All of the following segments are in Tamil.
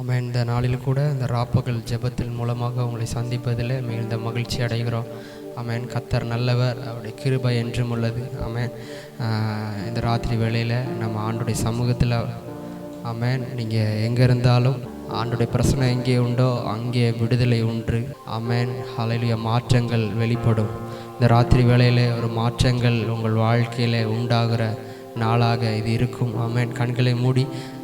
ஆமென். இந்த நாளில் கூட இந்த ராப்பகல் ஜெபத்தின் மூலமாக உங்களை சந்திப்பதில் மிகுந்த மகிழ்ச்சி அடைகிறோம். ஆமென். கர்த்தர் நல்லவர், அவருடைய கிருபை என்றும் உள்ளது. ஆமென். இந்த ராத்திரி வேளையில் நம்ம ஆண்டுடைய சமூகத்தில் ஆமென், நீங்கள் எங்கே இருந்தாலும் ஆண்டுடைய பிரச்சனை எங்கே உண்டோ அங்கே விடுதலை உண்டு. ஆமென். ஹல்லேலூயா. மாற்றங்கள் வெளிப்படும். இந்த ராத்திரி வேளையில் ஒரு மாற்றங்கள் உங்கள் வாழ்க்கையில் உண்டாகிற நாளாக இது இருக்கும். ஆமென். கண்களை மூடி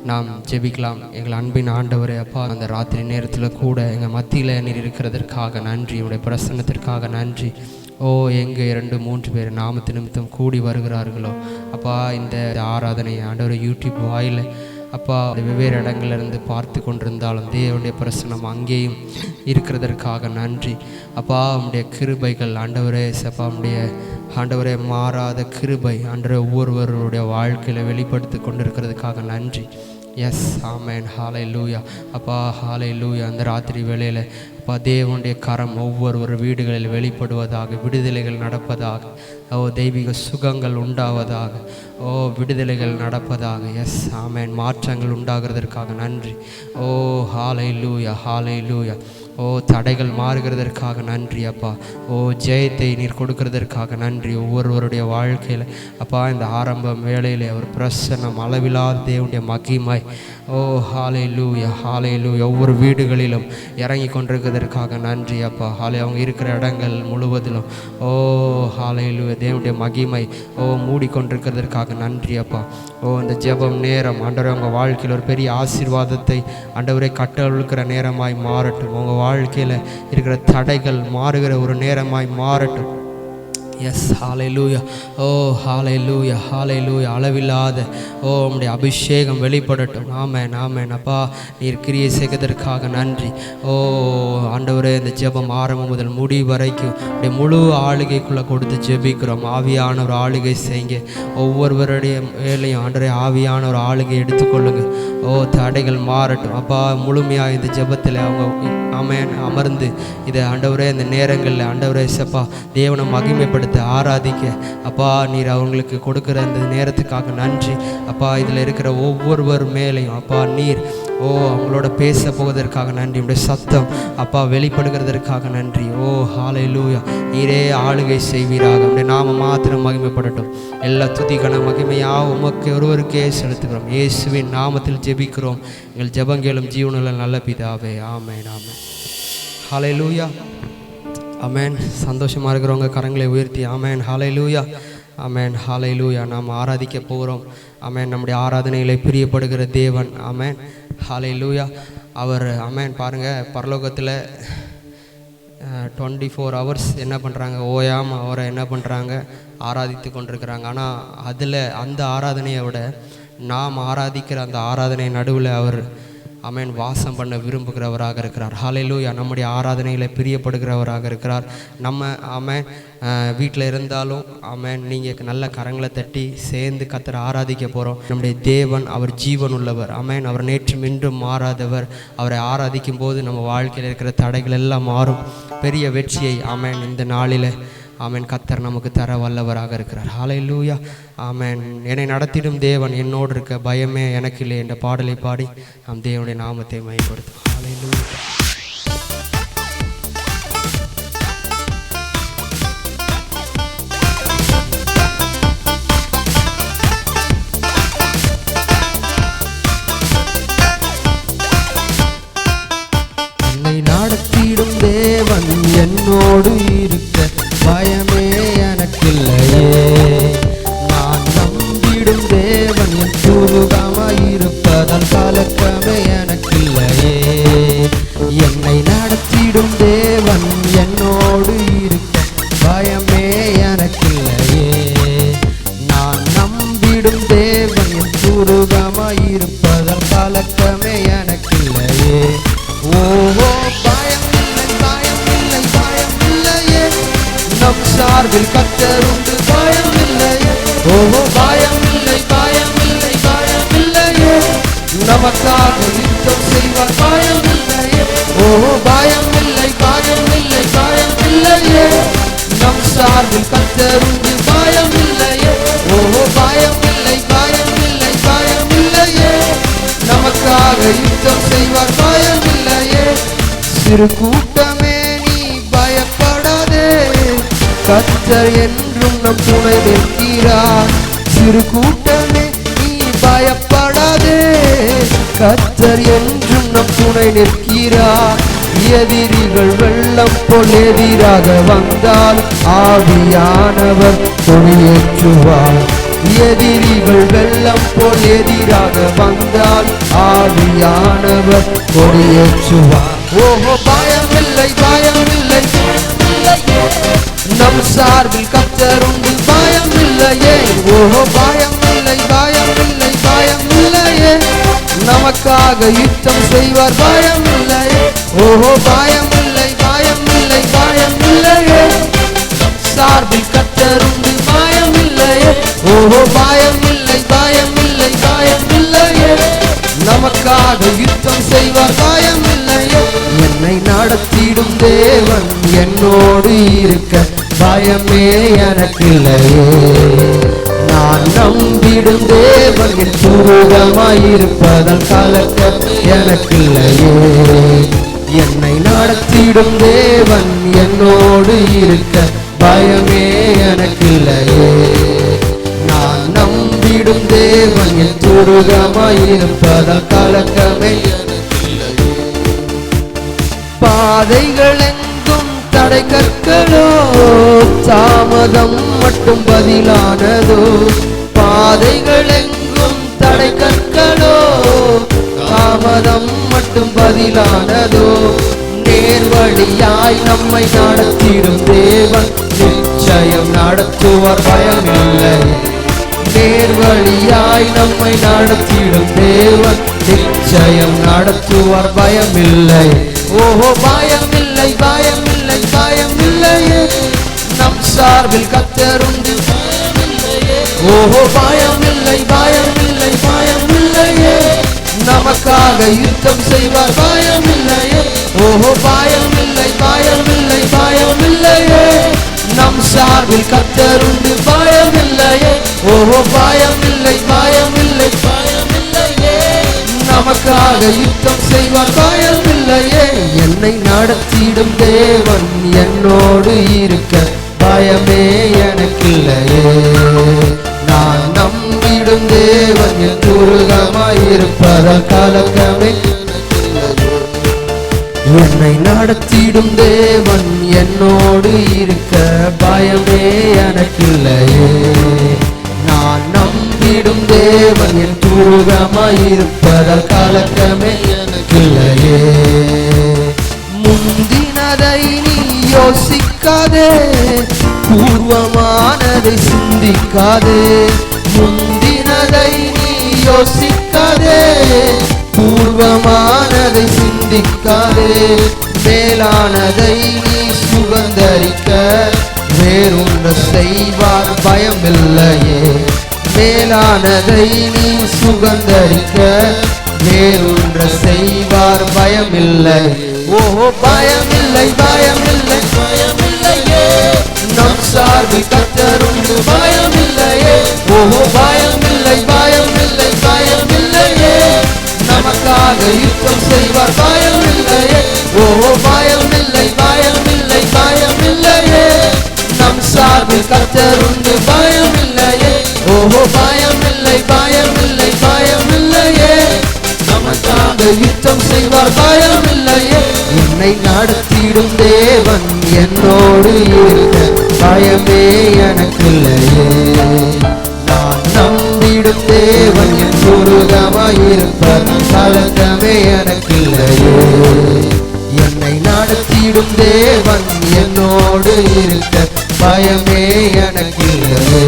நாம் ஜெபிக்கலாம். எங்கள் அன்பின் ஆண்டவரே, அப்பா, அந்த ராத்திரி நேரத்தில் கூட எங்கள் மத்தியில் நீர் இருக்கிறதற்காக நன்றி. உடைய பிரசன்னத்திற்காக நன்றி. ஓ, எங்கே 2-3 பேர் நாமத்து நிமித்தம் கூடி வருகிறார்களோ அப்பா, இந்த ஆராதனை ஆண்டவர் யூடியூப் வாயில் அப்பா வெவ்வேறு இடங்களிலிருந்து பார்த்து கொண்டிருந்தாலும் தேவனுடைய பிரசன்னம் அங்கேயும் இருக்கிறதற்காக நன்றி. அப்பா, உம்முடைய கிருபைகள் ஆண்டவரே, சப்பா உம்முடைய ஆண்டவரே மாறாத கிருபை ஆண்டவரே ஒவ்வொருவருடைய வாழ்க்கையில் வெளிப்படுத்தி கொண்டிருக்கிறதுக்காக நன்றி. எஸ், ஆமென். ஹல்லேலூயா. அப்பா, ஹல்லேலூயா. அந்த ராத்திரி வேளையில் அப்பா தேவனுடைய கரம் ஒவ்வொரு வீடுகளில் வெளிப்படுவதாக, விடுதலைகள் நடப்பதாக, ஓ தெய்வீக சுகங்கள் உண்டாவதாக, ஓ விடுதலைகள் நடப்பதாக. எஸ், ஆமென். மாற்றங்கள் உண்டாகிறதற்காக நன்றி. ஓ ஹல்லேலூயா, ஹல்லேலூயா. ஓ தடைகள் மாறுகிறதற்காக நன்றி அப்பா. ஓ ஜெயத்தை நீர் கொடுக்கிறதற்காக நன்றி. ஒவ்வொருவருடைய வாழ்க்கையில் அப்பா இந்த ஆரம்பம் வேளையில் ஒரு பிரசன்னம் அளவில்லாத தேவனுடைய மகிமை. ஓ ஹல்லேலூயா, ஹல்லேலூயா. ஒவ்வொரு வீடுகளிலும் இறங்கி கொண்டிருக்கிறதற்காக நன்றி அப்பா. அவங்க இருக்கிற இடங்கள் முழுவதிலும் ஓ ஹல்லேலூயா தேவனுடைய மகிமை ஓ மூடிக்கொண்டிருக்கிறதற்காக நன்றி அப்பா. ஓ இந்த ஜெபம் நேரம் ஆண்டவரே உங்கள் வாழ்க்கையில் ஒரு பெரிய ஆசீர்வாதத்தை ஆண்டவரை கட்டவிழ்க்கிற நேரமாய் மாறட்டும். உங்கள் வாழ்க்கையில் இருக்கிற தடைகள் மாறுகிற ஒரு நேரமாய் மாறட்டும். எஸ், ஹல்லேலூயா. ஓ ஹல்லேலூயா, ஹல்லேலூயா. அளவில்லாத ஓ உம்முடைய அபிஷேகம் வெளிப்படட்டும். ஆமென், ஆமென். அப்பா நீர் கிரியை செய்வதற்காக நன்றி. ஓ ஆண்டவரே, இந்த ஜெபம் ஆரம்பம் முதல் முடி வரைக்கும் உடைய முழு ஆளுகைக்குள்ளே கொடுத்து ஜெபிக்கிறோம். ஆவியான ஒரு ஆளுகை செய்யுங்க. ஒவ்வொருவருடைய வேலையும் ஆண்டவரே ஆவியான ஒரு ஆளுகை எடுத்துக்கொள்ளுங்க. ஓ தடைகள் மாறட்டும் அப்பா. முழுமையாக இந்த ஜெபத்தில் அவங்க ஆமென் அமர்ந்து இதை ஆண்டவரே இந்த நேரங்களில் ஆண்டவரே சப்பா தேவனை மகிமைப்படுத்த ஆராதிக்க அப்பா நீர் அவங்களுக்கு கொடுக்குற இந்த நேரத்துக்காக நன்றி அப்பா. இதில் இருக்கிற ஒவ்வொருவர் மேலையும் அப்பா நீர் ஓ அவங்களோட பேச போவதற்காக நன்றி. உடைய சத்தம் அப்பா வெளிப்படுகிறதற்காக நன்றி. ஓ ஹல்லேலூயா. நீரே ஆளுகை செய்வீராக. உடைய நாம மாத்திரம் மகிமைப்படட்டும். எல்லா துதிக்கான மகிமையாக உமக்கு ஒருவருக்கே செலுத்துகிறோம். இயேசுவின் நாமத்தில் ஜெபிக்கிறோம் எங்கள் ஜெபங்களும் ஜீவனுள்ள நல்ல பிதாவே. ஆமென், ஆமென். ஹல்லேலூயா, ஆமென். சந்தோஷமாக இருக்கிறவங்க கரங்களை உயர்த்தி ஆமென், ஹல்லேலூயா, ஆமென், ஹல்லேலூயா. நாம் ஆராதிக்க போகிறோம். ஆமென். நம்முடைய ஆராதனைகளை பிரியப்படுகிற தேவன். ஆமென், ஹல்லேலூயா. அவர் ஆமென். பாருங்கள், பரலோகத்தில் 24 hours என்ன பண்ணுறாங்க, ஓயாமல் அவரை என்ன பண்ணுறாங்க, ஆராதித்து கொண்டிருக்கிறாங்க. ஆனால் அதில் அந்த ஆராதனையை விட நாம் ஆராதிக்கிற அந்த ஆராதனை நடுவில் அவர் ஆமென் வாசம் பண்ண விரும்புகிறவராக இருக்கிறார். ஹல்லேலூயா. நம்முடைய ஆராதனையில் பிரியப்படுகிறவராக இருக்கிறார். நம்ம ஆமென் வீட்டில் இருந்தாலும் ஆமென் நீங்கள் நல்ல கரங்களை தட்டி சேர்ந்து கர்த்தரை ஆராதிக்க போகிறோம். நம்முடைய தேவன் அவர் ஜீவன் உள்ளவர். ஆமென். அவர் நேற்றும் இன்றும் மாறாதவர். அவரை ஆராதிக்கும் போது நம்ம வாழ்க்கையில் இருக்கிற தடைகள் எல்லாம் மாறும். பெரிய வெற்றியை ஆமென் இந்த நாளில் ஆமென் கர்த்தர் நமக்கு தர வல்லவராக இருக்கிறார். ஹல்லேலூயா, ஆமென். என்னை நடத்திடும் தேவன் என்னோடு இருக்க பயமே எனக்கு இல்லை என்ற பாடலை பாடி நாம் தேவனுடைய நாமத்தை மகிமைப்படுத்தும். ஹல்லேலூயா. என்னை நடத்திடும் தேவன் என்னோடு இருக்க பயமே எனக்கில்லையே. நான் நம்பிடும் தேவன் என் துருகமாயிருப்பதால் கலக்கமே எனக்கில்லையே. என்னை நடத்திடும் தேவன் என்னோடு இருக்க பயமே எனக்கில்லையே. நான் நம்பிடும் தேவன் என் துருகமாயிருப்பதால் கலக்கமே எனக்கில்லையே. ஓஹோ பயமில்லை, பயமில்லை, பயமில்லையே. நம் சார்பில் கர்த்தர் உண்டு, பயமில்லையே. ஓஹோ பயமில்லை, பயமில்லை, பயமில்லையே. நமக்காக யுத்தம் செய்வார், பயமில்லையே. ஓஹோ பயமில்லை, பயமில்லை, பயமில்லையே. நம் சார்பில் கர்த்தர் உண்டு, பயமில்லையே. ஓஹோ பயமில்லை, பயமில்லை, பயமில்லையே. நமக்காக யுத்தம் செய்வார், பயமில்லையே. சிறு கூட்டமே நீ பயப்படாதே, கர்த்தர் என்றும் நம் துணை நிற்கிறார். சிறு கூட்டமே நீ பயப்படாதே, கர்த்தர் என்றும் நம் துணை நிற்கிறார். எதிரிகள் வெள்ளம் போல் எதிராக வந்தால் ஆவியானவர் கொடியேற்றுவார். எதிரிகள் வெள்ளம் போல் எதிராக வந்தால் ஆவியானவர் கொடியேற்றுவார். ஓஹோ பயமில்லை, பயமில்லை, நம் சார்பில் கர்த்தர் உண்டு, பயமில்லையே. ஓஹோ பயமில்லை, பயமில்லை, பயமில்லையே. நமக்காக யுத்தம் செய்வார், பயமில்லையே. ஓஹோ பயமில்லை, பயமில்லை, பயமில்லையே. சார்பில் கர்த்தர் உண்டு, பயமில்லையே. ஓஹோ பயமில்லை, பயமில்லை, பயமில்லையே. நமக்காக யுத்தம் செய்வார், பயமில்லையே. என்னை நடத்திடும் தேவன் என்னோடு இருக்க பயமே எனக்கில்லையே. நான் நம்பிடும் தேவன் என் துருகமாயிருப்பதால் கலக்கம் எனக்கில்லையே. என்னை நடத்திடும் தேவன் என்னோடு இருக்க பயமே எனக்கில்லையே. நான் நம்பிடும் தேவன் என் துருகமாயிருப்பதால் கலக்கமே எனக்கில்லையே. பாதைகள் எங்கும் தடை கற்களோ, தாமதம் மட்டும் பதிலானதோ. பாதைகள் எங்கும் தடை கற்களோ, தாமதம் மட்டும் பதிலானதோ. நேர்வழியாய் நம்மை நடத்திடும் தேவன் நிச்சயம் நடத்துவார், பயமில்லை. நேர்வழியாய் நம்மை நடத்திடும் தேவன் நிச்சயம் நடத்துவார், பயமில்லை. ஓஹோ பயமில்லை, பயமில்லை, பயமில்லையே. நம் சார்பில் கர்த்தர் உண்டு, பயமில்லையே. ஓஹோ பயமில்லை, பயமில்லை, பயமில்லையே. நமக்காக யுத்தம் செய்வார், பயமில்லையே. ஓஹோ பயமில்லை, பயமில்லை, பயமில்லையே. நம் சார்பில் கர்த்தர் உண்டு, பயமில்லையே. ஓஹோ பயமில்லை, பயமில்லை, பயமில்லையே. நமக்காக யுத்தம் செய்வார், பயமில்லையே. என்னை நடத்திடும் தேவன் என்னோடு இருக்க பயமே எனக்கில்லையே. நான் நம்பிடும் தேவன் என் துருகமாயிருப்பதால் கலக்கமே எனக்கில்லையே. என்னை நடத்திடும் தேவன் என்னோடு இருக்க பயமே எனக்கில்லையே. நான் நம்பிடும் தேவன் என் துருகமாயிருப்பதால் கலக்கமே எனக்கில்லையே. முந்தினதை நீ யோசிக்காதே, பூர்வமானதை சிந்திக்காதே. முந்தினதை நீ யோசிக்காதே, பூர்வமானதை சிந்திக்காதே. மேலானதை நீ சுகந்தரிக்க வேறொன்று செய்வார், பயமில்லையே. மேலானதை நீ சுகந்தரிக்க வேறொன்று செய்வார், பயமில்லை. ஓஹோ பயமில்லை, பயமில்லை, பயமில்லையே. நம் சார்பில் கர்த்தர் உண்டு, பயமில்லையே. ஓஹோ பயமில்லை, பயமில்லை, பயமில்லையே. நமக்காக யுத்தம் செய்வார், பயமில்லையே. ஓஹோ பயமில்லை, பயமில்லை, பயமில்லையே. நம் சார்பில் கர்த்தர் உண்டு, பயமில்லையே. ஓஹோ பயமில்லை, பயமில்லை, பயமில்லையே. நமக்காக யுத்தம் செய்வார், பயமில்லையே. என்னை நடத்திடும் தேவன் என்னோடு இருக்க பயமே எனக்கில்லையே. நான் நம்பிடும் தேவன் என் துருகமாயிருப்பதால் கலக்கமே எனக்கில்லையே. என்னை நடத்திடும் தேவன் என்னோடு இருக்க பயமே எனக்கில்லையே.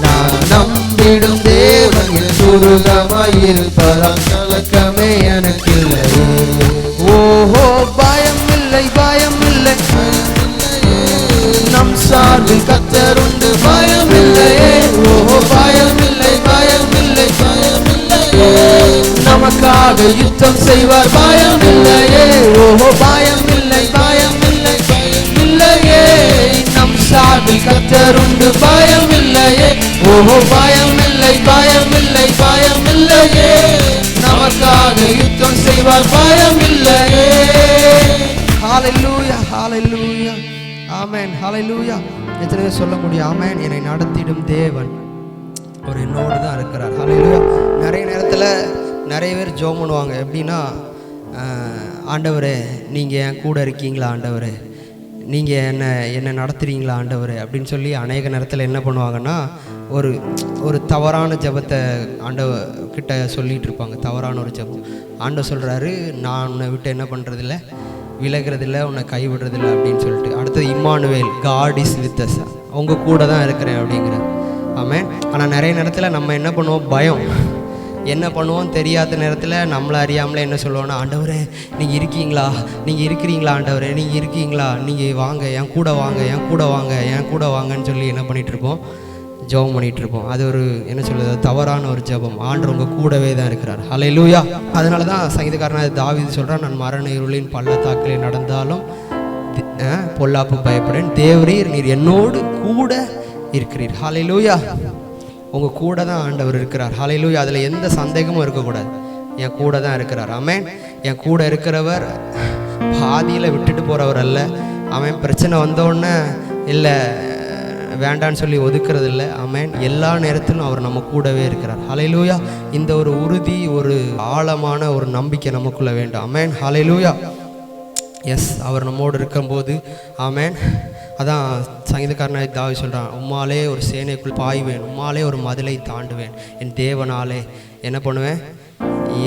நான் நம்பிடும் தேவன் என் துருகமாயிருப்பதால் கலக்கமே எனக்கில்லையே. ஓஹோ பயமில்லை, பயமில்லை, நம் சார்பில் கர்த்தர் உண்டு, பயமில்லையே. ஓஹோ பயமில்லை, பயமில்லை, பயமில்லையே. நமக்காக யுத்தம் செய்வார், பயமில்லையே. ஓஹோ பயமில்லை, பயமில்லை, பயமில்லையே. நம் சார்பில் கர்த்தர் உண்டு, பயமில்லையே. ஓஹோ பயமில்லை, பயமில்லை, பயமில்லையே. நமக்காக யுத்தம் செய்வார், பயம் இல்லையே. ஹல்லேலூயா, ஹல்லேலூயா, ஆமென், ஹல்லேலூயா. எத்தனை சொல்ல முடியும் ஆமென்? என்னை நடத்திடும் தேவன் அவர் என்னோடு தான் இருக்கிறார். ஹல்லேலூயா. நிறைய நேரத்தில் நிறைய பேர் ஜெபம் பண்ணுவாங்க. எப்படின்னா, ஆண்டவரே நீங்கள் என் கூட இருக்கீங்களா, ஆண்டவரே நீங்கள் என்ன நடத்துகிறீங்களா ஆண்டவரே அப்படின்னு சொல்லி அநேக நேரத்தில் என்ன பண்ணுவாங்கன்னா, ஒரு தவறான ஜெபத்தை ஆண்டவர்கிட்ட சொல்லிகிட்டு இருப்பாங்க. தவறான ஒரு ஜெபம். ஆண்டவர் சொல்கிறாரு, நான் உன்னை விட்டு என்ன பண்ணுறதில்ல, விலகிறதில்ல, உன்னை கைவிடுறதில்லை அப்படின்னு சொல்லிட்டு. அடுத்தது Emmanuel, God is with us, உங்கள் கூட தான் இருக்கிறேன் அப்படிங்கிறார். ஆமென். ஆனால் நிறைய நேரத்தில் நம்ம என்ன பண்ணுவோம், பயம் என்ன பண்ணுவோம் தெரியாத நேரத்தில் நம்மளை அறியாமலே என்ன சொல்லுவோன்னா, ஆண்டவரே நீங்கள் இருக்கீங்களா, நீங்கள் இருக்கிறீங்களா ஆண்டவரே, நீங்கள் இருக்கீங்களா, நீங்கள் வாங்க, என் கூட வாங்க, என் கூட வாங்க, என் கூட வாங்கன்னு சொல்லி என்ன பண்ணிகிட்ருப்போம், ஜெபம் பண்ணிகிட்ருப்போம். அது ஒரு என்ன சொல்கிறது, தவறான ஒரு ஜெபம். ஆண்டவர் உங்கள் கூடவே தான் இருக்கிறார். ஹல்லேலூயா. அதனால தான் சங்கீதக்காரனாக தாவீது சொல்கிறான், நான் மரண இருளின் பள்ளத்தாக்கிலே நடந்தாலும் பொல்லாப்பு பயப்படேன், தேவரீர் நீர் என்னோடு கூட இருக்கிறீர். ஹல்லேலூயா. உங்கள் கூட தான் ஆண்டவர் இருக்கிறார். ஹல்லேலூயா. அதில் எந்த சந்தேகமும் இருக்கக்கூடாது. என் கூட தான் இருக்கிறார். ஆமென். என் கூட இருக்கிறவர் பாதியில் விட்டுட்டு போகிறவர் அல்ல. ஆமென். பிரச்சனை வந்தோடனே இல்லை வேண்டான்னு சொல்லி ஒதுக்கிறது இல்லை. ஆமென். எல்லா நேரத்திலும் அவர் நம்ம கூடவே இருக்கிறார். ஹல்லேலூயா. இந்த ஒரு உறுதி, ஒரு ஆழமான ஒரு நம்பிக்கை நமக்குள்ளே வேண்டும். ஆமென். ஹல்லேலூயா. எஸ், அவர் நம்மோடு இருக்கும்போது ஆமென். அதான் சங்கீதக்காரனாய் தாவீது சொல்கிறான், உம்மாலே ஒரு சேனைக்குள் பாய்வேன், உம்மாலே ஒரு மதிலை தாண்டுவேன், என் தேவனாலே என்ன பண்ணுவேன்,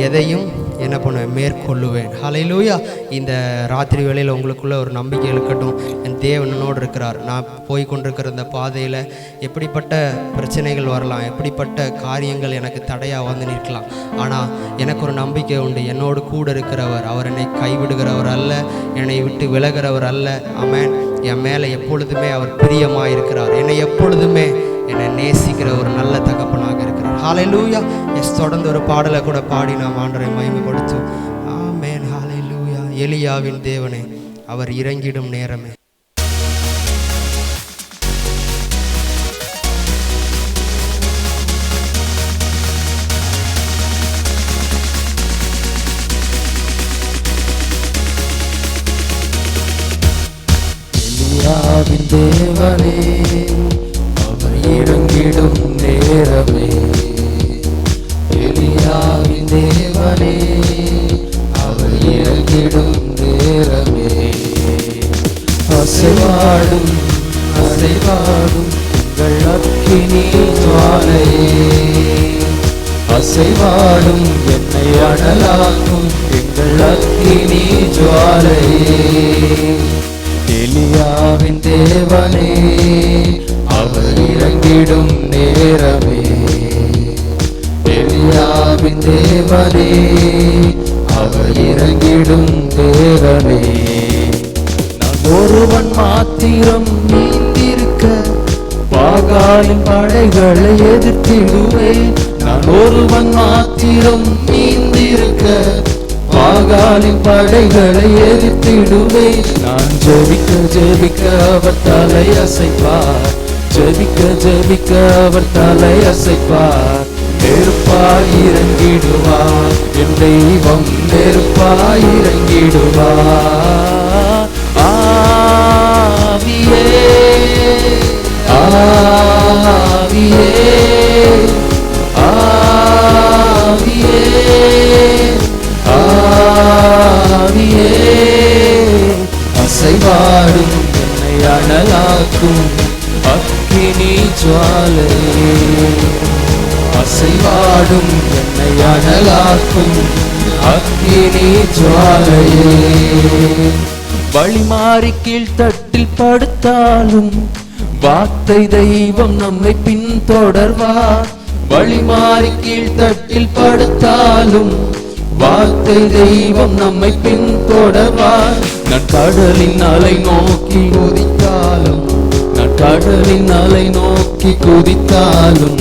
எதையும் என்ன பண்ணுவேன், மேற்கொள்ளுவேன். ஹல்லேலூயா. இந்த ராத்திரி வேளையில் உங்களுக்குள்ள ஒரு நம்பிக்கை இருக்கட்டும். என் தேவனோடு இருக்கிறார். நான் போய் கொண்டிருக்கிற இந்த பாதையில் எப்படிப்பட்ட பிரச்சனைகள் வரலாம், எப்படிப்பட்ட காரியங்கள் எனக்கு தடையாக வந்து நிற்கலாம். ஆனால் எனக்கு ஒரு நம்பிக்கை உண்டு. என்னோடு கூட இருக்கிறவர், அவர் என்னை கைவிடுகிறவர் அல்ல, என்னை விட்டு விலகிறவர் அல்ல. ஆமென். என் மேலே எப்பொழுதுமே அவர் பிரியமாக இருக்கிறார். என்னை எப்பொழுதுமே என்னை நேசிக்கிற ஒரு நல்ல தகப்பனாக இருக்கிறார். ஹல்லேலூயா. எஸ், தொடர்ந்து ஒரு பாடலை கூட பாடி நாம் ஆண்டவரை மகிமைப்படுத்தும். ஆமென். ஹல்லேலூயா. எலியாவின் தேவனே, அவர் இறங்கிடும் நேரமே. எலியாவின் தேவனே, அவர் இறங்கிடும் நேரமே. எலியாவின் தேவனே, அவர் இறங்கிடும் நேரமே. அசைவாடும் அசைவாடும் உங்கள் அக்கினி ஜுவாலையே, அசைவாடும் என்னை அனலாக்கும் எங்கள் அக்கினி ஜுவாலையே. எலியாவின் தேவனே, அவர் இறங்கிடும் நேரமே. எலியாவின் தேவனே, அவர் இறங்கிடும் தேவனே. நான் ஒருவன் மாத்திரம் நீந்திருக்க பாகாலின் படைகளை எதிர்த்திடுவேன். நான் ஒருவன் மாத்திரம் நீந்திருக்க பாகாலின் படைகளை எதிர்த்திடுவேன். நான் ஜெபிக்க ஜெபிக்க அவர் தலை அசைப்பார், ஜெபிக்க ஜெபிக்க அவர் தலை அசைப்பார். நெருப்பாய் இறங்கிடுவார் என் தெய்வம், நெருப்பாய் இறங்கிடுவார். ஆவியே ஆவியே ஆவியே ஆவியே, அசைவாடும் என்னை அனலாக்கும் அக்கினி ஜுவாலையே. அசைவாடும் என்னை அனலாக்கும் அக்கினி ஜுவாலையே. வழி மாறி கீழ்த்தட்டில் படுத்தாலும் வார்த்தை தெய்வம் நம்மை பின்தொடர்வார். வழி மாறி கீழ்த்தட்டில் படுத்தாலும் வார்த்தை தெய்வம் நம்மை பின்தொடர்வார். நான் கடலின் அலை நோக்கி குதித்தாலும், நான் கடலின் அலை நோக்கி குதித்தாலும்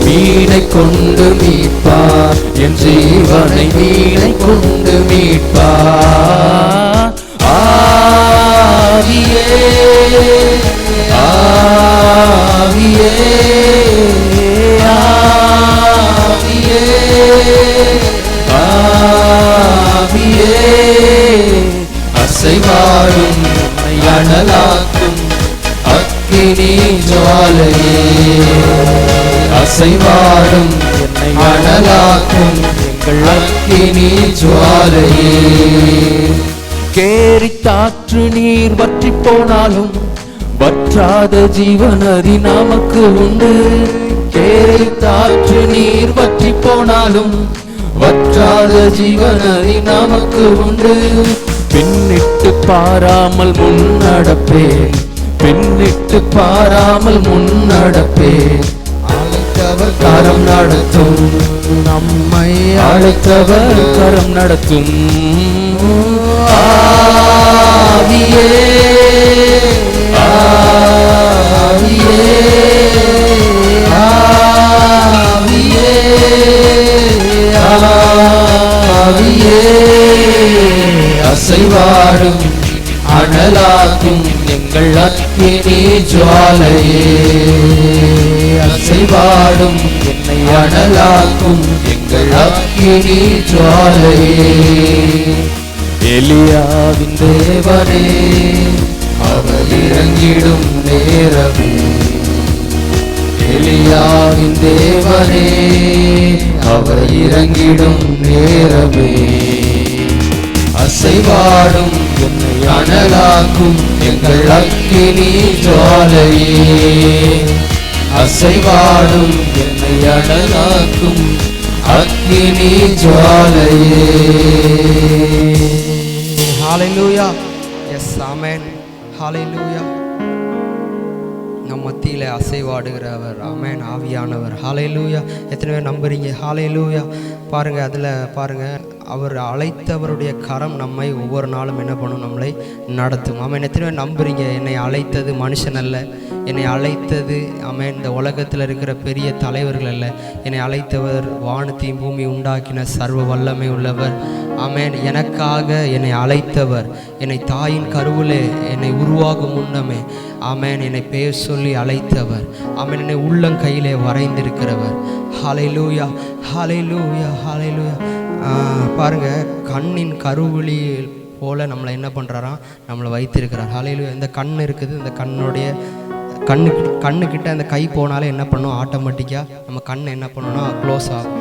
மீனை கொண்டு மீட்பார், என் ஜீவனை மீனை கொண்டு மீட்பார். ஆவியே ஆவியே ஆவியே ஆவியே அசைவாடும் என்னை அனலாக்கும் அக்கினி ஜுவாலையே அசைவாடும் என்னை அனலாக்கும் எங்கள் அக்கினி ஜுவாலையே கேரித்தாற்று நீர் வற்றி போனாலும் வற்றாத ஜீவநதி நமக்கு உண்டு கேரித்தாற்று நீர் வற்றி போனாலும் வற்றாத ஜீவநதி நமக்கு உண்டு பின்னிட்டு பாராமல் முன்னடப்பேன் பின்னிட்டு பாராமல் முன்னடப்பேன் அழைத்தவர் கரம் நடத்தும் நம்மை அழைத்தவர் கரம் நடத்தும் ஆவியே ஆவியே ஆவியே ஆவியே அசைவாடும் அனலாக்கும் எங்கள் அக்கினி ஜுவாலையே அசைவாடும் என்னை அனலாக்கும் எங்கள் அக்கினி ஜுவாலையே எலியாவின் தேவனே அவர் இறங்கிடும் நேரமே எலியாவின் தேவனே அவர் இறங்கிடும் நேரமே அசைவாடும் என்னை அனலாக்கும் எங்கள் அக்கினி ஜுவாலையே அசைவாடும் என்னை அனலாக்கும் அக்கினி ஜுவாலையே ஹalleluya எஸ் ஆமென் ஹalleluya நம் மத்தியிலே அசைவாடுகிறவர் ஆமென் ஆவியானவர் ஹalleluya எத்தனை பேர் நம்புறீங்க ஹalleluya பாருங்க அதில் பாருங்க அவர் அழைத்தவருடைய கரம் நம்மை ஒவ்வொரு நாளும் என்ன பண்ணும் நம்மளை நடத்தும் ஆமென் எத்தனை பேர் நம்புறீங்க என்னை அழைத்தது மனுஷன் அல்ல என்னை அழைத்தது ஆமென் இந்த உலகத்தில் இருக்கிற பெரிய தலைவர்கள் அல்ல என்னை அழைத்தவர் வானத்தையும் பூமி உண்டாக்கின சர்வ வல்லமை உள்ளவர் ஆமென் எனக்காக என்னை அழைத்தவர் என்னை தாயின் கருவிலே என்னை உருவாகும் முன்னமே ஆமென் என்னை பெயர் சொல்லி அழைத்தவர் ஆமென் என்னை உள்ளங்கையிலே வரைந்திருக்கிறவர் ஹalleluya ஹalleluya ஹalleluya பாருங்க கண்ணின் கருவிழி போல நம்மளை என்ன பண்ணுறாராம் நம்மளை வைத்திருக்கிறார் ஹalleluya இந்த கண் இருக்குது இந்த கண்ணுடைய கண்ணுக்கிட்ட அந்த கை போனாலே என்ன பண்ணும் ஆட்டோமேட்டிக்காக நம்ம கண் என்ன பண்ணணும்னா க்ளோஸ் ஆகும்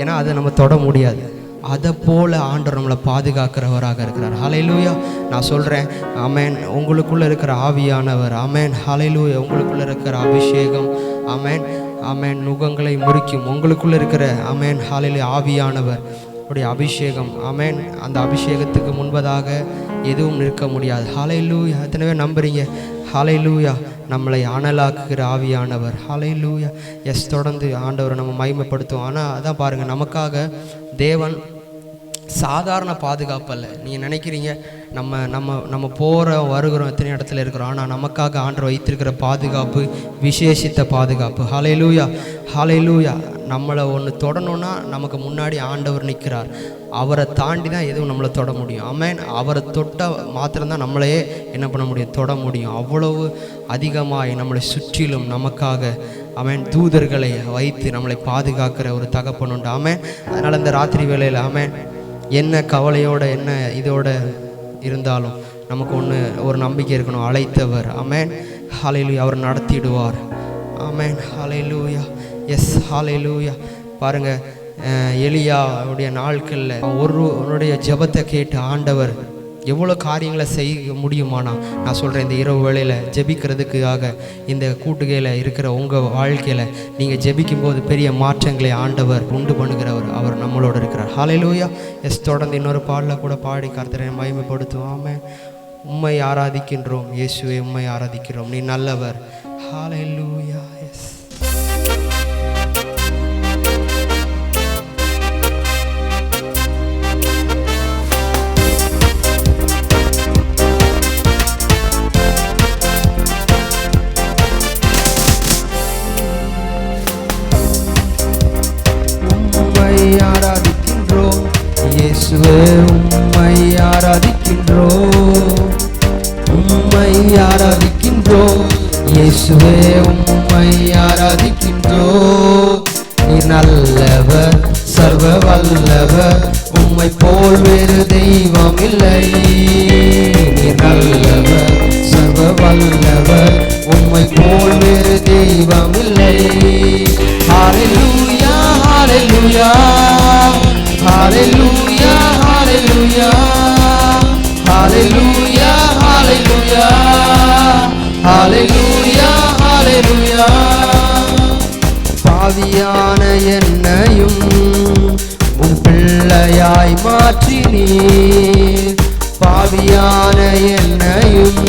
ஏன்னா அதை நம்ம தொட முடியாது அதை போல ஆண்டவர் நம்மளை பாதுகாக்கிறவராக இருக்கிறார் ஹalleluya நான் சொல்கிறேன் ஆமென் உங்களுக்குள்ளே இருக்கிற ஆவியானவர் ஆமென் ஹalleluya உங்களுக்குள்ளே இருக்கிற அபிஷேகம் ஆமென் ஆமென் நுகங்களை முறிக்கும் உங்களுக்குள்ளே இருக்கிற ஆமென் ஹalleluya ஆவியானவர் உடைய அபிஷேகம் ஆமென் அந்த அபிஷேகத்துக்கு முன்பதாக எதுவும் நிற்க முடியாது ஹalleluya எத்தனை பேர் நம்புறீங்க ஹalleluya நம்மளை அனலாக்குகிற ஆவியானவர் ஹalleluya எஸ் தொடர்ந்து ஆண்டவரை நம்ம மகிமைப்படுத்துவோம் ஆனால் அதான் பாருங்கள் நமக்காக தேவன் சாதாரண பாதுகாப்பு அல்ல நீங்கள் நினைக்கிறீங்க நம்ம போகிறோம் வருகிறோம் எத்தனை இடத்துல இருக்கிறோம் ஆனால் நமக்காக ஆண்டவர் வைத்திருக்கிற பாதுகாப்பு விசேஷித்த பாதுகாப்பு ஹalleluya ஹalleluya நம்மளை ஒன்று தொடணும்னா நமக்கு முன்னாடி ஆண்டவர் நிற்கிறார் அவரை தாண்டி தான் எதுவும் நம்மளை தொட முடியும் ஆமென் அவரை தொட்ட மாத்திரம்தான் நம்மளையே என்ன பண்ண முடியும் தொட முடியும் அவ்வளவு அதிகமாய் நம்மளை சுற்றிலும் நமக்காக ஆமென் தூதர்களை வைத்து நம்மளை பாதுகாக்கிற ஒரு தகப்பன் உண்டு ஆமென் அதனால் இந்த ராத்திரி வேளையில் ஆமென் என்ன கவலையோட என்ன இதோட இருந்தாலும் நமக்கு ஒரு நம்பிக்கை இருக்கணும் அழைத்தவர் ஆமென் ஹalleluya அவர் நடத்திடுவார் ஆமென் ஹalleluya எஸ் ஹalleluya பாருங்க எலியாவுடைய நாட்களில் ஒருவருடைய ஜெபத்தை கேட்டு ஆண்டவர் எவ்வளோ காரியங்களை செய்ய முடியுமானா நான் சொல்கிறேன் இந்த இரவு வேளையில் ஜெபிக்கிறதுக்காக இந்த கூட்டுகையில் இருக்கிற உங்கள் வாழ்க்கையில் நீங்கள் ஜெபிக்கும்போது பெரிய மாற்றங்களை ஆண்டவர் உண்டு பண்ணுகிறவர் அவர் நம்மளோட இருக்கிறார் ஹalleluya எஸ் தொடர்ந்து இன்னொரு பாடலில் கூட பாடி கர்த்தரை மகிமைப்படுத்துவோம் உம்மை ஆராதிக்கின்றோம் இயேசுவே உம்மை ஆராதிக்கிறோம் நீ நல்லவர் ஹalleluya எஸ் ஆராதிக்கின்றோம் இயேசுவே உம்மை ஆராதிக்கின்றோம் உம்மை ஆராதிக்கின்றோம் இயேசுவே உம்மை ஆராதிக்கின்றோம் நீ நல்லவர் சர்வ வல்லவர் உம்மை போல் வேறு தெய்வம் இல்லை. நீர் நல்லவர் சர்வ வல்லவர் உம்மை போல் வேறு தெய்வம் இல்லை. ஹalleluya ஹalleluya ஹalleluya ஹalleluya ஹalleluya ஹalleluya ஹalleluya ஹalleluya. பாவியான என்னையும் உம் பிள்ளையாய் மாற்றினீர். பாவியான என்னையும்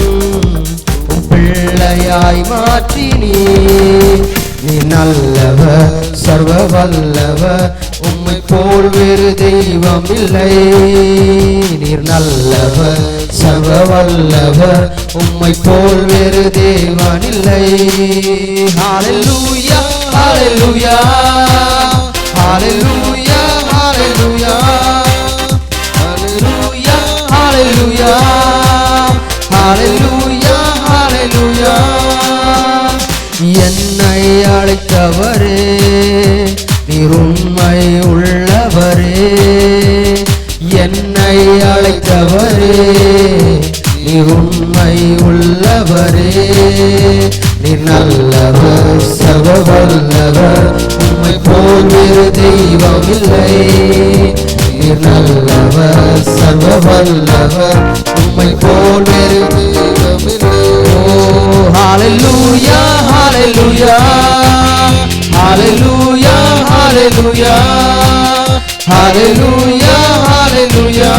உம் பிள்ளையாய் மாற்றினீர். நீ நல்லவர் சர்வ வல்லவர் உம்மை போல் வேறு தெய்வம் இல்லை. நீர் நல்லவர் சர்வ வல்லவர் உம்மை போல் வேறு தேவன் இல்லை. ஹalleluya ஹalleluya ஹalleluya ஹalleluya ஹalleluya ஹalleluya ஹalleluya ஹalleluya. என்னை அழைத்தவரே நீர் உண்மை உள்ளவரே. என்னை அழைத்தவரே நீர் உண்மை உள்ளவரே. நீர் நல்லவர் சர்வ வல்லவர் உம்மை போல் வேறு தெய்வம் இல்லை. நீர் நல்லவர் சர்வ வல்லவர் உம்மை போல் வேறு தெய்வம் இல்லை. ஹalleluya ஹalleluya ஹalleluya ஹalleluya ஹalleluya ஹalleluya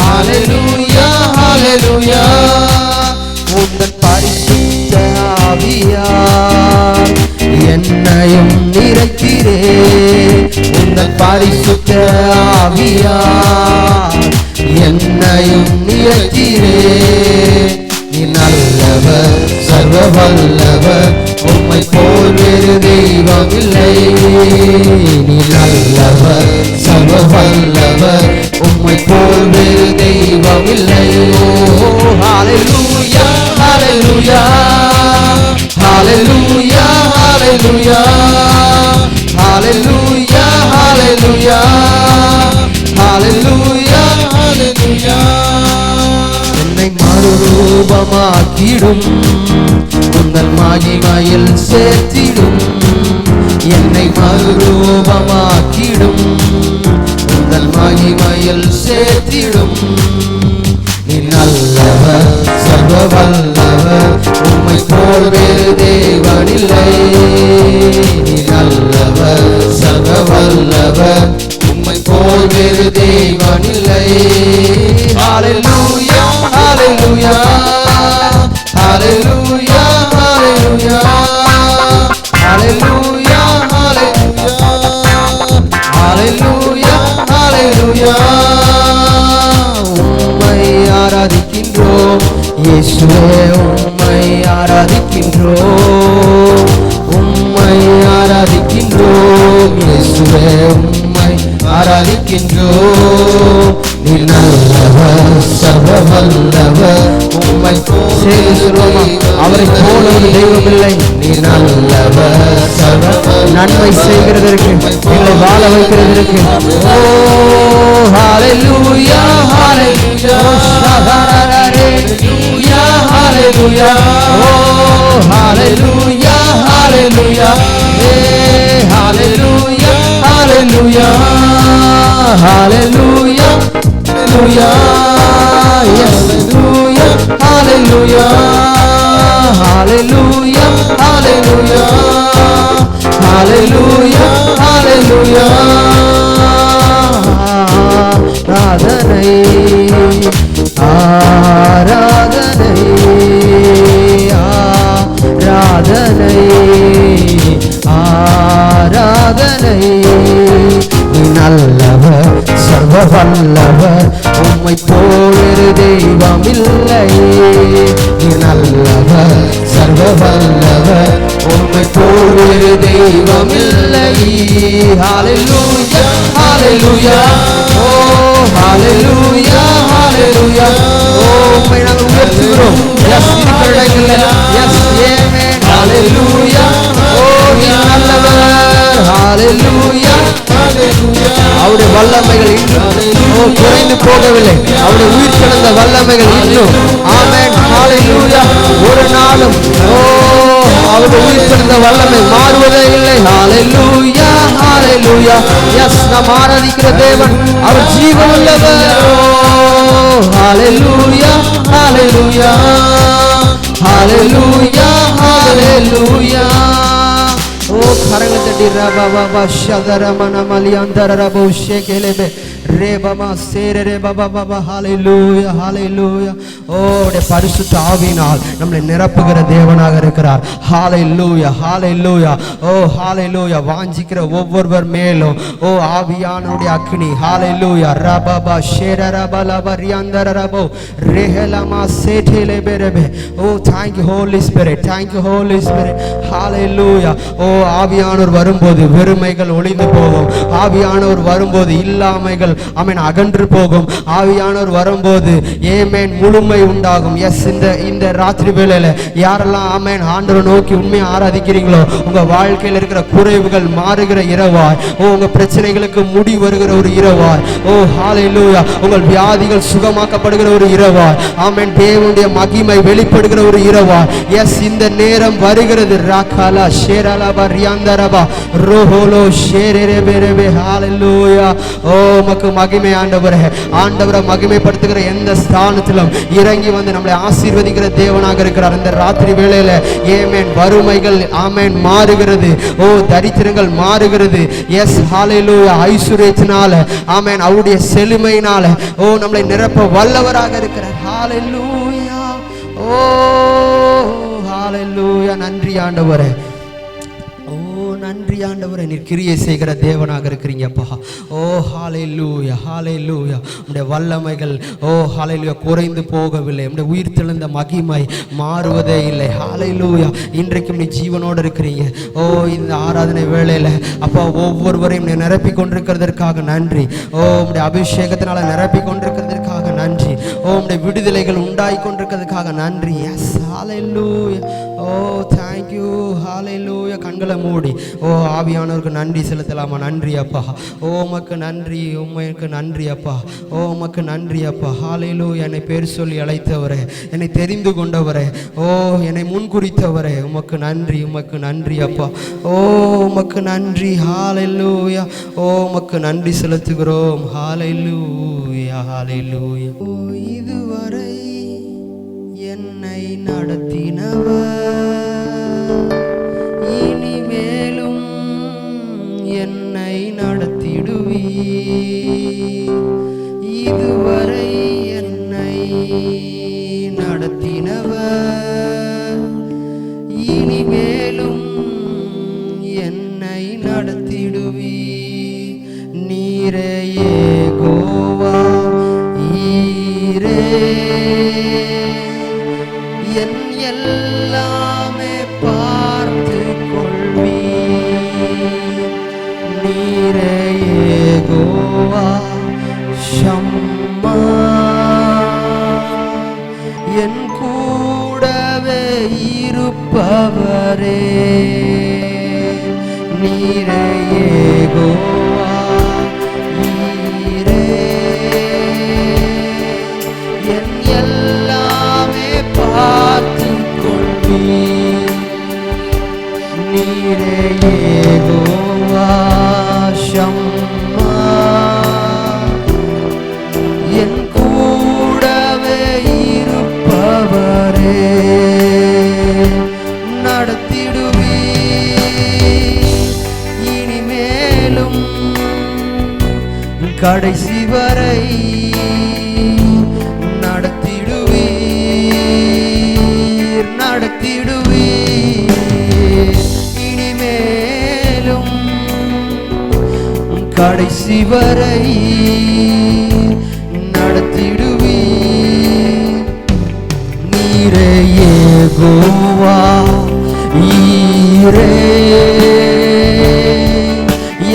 ஹalleluya ஹalleluya. உந்தன் பரிசுத்த ஆவியார் என்னையும் நிறைக்கிறே. உந்தன் பரிசுத்த ஆவியார் என்னையும் நிறைக்கிறே. நீ நல்லவர் சர்வ வல்லவர் உம்மை போல் வேறு தெய்வம் இல்லை. நீ நல்லவர் சர்வ வல்லவர் உம்மை போல் வேறு தெய்வம் இல்லை. ஹalleluya ஹalleluya ஹalleluya ஹalleluya ஹalleluya ஹalleluya ஹalleluya ஹalleluya. என்னை மறுரூபமாக்கிடும் உந்தன் மகிமையில் சேர்த்திடும். என்னை மறுரூபமாக்கிடும் உந்தன் மகிமையில் சேர்த்திடும். நீ நல்லவர் சர்வ வல்லவர் உம்மை போல் வேறு தேவன் இல்லை. நீ நல்லவர் சர்வ வல்லவர் உம்மை போல் வேறு தேவன் இல்லை. ஹalleluya ஹalleluya ஹalleluya ஹalleluya ஹalleluya ஹalleluya ஹalleluya. உம்மை ஆராதிக்கின்றோம் இயேசுவே உம்மை ஆராதிக்கின்றோம். உம்மை ஆராதிக்கின்றோம் இயேசுவே உம்மை ஆராதிக்கின்றோம். நீ நல்லவர் சர்வ வல்லவர் உம்மை போல் அவரை போல ஒரு தெய்வம் இல்லை. நீ நல்லவர் சர்வ நன்மை செய்கிறதற்கு எங்களை வாழ வைக்கிறதற்கு. ஓ ஹalleluya ஹalleluya ஹalleluya ஹalleluya ஓ ஹalleluya ஹalleluya ஹalleluya ஹalleluya ஹalleluya ஹalleluya yes hallelujah hallelujah hallelujah hallelujah hallelujah ஆராதனை ஆராதனை ஆராதனை ஆராதனை நல்லவர் சர்வ வல்லவர் உம்மை போல் தெய்வம் இல்லை. நல்லவர் சர்வ வல்லவர் உம்மை போல் தெய்வம் இல்லை. ஹalleluya hallelujah oh hallelujah hallelujah oh உம்மை நாங்கள் உயர்த்துகிறோம். yes இருக்கிறீர்கள் yes amen hallelujah oh நீர் நல்லவர் hallelujah வல்லமைகள் இன்னும் குறைந்து போகவில்லை. அவருடைய உயிர் தெழுந்த வல்லமைகள் இன்னும் ஆமென் ஹalleluya ஒரு நாளும் அவருடைய உயிர் தெழுந்த வல்லமை மாறுவதே இல்லை. ஹalleluya ஹalleluya எஸ் நாம் ஆராதிக்கிற தேவன் அவர் ஜீவனுள்ளவர். ஹalleluya ஹalleluya ஹalleluya ஹalleluya கரங்களை தட்டி ரபா பாபா ஷதரமன மலியந்தரபோ ஷேகேலேபே ரே பாபா சேரே ரே பாபா பாபா ஹalleluya ஹalleluya உடைய பரிசுத்த ஆவியினால் நம்மை நிரப்புகிற தேவனாக இருக்கிறார். ஹalleluya ஹalleluya ஹalleluya வாஞ்சிக்கிற ஒவ்வொருவர் மேலும் ஆவியானவருடைய அக்கினி ஹalleluya ரபாபா ஷேரரபலப ரியந்தரபோ ரேஹலமா சேடேலேபே ரபே thank you holy spirit, thank you holy spirit hallelujah ஆவியானவர் வரும்போது வெறுமைகள் ஒளிந்து போகும். ஆவியானவர் வரும்போது இல்லாமைகள் ஆமென் அகன்று போகும். ஆவியானவர் வரும்போது ஆமென் முழுமை உண்டாகும். எஸ் இந்த ராத்திரி வேளையில யாரெல்லாம் ஆமென் ஆண்டவரை நோக்கி உண்மையை ஆராதிக்கிறீங்களோ உங்க வாழ்க்கையில் இருக்கிற குறைவுகள் மாறுகிற இரவாய், உங்க பிரச்சனைகளுக்கு முடி வருகிற ஒரு இரவாய், ஹalleluya உங்கள் வியாதிகள் சுகமாக்கப்படுகிற ஒரு இரவாய், ஆமென் தேவனுடைய மகிமை வெளிப்படுகிற ஒரு இரவாய். எஸ் இந்த நேரம் வருகிறது. ராகாலா ஷேரலபா ரியந்தரபா ரோஹோலோ ஷேரேரேபேரேபே ஹalleluya உமக்கு மகிமை ஆண்டவரே. ஆண்டவரை மகிமைப்படுத்துகிற எந்த ஸ்தானத்திலும் இறங்கி வந்து நம்மளை ஆசீர்வதிக்கிற தேவனாக இருக்கிறார். இந்த ராத்திரி வேளையில ஆமென் வறுமைகள் ஆமென் மாறுகிறது. தரித்திரங்கள் மாறுகிறது. எஸ் ஹalleluya ஐஸ்வரியத்தினால ஆமென் அவருடைய செழுமையினால நம்மளை நிரப்ப வல்லவராக இருக்கிறார். ஹalleluya ஹalleluya நன்றி ஆண்டவரே. நன்றி ஆண்டவரே, நீர் கிரியை செய்கிற தேவனாக இருக்கிறீங்கப்பா. ஹalleluya ஹalleluya உம்முடைய வல்லமைகள் ஹalleluya குறைந்து போகவில்லை. உம்முடைய உயிர் தெழுந்த மகிமை மாறுவதே இல்லை. ஹalleluya இன்றைக்கும் நீ ஜீவனோடு இருக்கிறீங்க. இந்த ஆராதனை வேளையில அப்பா ஒவ்வொருவரையும் நீ நிரப்பி கொண்டிருக்கிறதற்காக நன்றி. உம்முடைய அபிஷேகத்தினால நிரப்பி கொண்டிருக்கிறதற்காக நன்றி. உம்முடைய விடுதலைகள் உண்டாகி கொண்டிருக்கிறதுக்காக நன்றி. எஸ் ஹalleluya thank you hallelujah கண்களை மூடி ஆவியானவருக்கு நன்றி செலுத்தலாமா? நன்றி அப்பா, உமக்கு நன்றி, உமக்கு நன்றி அப்பா, உமக்கு நன்றி அப்பா. ஹalleluya என்னை பேர் சொல்லி அழைத்தவரே, என்னை தெரிந்து கொண்டவரே, என்னை முன்குறித்தவரே, உமக்கு நன்றி, உமக்கு நன்றி அப்பா, உமக்கு நன்றி. ஹalleluya உமக்கு நன்றி செலுத்துகிறோம். ஹalleluya ஹalleluya இதுவரை என்னை நடத்தினவர் இனிமேலும் என்னை நடத்திடுவீர். இதுவரை என்னை நடத்தினவர் இனிமேலும் என்னை நடத்திடுவீர். நீரே யெகோவா ஈரே என் எல்லாமே பார்த்து கொள்வீர். நீரே யெகோவா ஷம்மா என் கூடவே இருப்பவரே. நீரே யெகோவா ஈரே என் எல்லாமே பார்த்து கொள்வீர். நீரே யெகோவா ஷம்மா என் கூடவே இருப்பவரே. நடத்திடுவீர் இனிமேலும் கடைசி வரை நடத்திடுவீர், நடத்திடுவீர் இனிமேலும் கடைசி வரை நடத்திடுவீர். நீரே யெகோவா ஈரே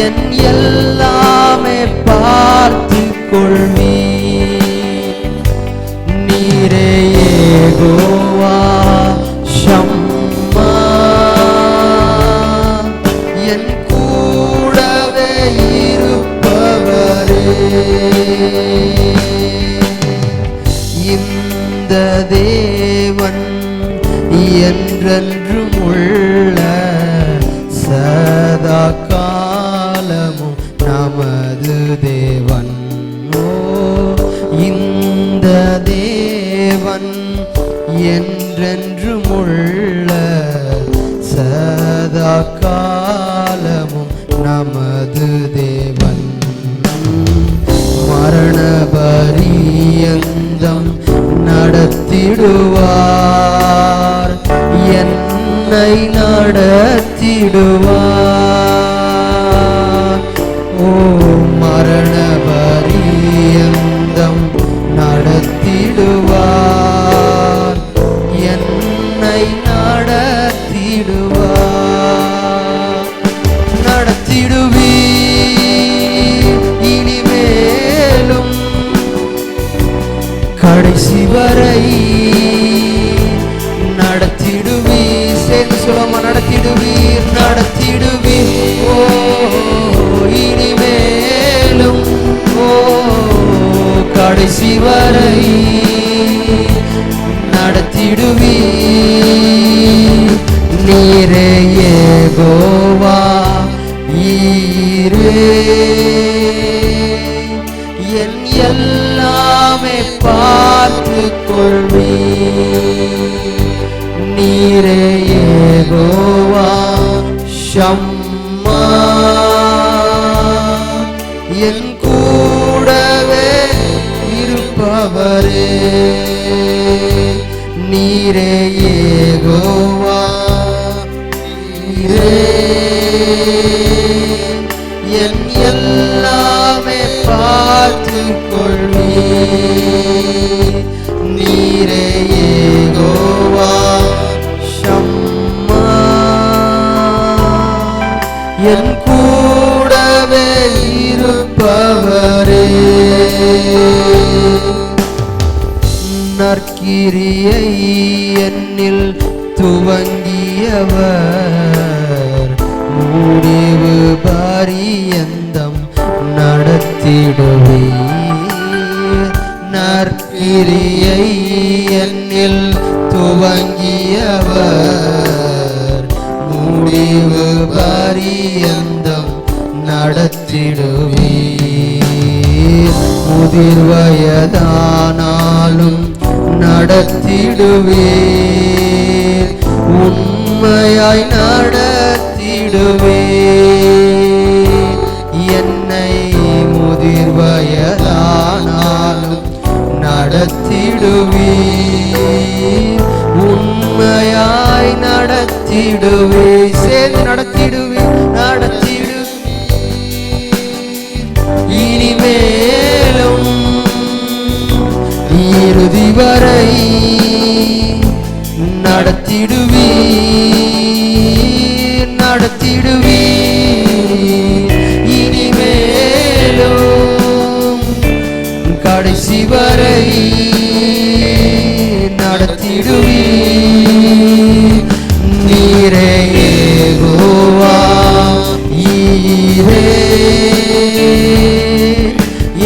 என் எல்லாமே பார்த்து கொள்வீர். நீரே யெகோவா ஷம்மா என் கூடவே இருப்பவரே. இந்த தேவன் என்றென்றும் உள்ள சதா காலமும் நமது தேவன். இந்த தேவன் என்றென்றும் உள்ள சதா காலமும் நமது தேவன். மரண பரியந்தம் நடத்திடுவார், என்னை நடத்திடுவார். ஓ மரண பரியந்தம் நடத்திடுவார், என்னை நடத்திடுவார். நடத்திடுவீர் இனிமேலும் கடைசி வரை நடத்திடுவீர். சேர்ந்து சொல்லாம நடத்திடுவீர், நடத்திடுவீர். ஓ இனிமேலும் ஓ கடைசி வரை நடத்திடுவீர். நீரே யெகோவா ஈரே, என் எல்லாமே பார்த்துக் கொள்வீர். நீரே யெகோவா ஷம்மா, என் கூடவே இருப்பவரே. நீரே யெகோவா ஈரே, என் எல்லாமே பார்த்துக் கொள்வீர். நீரே யெகோவா ஷம்மா, என் கூடவே இருப்பவரே. நற்கிரியை என்னில் துவங்கியவர் முடிவு பரியந்தம் நடத்திடுவீர். நற்கிரியை என்னில் துவங்கியவர் முடிவு பரியந்தம் நடத்திடுவீர். முதிர் வயதானாலும் நடத்திடுவீர், உண்மையாய் நடத்திடுவீர். என்னை முதிர் வயதானாலும் நடத்திடுவீர், உண்மையாய் நடத்திடுவீர். சேர்ந்து நடத்திடுவீர், நடத்திடுவீர். இனிமேலும் இறுதி வரை நடத்திடுவீர், நடத்திடுவீர். இனிமேலும் கடைசி வரை நடத்திடுவீர். நீரே யெகோவா ஈரே,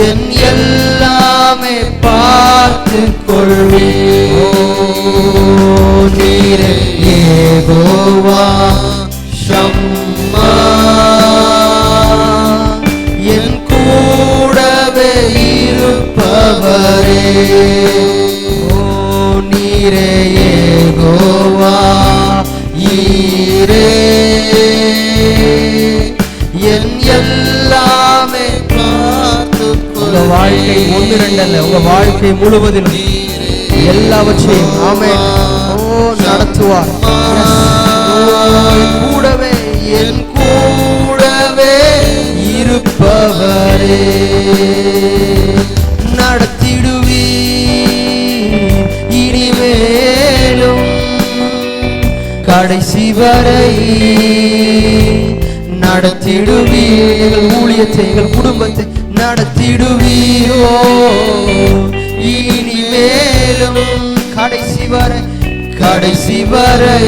என் எல்லாமே பார்த்துக் கொள்வீர். நீரே யெகோவா ஷம்மா, என் கூடவே இருப்பவரே. ஓ நீரே யெகோவா ஈரே, என் எல்லாமே பார்த்துக் கொள்வீர். உங்க வாழ்க்கை ஒன்று ரெண்டு அல்ல, உங்க வாழ்க்கை முழுவதிலும் எல்லாவற்றையும் ஆமென் நடத்துவார். கூடவே என் கூடவே இருப்பவரே. நடத்திடுவீர் இனிமேலும் கடைசி வரை நடத்திடுவீர். எங்கள் ஊழியத்தை எங்கள் குடும்பத்தை நடத்திடுவீரோ. இனிமேலும் கடைசி வரை கடைசி வரை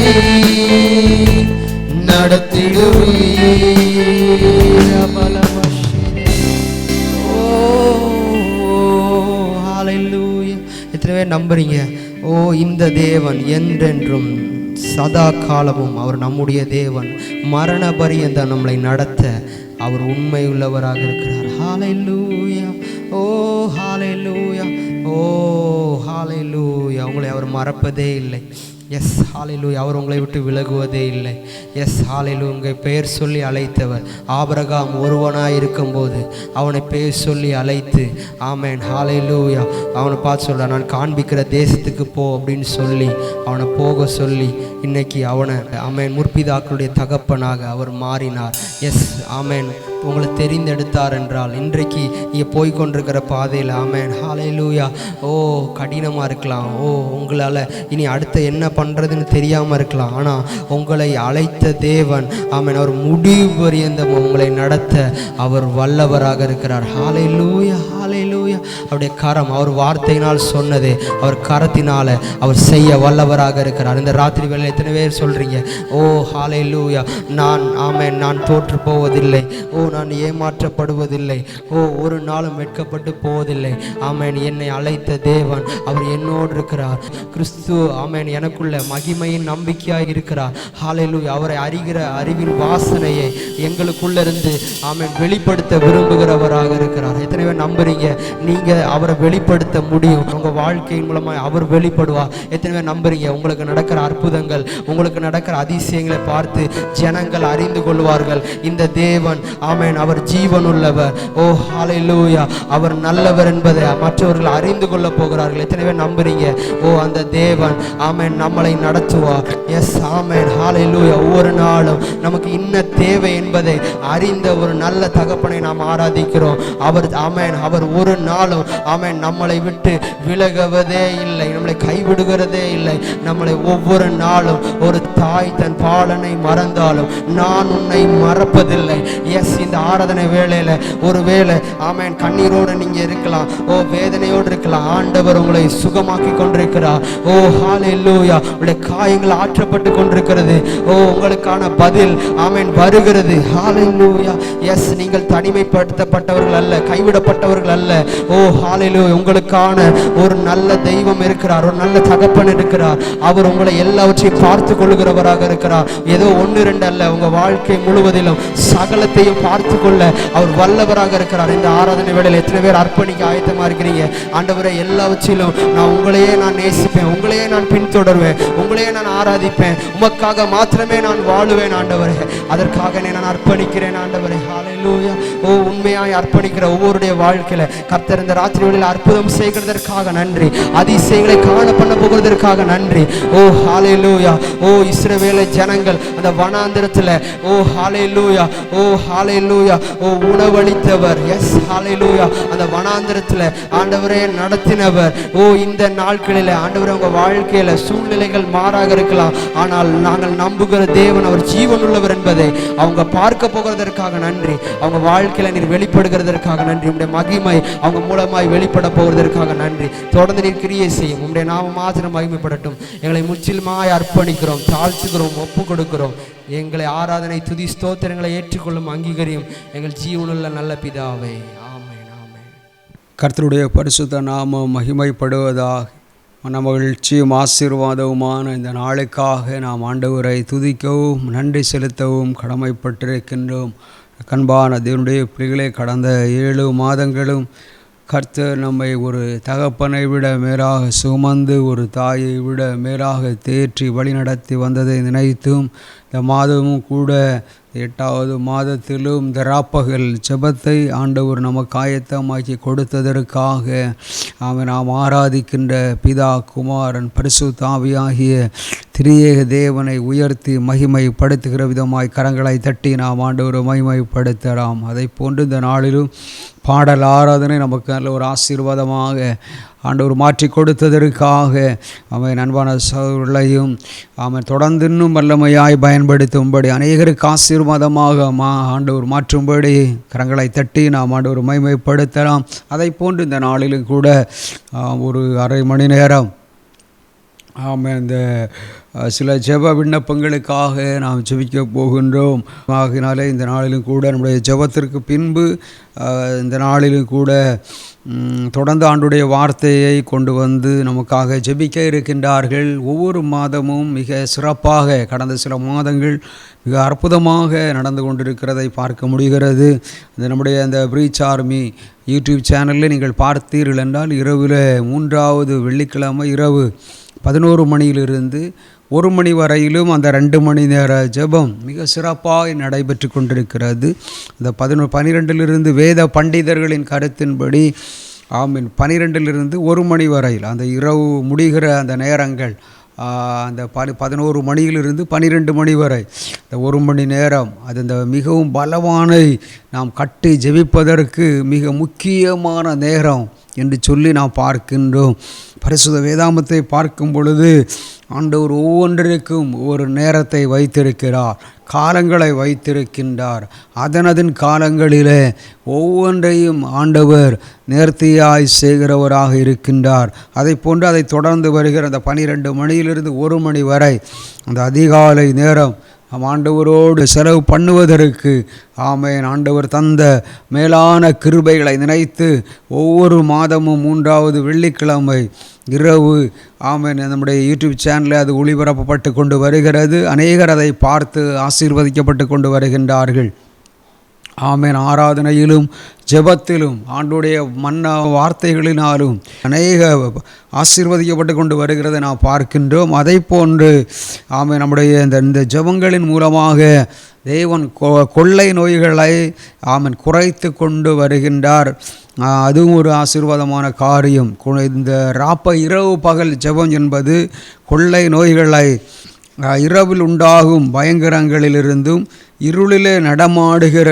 நடத்திடுவீர். எத்தனை பேர் நம்புறீங்க? ஓ, இந்த தேவன் என்றென்றும் சதா காலமும் அவர் நம்முடைய தேவன். மரண பரியந்தம் நம்மளை நடத்த அவர் உண்மை உள்ளவராக இருக்கிறார். ஹல்லேலூயா, ஓ ஹல்லேலூயா, ஓ ஹல்லேலூயா. உங்களை அவர் மறப்பதே இல்லை. எஸ் ஹல்லேலூயா. அவர் உங்களை விட்டு விலகுவதே இல்லை. எஸ் ஹல்லேலூயா. உங்கள் பெயர் சொல்லி அழைத்தவர். ஆபிரகாம் ஒருவனாக இருக்கும்போது அவனை பெயர் சொல்லி அழைத்து, ஆமேன் ஹல்லேலூயா, அவனை பார்த்து சொல்கிறார், நான் காண்பிக்கிற தேசத்துக்கு போ அப்படின்னு சொல்லி அவனை போக சொல்லி இன்னைக்கு அவனை ஆமேன் முற்பிதாக்களுடைய தகப்பனாக அவர் மாறினார். எஸ் ஆமேன். உங்களை தெரிந்தெடுத்தார் என்றால் இன்றைக்கு நீங்கள் போய்கொண்டிருக்கிற பாதையில் ஆமேன் ஹல்லேலூயா, ஓ கடினமாக இருக்கலாம், ஓ உங்களால் இனி அடுத்த என்ன பண்ணுறதுன்னு தெரியாமல் இருக்கலாம். ஆனால் உங்களை அழைத்த தேவன் ஆமேன் அவர் முடிவு பரியந்தம் உங்களை நடத்த அவர் வல்லவராக இருக்கிறார். ஹல்லேலூயா, ஹல்லேலூயா. அவருடைய கரம், அவர் வார்த்தையினால் சொன்னது அவர் கரத்தினால் அவர் செய்ய வல்லவராக இருக்கிறார். இந்த ராத்திரி வேளையில் எத்தனை பேர் சொல்கிறீங்க, ஓ ஹல்லேலூயா, நான் ஆமேன் நான் தோற்று போவதில்லை, ஓ நான் ஏமாற்றப்படுவதில்லை, ஓ ஒரு நாளும் வெட்கப்பட்டு போவதில்லை. ஆமேன், என்னை அழைத்த தேவன் அவர் என்னோடு இருக்கிறார். கிறிஸ்து ஆமேன் எனக்குள்ள மகிமையின் நம்பிக்கையாக இருக்கிறார். ஹல்லேலூயா. அவரை அறிகிற அறிவின் வாசனையை எங்களுக்குள்ளிருந்து ஆமேன் வெளிப்படுத்த விரும்புகிறவராக இருக்கிறார். எத்தனை பேர் நம்புறீங்க நீங்கள் அவரை வெளிப்படுத்த முடியும்? உங்கள் வாழ்க்கையின் மூலமாக அவர் வெளிப்படுவார். எத்தனை பேர் நம்புறீங்க உங்களுக்கு நடக்கிற அற்புதங்கள், உங்களுக்கு நடக்கிற அதிசயங்களை பார்த்து ஜனங்கள் அறிந்து கொள்வார்கள், இந்த தேவன் ஆமேன் அவர் ஜீவன் உள்ளவர், ஓ ஹல்லேலூயா, அவர் நல்லவர் என்பதை மற்றவர்கள் அறிந்து கொள்ள போகிறார்கள். எத்தனை பேர் நம்புறீங்க? ஓ அந்த தேவன் ஆமேன் நம்மளை நடத்துவார். எஸ் ஆமேன் ஹல்லேலூயா. ஒவ்வொரு நாளும் நமக்கு இன்ன தேவை என்பதை அறிந்த ஒரு நல்ல தகப்பனை நாம் ஆராதிக்கிறோம். அவர் ஆமேன் அவர் ஒரு நாளும் ஆமேன் நம்மளை விட்டு விலகுவதே இல்லை, நம்மளை கைவிடுகிறதே இல்லை. நம்மளை ஒவ்வொரு நாளும் ஒரு தாய் தன் பாலனை மறந்தாலும் நான் உன்னை மறப்பதில்லை. எஸ், இந்த ஆராதனை வேளையில ஒருவேளை ஆமேன் கண்ணீரோடு நீங்க இருக்கலாம், ஓ வேதனையோடு இருக்கலாம். ஆண்டவர் உங்களை சுகமாக்கி கொண்டிருக்கிறார். ஓ ஹல்லேலூயா. உங்களுடைய காயங்கள் ஆற்றப்பட்டு கொண்டிருக்கிறது. ஓ உங்களுக்கான பதில் ஆமேன் வருகிறது. ஹல்லேலூயா. எஸ், நீங்கள் தனிமைப்படுத்தப்பட்டவர்கள் அல்ல, கைவிடப்பட்டவர்கள் அல்ல. ஓ ஹல்லேலூயா. உங்களுக்கான ஒரு நல்ல தெய்வம் இருக்கிறார், ஒரு நல்ல தகப்பன் இருக்கிறார். அவர் உங்களை எல்லாவற்றையும் பார்த்து கொள்ளுகிறவராக இருக்கிறார். ஏதோ ஒன்று ரெண்டு அல்ல, உங்க வாழ்க்கை முழுவதிலும் சகலத்தையும் பார்த்து கொள்ள அவர் வல்லவராக இருக்கிறார். இந்த ஆராதனை வேளையில் எத்தனை பேர் அர்ப்பணிக்க ஆயத்தமா இருக்கிறீங்க? ஆண்டவரே, எல்லாவற்றிலும் நான் உங்களையே நான் நேசிப்பேன், உங்களையே நான் பின்தொடர்வேன், உங்களையே நான் ஆராதிப்பேன், உமக்காக மாத்திரமே நான் வாழுவேன் ஆண்டவரே, அதற்காக நான் அர்ப்பணிக்கிறேன் ஆண்டவரே. ஹல்லேலூயா. ஓ உண்மையாய் அர்ப்பணிக்கிற ஒவ்வொருடைய வாழ்க்கையில கர்த்தர் இந்த ராத்திரி வேளையில் அற்புதம் செய்கிறதற்காக நன்றி, அதிசயங்களை காண பண்ண போகிறதற்காக நன்றி. ஓ ஹல்லேலூயா. ஓ இஸ்ரவேலை ஜனங்கள் அந்த வனாந்திரத்துல ஓ ஹல்லேலூயா, ஓ ஹல்லேலூயா, ஓ உணவளித்தவர். எஸ் ஹல்லேலூயா. அந்த வனாந்திரத்துல ஆண்டவரே நடத்தினவர். ஓ இந்த நாட்களில் ஆண்டவரே உங்க வாழ்க்கையில சூழ்நிலைகள் மாறாக இருக்கலாம், ஆனால் நாங்கள் நம்புகிற தேவன் அவர் ஜீவன் உள்ளவர் என்பதை அவங்க பார்க்க போகிறதற்காக நன்றி. அவங்க வாழ்க்கையில நீர் வெளிப்படுகிறதற்காக நன்றி. உங்களுடைய மகிமை அவங்க மூலமாய் வெளிப்பட போகிறதற்காக நன்றி. தொடர்ந்து நீர் கிரியை செய்யும். உங்களுடைய நாம மாத்திரம் மகிமைப்படட்டும். எங்களை முற்றிலுமாய் அர்ப்பணிக்கிறோம், தாழ்த்துகிறோம், ஒப்பு கொடுக்கிறோம். எங்களை ஆராதனை துதி ஸ்தோத்திரங்களை ஏற்றுக்கொள்ளும் அங்கீகரியும் எங்கள் ஜீவனுள்ள நல்ல பிதாவே. ஆமென், ஆமென். கர்த்தருடைய பரிசுத்த நாமம் மகிமைப்படுவதாக. மகிழ்ச்சியும் ஆசீர்வாதவுமான இந்த நாளுக்காக நாம் ஆண்டவரை துதிக்கவும் நன்றி செலுத்தவும் கடமைப்பட்டிருக்கின்றோம். கண்பான தேவனுடைய பிள்ளைகளே, கடந்த 7 மாதங்களும் கர்த்தர் நம்மை ஒரு தகப்பனை விட மேலாக சுமந்து ஒரு தாயை விட மேலாக தேற்றி வழிநடத்தி வந்ததை நினைத்தும் இந்த மாதமும் கூட 8வது மாதத்திலும் இந்த ராப்பகல் ஜெபத்தை ஆண்டவர் நமக்கு ஆயத்தமாக்கி கொடுத்ததற்காக நாம் ஆராதிக்கின்ற பிதா குமாரன் பரிசுத்த ஆவியாகிய திரியேக தேவனை உயர்த்தி மகிமைப்படுத்துகிற விதமாய் கரங்களை தட்டி நாம் ஆண்டவரை மகிமைப்படுத்தலாம். அதை போன்று இந்த நாளிலும் பாடல் ஆராதனை நமக்கு நல்ல ஒரு ஆசீர்வாதமாக ஆண்டவர் மாற்றி கொடுத்ததற்காக அவன் அன்பான சகோதரர்களையும் அவன் தொடர்ந்து இன்னும் வல்லமையாய் பயன்படுத்தும்படி அநேகருக்கு ஆசீர்வாதமாக ஆண்டவர் மாற்றும்படி கரங்களை தட்டி நாம் ஆண்டவர் மகிமைப்படுத்தலாம். அதை போன்று இந்த நாளிலும் கூட ஒரு 1/2 மணி நேரம் ஆமாம். இந்த சில ஜெப விண்ணப்பங்களுக்காக நாம் ஜெபிக்க போகின்றோம். ஆகினாலே இந்த நாளிலும் கூட நம்முடைய ஜெபத்திற்கு பின்பு இந்த நாளிலும் கூட தொடர்ந்து ஆண்டுடைய வார்த்தையை கொண்டு வந்து நமக்காக ஜெபிக்க இருக்கின்றார்கள். ஒவ்வொரு மாதமும் மிக சிறப்பாக கடந்த சில மாதங்கள் மிக அற்புதமாக நடந்து கொண்டிருக்கிறதை பார்க்க முடிகிறது. இந்த நம்முடைய அந்த பிரீச் ஆர்மி யூடியூப் சேனலில் நீங்கள் பார்த்தீர்கள் என்றால் இரவில் 3வது வெள்ளிக்கிழமை இரவு 11 மணியிலிருந்து 1 மணி வரையிலும் அந்த 2 மணி நேர ஜெபம் மிக சிறப்பாக நடைபெற்று கொண்டிருக்கிறது. அந்த 12லிருந்து வேத பண்டிதர்களின் கருத்தின்படி 12லிருந்து 1 மணி வரையில் அந்த இரவு முடிகிற அந்த நேரங்கள் அந்த 11 மணியிலிருந்து 12 மணி வரை இந்த 1 மணி நேரம் அது இந்த மிகவும் பலவானை நாம் கட்டி ஜெபிப்பதற்கு மிக முக்கியமான நேரம் என்று சொல்லி நாம் பார்க்கின்றோம். பரிசுத்த வேதாகமத்தை பார்க்கும் பொழுது ஆண்டவர் ஒவ்வொன்றிற்கும் ஒரு நேரத்தை வைத்திருக்கிறார், காலங்களை வைத்திருக்கின்றார். அதனதின் காலங்களிலே ஒவ்வொன்றையும் ஆண்டவர் நேர்த்தியாய் செய்கிறவராக இருக்கின்றார். அதை போன்று அதை தொடர்ந்து வருகிற அந்த 12 மணியிலிருந்து 1 மணி வரை அந்த அதிகாலை நேரம் நம் ஆண்டவரோடு செலவு பண்ணுவதற்கு ஆமென் ஆண்டவர் தந்த மேலான கிருபைகளை நினைத்து ஒவ்வொரு மாதமும் 3வது வெள்ளிக்கிழமை இரவு ஆமென் நம்முடைய யூடியூப் சேனலில் அது ஒளிபரப்பப்பட்டு கொண்டு வருகிறது. அநேகர் அதை பார்த்து ஆசீர்வதிக்கப்பட்டு கொண்டு வருகின்றார்கள். ஆமென். ஆராதனையிலும் ஜெபத்திலும் ஆண்டுடைய மன்ன வார்த்தைகளினாலும் அநேக ஆசீர்வதிக்கப்பட்டு கொண்டு வருகிறதை நாம் பார்க்கின்றோம். அதை போன்று ஆமென் நம்முடைய இந்த ஜெபங்களின் மூலமாக தேவன் கொள்ளை நோய்களை ஆமென் குறைத்து கொண்டு வருகின்றார். அதுவும் ஒரு ஆசீர்வாதமான காரியம். இந்த இரவு பகல் ஜெபம் என்பது கொள்ளை நோய்களை இரவில் உண்டாகும் பயங்கரங்களிலிருந்தும் இருளிலே நடமாடுகிற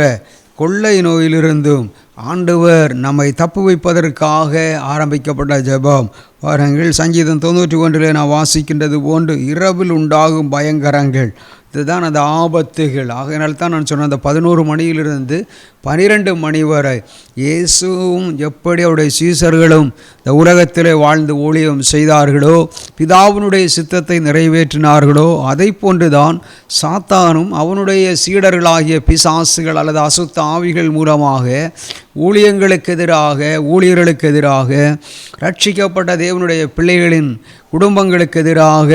கொள்ளை நோயிலிருந்தும் ஆண்டவர் நம்மை தப்புவிப்பதற்காக ஆரம்பிக்கப்பட்ட ஜெபம். பாருங்கள், சங்கீதம் 91 நான் வாசிக்கின்றது போன்று இரவில் உண்டாகும் பயங்கரங்கள், இதுதான் அந்த ஆபத்துகள். ஆகையினால் தான் நான் சொன்ன அந்த 11 மணியிலிருந்து 12 மணி வரை இயேசுவும் எப்படி அவருடைய சீசர்களும் இந்த உலகத்திலே வாழ்ந்து ஊழியம் செய்தார்களோ, பிதாவினுடைய சித்தத்தை நிறைவேற்றினார்களோ, அதை போன்றுதான் சாத்தானும் அவனுடைய சீடர்களாகிய பிசாசுகள் அல்லது அசுத்த ஆவிகள் மூலமாக ஊழியங்களுக்கு எதிராக, ஊழியர்களுக்கு எதிராக, ரட்சிக்கப்பட்ட தேவனுடைய பிள்ளைகளின் குடும்பங்களுக்கு எதிராக,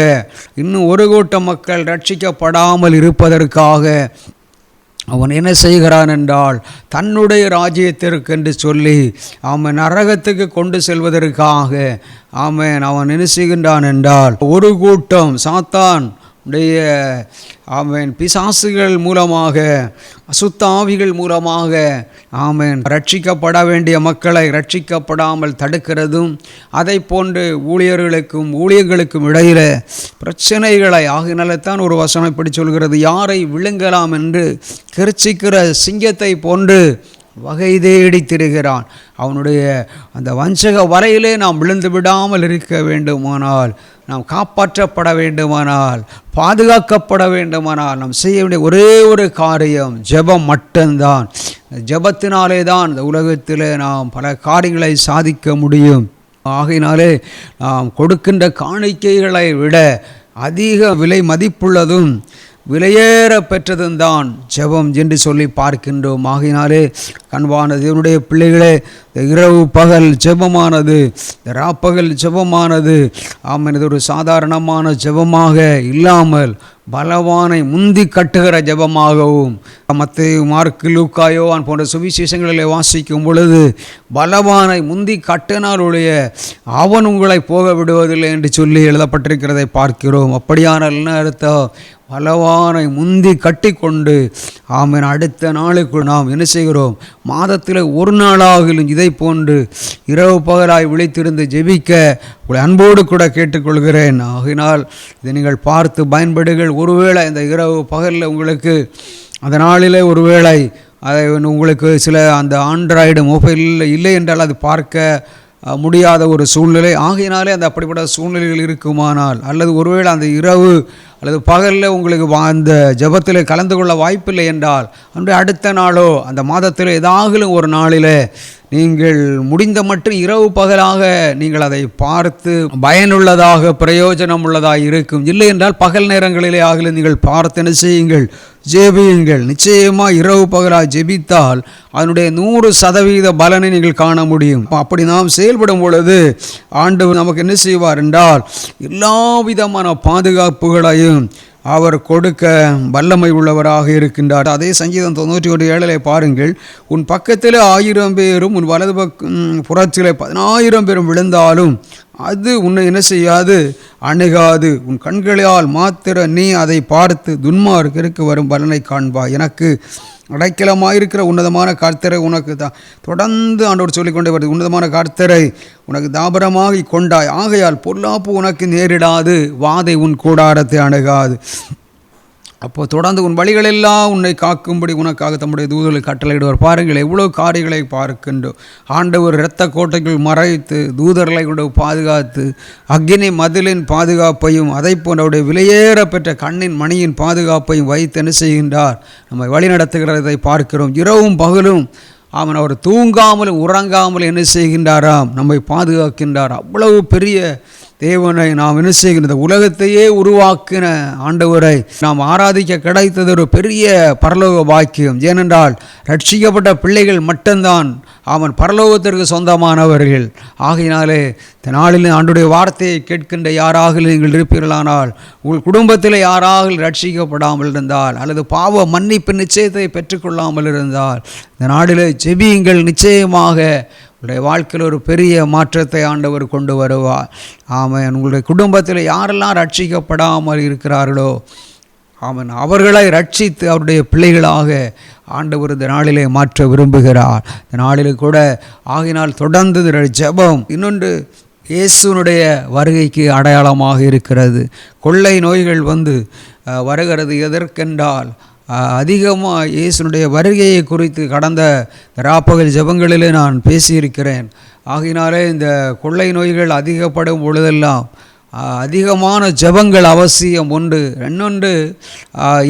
இன்னும் ஒரு கூட்டம் மக்கள் ரட்சிக்கப்படாமல் இருப்பதற்காக அவன் என்ன செய்கிறான் என்றால், தன்னுடைய ராஜ்யத்திற்கு என்று சொல்லி அவன் நரகத்துக்கு கொண்டு செல்வதற்காக அவன் என்ன செய்கின்றான் என்றால், ஒரு கூட்டம் சாத்தான் பிசாசுகள் மூலமாக, அசுத்த ஆவிகள் மூலமாக ரட்சிக்கப்பட வேண்டிய மக்களை ரட்சிக்கப்படாமல் தடுக்கிறதும், அதை போன்று ஊழியர்களுக்கும் ஊழியர்களுக்கும் இடையில பிரச்சனைகளை ஆகினால்தான் ஒரு வசனம் இப்படி சொல்கிறது, யாரை விழுங்கலாம் என்று கிரிச்சிக்கிற சிங்கத்தை போன்று வகை தேடி திரிகிறான். அவனுடைய அந்த வஞ்சக வலையிலே நாம் விழுந்து விடாமல் இருக்க வேண்டுமானால், நாம் காப்பாற்றப்பட வேண்டுமானால், பாதுகாக்கப்பட வேண்டுமானால் நாம் செய்ய வேண்டிய ஒரே ஒரு காரியம் ஜெபம் மட்டும்தான். ஜெபத்தினாலே தான் இந்த உலகத்தில் நாம் பல காரியங்களை சாதிக்க முடியும். ஆகையினாலே நாம் கொடுக்கின்ற காணிக்கைகளை விட அதிக விலை மதிப்புள்ளதும் விலையேற பெற்றதும் தான் ஜெபம் என்று சொல்லி பார்க்கின்றோம். ஆகினாலே கண்பான தேவனுடைய பிள்ளைகளே, இந்த இரவு பகல் ஜெபமானது, இந்த ராப்பகல் ஜெபமானது இது ஒரு சாதாரணமான ஜெபமாக இல்லாமல் பலவானை முந்தி கட்டுகிற ஜெபமாகவும், மத்தேயு, மார்க்கு, லூக்கா, யோவான் போன்ற சுவிசேஷங்களிலே வாசிக்கும் பொழுது பலவானை முந்தி கட்டினாலுடைய அவன் உங்களை போக விடுவதில்லை என்று சொல்லி எழுதப்பட்டிருக்கிறதை பார்க்கிறோம். அப்படியான அர்த்தம், பலவானை முந்தி கட்டி கொண்டு அடுத்த நாளுக்கு நாம் என்ன செய்கிறோம், மாதத்தில் ஒரு நாளாகிலும் இதை போன்று இரவு பகலாய் விழித்திருந்து ஜெபிக்க உங்களை அன்போடு கூட கேட்டுக்கொள்கிறேன். ஆகினால் இதை நீங்கள் பார்த்து பயன்படுங்கள். ஒருவேளை இந்த இரவு பகலில் உங்களுக்கு அந்த நாளிலே ஒருவேளை அதை உங்களுக்கு சில அந்த ஆண்ட்ராய்டு மொபைல் இல்லை என்றால் அது பார்க்க முடியாத ஒரு சூழ்நிலை. ஆகையினாலே அந்த அப்படிப்பட்ட சூழ்நிலைகள் இருக்குமானால், அல்லது ஒருவேளை அந்த இரவு அல்லது பகலில் உங்களுக்கு அந்த ஜெபத்தில் கலந்து கொள்ள வாய்ப்பில்லை என்றால் அன்றைய அடுத்த நாளோ அந்த மாதத்தில் ஏதாகிலும் ஒரு நாளில் நீங்கள் முடிந்த மட்டும் இரவு பகலாக நீங்கள் அதை பார்த்து பயனுள்ளதாக பிரயோஜனம் உள்ளதாக இருக்கும். இல்லை என்றால் பகல் நேரங்களிலே ஆகலும் நீங்கள் பார்த்து என்ன செய்யுங்கள், ஜெபியுங்கள். நிச்சயமாக இரவு பகலாக ஜெபித்தால் அதனுடைய 100% பலனை நீங்கள் காண முடியும். அப்படி நாம் செயல்படும் பொழுது ஆண்டவர் நமக்கு என்ன செய்வார் என்றால் எல்லா விதமான பாதுகாப்புகளையும் அவர் கொடுக்க வல்லமை உள்ளவராக இருக்கின்றார். அதே சங்கீதம் 91:7 பாருங்கள், உன் பக்கத்தில் 1000 பேரும் உன் வலது புறத்திலே 10,000 பேரும் விழுந்தாலும் அது உன்னை என்ன செய்யாது, அணுகாது. உன் கண்களால் மாத்திர நீ அதை பார்த்து துன்மார்க்கருக்கு வரும் பலனை காண்பாய். எனக்கு அடைக்கலமாயிருக்கிற உன்னதமான கர்த்தரை உனக்கு தொடர்ந்து ஆண்டவர் சொல்லிக்கொண்டே வருது. உன்னதமான கர்த்தரை உனக்கு தாபரமாகி கொண்டாய், ஆகையால் பொல்லாப்பு உனக்கு நேரிடாது, வாதை உன் கூடாரத்தை அணுகாது. அப்போது தொடர்ந்து உன் வழிகளெல்லாம் உன்னை காக்கும்படி உனக்காக தம்முடைய தூதர்களை கட்டளையிடுவார். பாருங்கள், எவ்வளோ காரியங்களை பார்க்கின்றோம். ஆண்டவர் இரத்த கோட்டைக்குள் மறைத்து தூதர்களை கொண்டு பாதுகாத்து அக்கினி மதிலின் பாதுகாப்பையும் அதை போன்ற அவருடைய விலையேற பெற்ற கண்ணின் மணியின் பாதுகாப்பையும் வைத்து என்ன செய்கின்றார், நம்மை வழி நடத்துகிறதை பார்க்கிறோம். இரவும் பகலும் அவர் தூங்காமலும் உறங்காமலும் என்ன செய்கின்றாராம், நம்மை பாதுகாக்கின்றார். அவ்வளவு பெரிய தேவனை நாம் என்ன செய்கின்ற உலகத்தையே உருவாக்கின ஆண்டவரை நாம் ஆராதிக்க கிடைத்தது ஒரு பெரிய பரலோக பாக்கியம். ஏனென்றால் ரட்சிக்கப்பட்ட பிள்ளைகள் மட்டும்தான் அவன் பரலோகத்திற்கு சொந்தமானவர்கள். ஆகையினாலே இந்த நாளில் ஆண்டுடைய வார்த்தையை கேட்கின்ற யாராக நீங்கள் இருப்பீர்களானால், உங்கள் குடும்பத்தில் யாராக ரட்சிக்கப்படாமல் இருந்தால் அல்லது பாவ மன்னிப்பு நிச்சயத்தை பெற்றுக்கொள்ளாமல் இருந்தால் இந்த நாளில் ஜெபியுங்கள். நிச்சயமாக உங்களுடைய வாழ்க்கையில் ஒரு பெரிய மாற்றத்தை ஆண்டவர் கொண்டு வருவார். ஆமென். உங்களுடைய குடும்பத்தில் யாரெல்லாம் ரட்சிக்கப்படாமல் இருக்கிறார்களோ அவர்களை ரட்சித்து அவருடைய பிள்ளைகளாக ஆண்டவர் இந்த நாளிலே மாற்ற விரும்புகிறார். இந்த நாளில் கூட ஆகினால் தொடர்ந்து ஜெபம் இன்னொன்று இயேசுனுடைய வருகைக்கு அடையாளமாக இருக்கிறது. கொள்ளை நோய்கள் வருகிறது எதற்கென்றால் அதிகமாக இயேசுனுடைய வருகையை குறித்து கடந்த ராப்பகல் ஜெபங்களிலே நான் பேசியிருக்கிறேன். ஆகினாலே இந்த கொள்ளை நோய்கள் அதிகப்படும் பொழுதெல்லாம் அதிகமான ஜெபங்கள் அவசியம். இன்னொன்று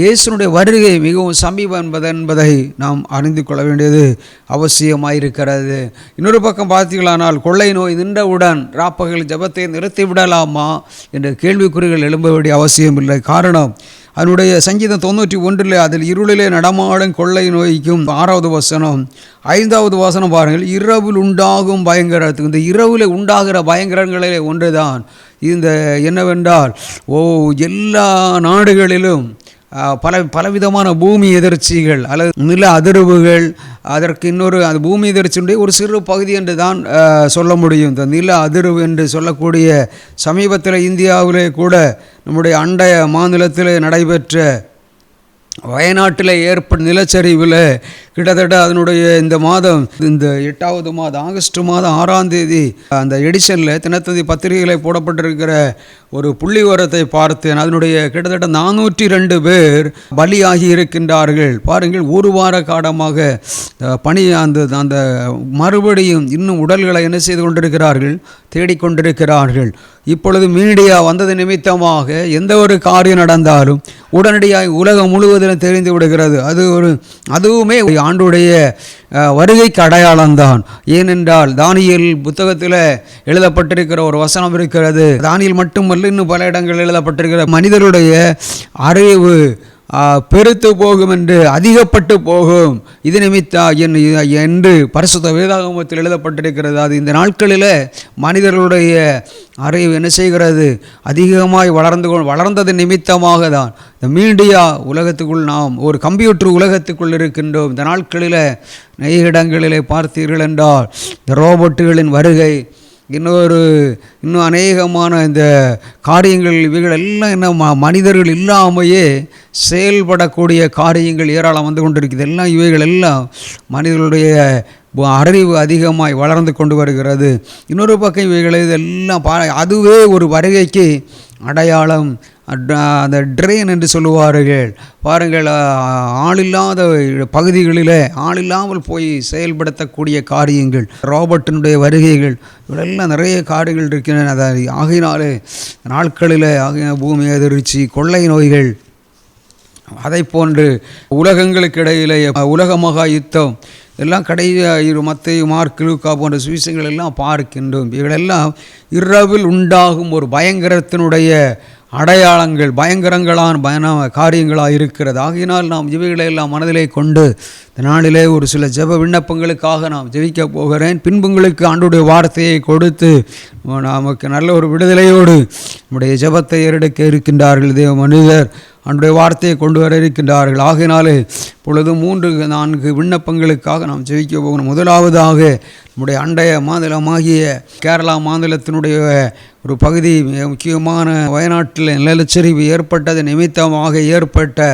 இயேசுனுடைய வருகை மிகவும் சமீபம் என்பதை நாம் அறிந்து கொள்ள வேண்டியது அவசியமாயிருக்கிறது. இன்னொரு பக்கம் பார்த்தீங்களானால் கொள்ளை நோய் நின்றவுடன் ராப்பகல் ஜெபத்தை நிறுத்திவிடலாமா என்ற கேள்விக்குறிகள் எழும்ப வேண்டிய அவசியம் இல்லை. காரணம், அதனுடைய சங்கீதம் 91 அதில் இருளிலே நடமாடும் கொள்ளை நோய்க்கும் 6வது வசனம் 5வது வசனம் பாருங்கள், இரவில் உண்டாகும் பயங்கரத்துக்கு. இந்த இரவில் உண்டாகிற பயங்கரங்களிலே ஒன்றுதான் இந்த என்னவென்றால் எல்லா நாடுகளிலும் பலவிதமான பூமி எதிர்ச்சிகள் அல்லது நில அதிர்வுகள். அதற்கு இன்னொரு அந்த பூமி எதிர்ச்சியுடைய ஒரு சிறு பகுதி என்று தான் சொல்ல முடியும். இந்த நில அதிர்வு என்று சொல்லக்கூடிய சமீபத்தில் இந்தியாவிலே கூட நம்முடைய அண்டைய மாநிலத்தில் நடைபெற்ற வயநாட்டில் ஏற்பட்ட நிலச்சரிவில் கிட்டத்தட்ட அதனுடைய இந்த 8வது மாதம் ஆகஸ்ட் மாதம் 6ஆம் தேதி அந்த எடிஷனில் தினத்தந்தி பத்திரிகைகளை போடப்பட்டிருக்கிற ஒரு புள்ளி விவரத்தை பார்த்தேன். அதனுடைய கிட்டத்தட்ட 402 பேர் பலியாகி இருக்கின்றார்கள். பாருங்கள், ஒரு வார காலமாக பணி அந்த மறுபடியும் இன்னும் உடல்களை என்ன செய்து கொண்டிருக்கிறார்கள், தேடிக்கொண்டிருக்கிறார்கள். இப்பொழுது மீடியா வந்தது நிமித்தமாக எந்த ஒரு காரியம் நடந்தாலும் உடனடியாக உலகம் முழுவதிலும் தெரிந்து விடுகிறது. அதுவுமே ஆண்டுடைய வருகைக்கு அடையாளம்தான். ஏனென்றால் தானியேல் புத்தகத்தில் எழுதப்பட்டிருக்கிற ஒரு வசனம் இருக்கிறது. தானியேல் மட்டுமல்ல, இன்னும் பல இடங்கள் எழுதப்பட்டிருக்கிற மனிதருடைய அறிவு பெருத்து போகும் என்று, அதிகப்பட்டு போகும் இது நிமித்தா என்று பரிசுத்த வேதாகமத்தில் எழுதப்பட்டிருக்கிறது. அது இந்த நாட்களில் மனிதர்களுடைய அறிவு என்ன செய்கிறது, அதிகமாய் வளர்ந்தது நிமித்தமாக தான் இந்த மீடியா உலகத்துக்குள் நாம் ஒரு கம்ப்யூட்டர் உலகத்துக்குள் இருக்கின்றோம். இந்த நாட்களில் நிறைய இடங்களிலே பார்த்தீர்கள் என்றால் இந்த ரோபோட்டுகளின் வருகை, இன்னும் அநேகமான இந்த காரியங்கள், இவைகள் எல்லாம் என்ன மனிதர்கள் இல்லாமையே செயல்படக்கூடிய காரியங்கள் ஏராளம் வந்து கொண்டிருக்குது. இவைகள் எல்லாம் மனிதர்களுடைய அறிவு அதிகமாய் வளர்ந்து கொண்டு வருகிறது. இன்னொரு பக்கம் இவைகளை இதெல்லாம் அதுவே ஒரு வருகைக்கு அடையாளம், அந்த ட்ரெயின் என்று சொல்லுவார்கள் பாருங்கள். ஆளில்லாத பகுதிகளில் ஆளில்லாமல் போய் செயல்படுத்தக்கூடிய காரியங்கள், ரோபோட்டினுடைய வருகைகள், இவரெல்லாம் நிறைய காரியங்கள் இருக்கின்றன. ஆகையினாலே நாட்களில் பூமி அதிர்ச்சி, கொள்ளை நோய்கள், அதை போன்று உலகங்களுக்கு இடையிலே உலக மகா யுத்தம் எல்லாம் மத்தேயு, மார்க்கு, லூக்கா போன்ற சுவிசேஷங்கள் எல்லாம் பார்க்கின்றோம். இவைகளெல்லாம் இரவில் உண்டாகும் ஒரு பயங்கரத்தினுடைய அடையாளங்கள், பயங்கரங்களான காரியங்களாக இருக்கிறது. ஆகையினால் நாம் இவைகளை எல்லாம் மனதிலே கொண்டு இந்த நாளிலே ஒரு சில ஜெப விண்ணப்பங்களுக்காக நாம் ஜெபிக்க போகிறேன். பின்புங்களுக்கு ஆண்டவருடைய வார்த்தையை கொடுத்து நமக்கு நல்ல ஒரு விடுதலையோடு நம்முடைய ஜெபத்தை ஏறெடுக்க இருக்கின்றார்கள். தேவ மனிதர் ஆண்டவருடைய வார்த்தையை கொண்டு வர இருக்கின்றார்கள். ஆகையினாலே இப்பொழுது 3-4 விண்ணப்பங்களுக்காக நாம் ஜெபிக்க போகணும். முதலாவதாக நம்முடைய அண்டைய மாநிலமாகிய கேரளா மாநிலத்தினுடைய ஒரு பகுதி, முக்கியமான வயநாட்டில் நிலச்சரிவு ஏற்பட்டது நிமித்தமாக ஏற்பட்ட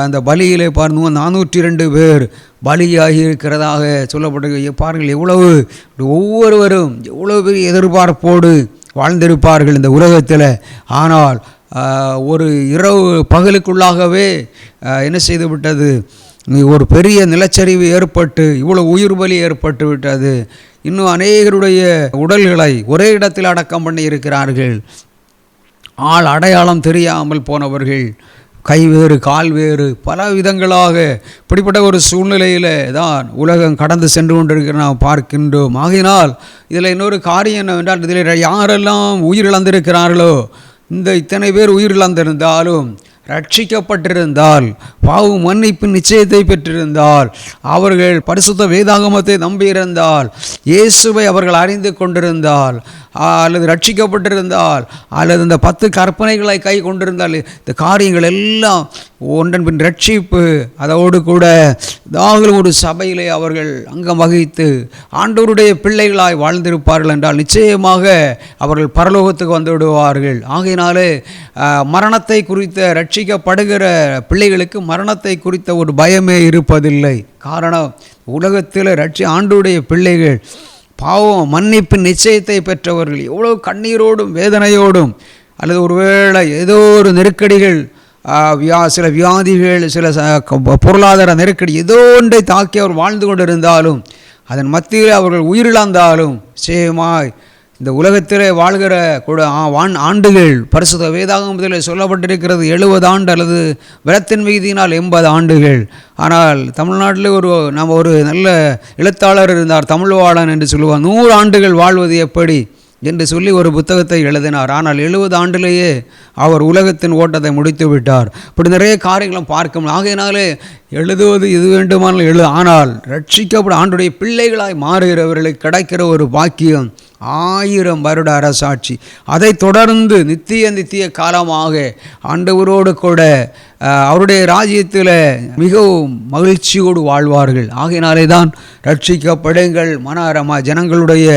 அந்த பலியிலே பாருங்க 402 பேர் பலியாகி இருக்கிறதாக சொல்லப்பட்டு பாருங்கள். எவ்வளவு ஒவ்வொருவரும் எவ்வளவு பெரிய எதிர்பார்ப்போடு வாழ்ந்திருப்பார்கள் இந்த உலகத்தில். ஆனால் ஒரு இரவு பகலுக்குள்ளாகவே என்ன செய்து விட்டது, ஒரு பெரிய நிலச்சரிவு ஏற்பட்டு இவ்வளோ உயிர் பலி ஏற்பட்டு விட்டது. இன்னும் அநேகருடைய உடல்களை ஒரே இடத்தில் அடக்கம் பண்ணி இருக்கிறார்கள். ஆள் அடையாளம் தெரியாமல் போனவர்கள், கை வேறு கால் வேறு, பல விதங்களாக இப்படிப்பட்ட ஒரு சூழ்நிலையில் தான் உலகம் கடந்து சென்று கொண்டிருக்கிற நாம் பார்க்கின்றோம். ஆகையினால் இதில் இன்னொரு காரியம் என்னவென்றால், இதில் யாரெல்லாம் உயிரிழந்திருக்கிறார்களோ, இத்தனை பேர் உயிரிழந்திருந்தாலும் ரட்சிக்கப்பட்டிருந்தால், பாவ மன்னிப்பு நிச்சயத்தை பெற்றிருந்தால், அவர்கள் பரிசுத்த வேதாகமத்தை நம்பியிருந்தால், இயேசுவை அவர்கள் அறிந்து கொண்டிருந்தால், அல்லது ரட்சிக்கப்பட்டிருந்தால், அல்லது இந்த 10 கற்பனைகளை கை கொண்டிருந்தால், இந்த காரியங்கள் எல்லாம் ஒன்றன் பின் ரட்சிப்பு, அதோடு கூட தாங்களும் ஒரு சபையிலே அவர்கள் அங்கம் வகித்து ஆண்டவருடைய பிள்ளைகளாய் வாழ்ந்திருப்பார்கள் என்றால் நிச்சயமாக அவர்கள் பரலோகத்துக்கு வந்து விடுவார்கள். ஆகையினாலே மரணத்தை குறித்த ரட்சிக்கப்படுகிற பிள்ளைகளுக்கு மரணத்தை குறித்த ஒரு பயமே இருப்பதில்லை. காரணம், உலகத்தில் ஆண்டவருடைய பிள்ளைகள் பாவம் மன்னிப்பு நிச்சயத்தை பெற்றவர்கள் எவ்வளோ கண்ணீரோடும் வேதனையோடும், அல்லது ஒருவேளை ஏதோ ஒரு நெருக்கடிகள், சில வியாதிகள், சில பொருளாதார நெருக்கடி ஏதோ ஒன்றை தாக்கி அவர் வாழ்ந்து கொண்டிருந்தாலும், அதன் மத்தியில் அவர்கள் உயிரிழந்தாலும் நிச்சயமாய் இந்த உலகத்திலே வாழ்கிற கூட ஆண்டுகள் பரிசுத்த வேதாகமத்தில் சொல்லப்பட்டிருக்கிறது 70 ஆண்டு, அல்லது விரத்தின் மிகுதியினால் 80 ஆண்டுகள். ஆனால் தமிழ்நாட்டில் நம்ம ஒரு நல்ல எழுத்தாளர் இருந்தார், தமிழ்வாளன் என்று சொல்லுவார். 100 ஆண்டுகள் வாழ்வது எப்படி என்று சொல்லி ஒரு புத்தகத்தை எழுதினார். ஆனால் 70 ஆண்டிலேயே அவர் உலகத்தின் ஓட்டத்தை முடித்து விட்டார். இப்படி நிறைய காரியங்களும் பார்க்க. ஆகையினாலே எழுதுவது இது வேண்டுமானால் ஆனால் ரட்சிக்கப்பட ஆண்டுடைய பிள்ளைகளாய் மாறுகிறவர்களுக்கு கிடைக்கிற ஒரு பாக்கியம் 1000 வருட அரசாட்சி. அதை தொடர்ந்து நித்திய காலமாக ஆண்டவரோடு கூட அவருடைய ராஜ்யத்தில் மிகவும் மகிழ்ச்சியோடு வாழ்வார்கள். ஆகையினாலே தான் ரட்சிக்கப்படுங்கள் மனரமா ஜனங்களுடைய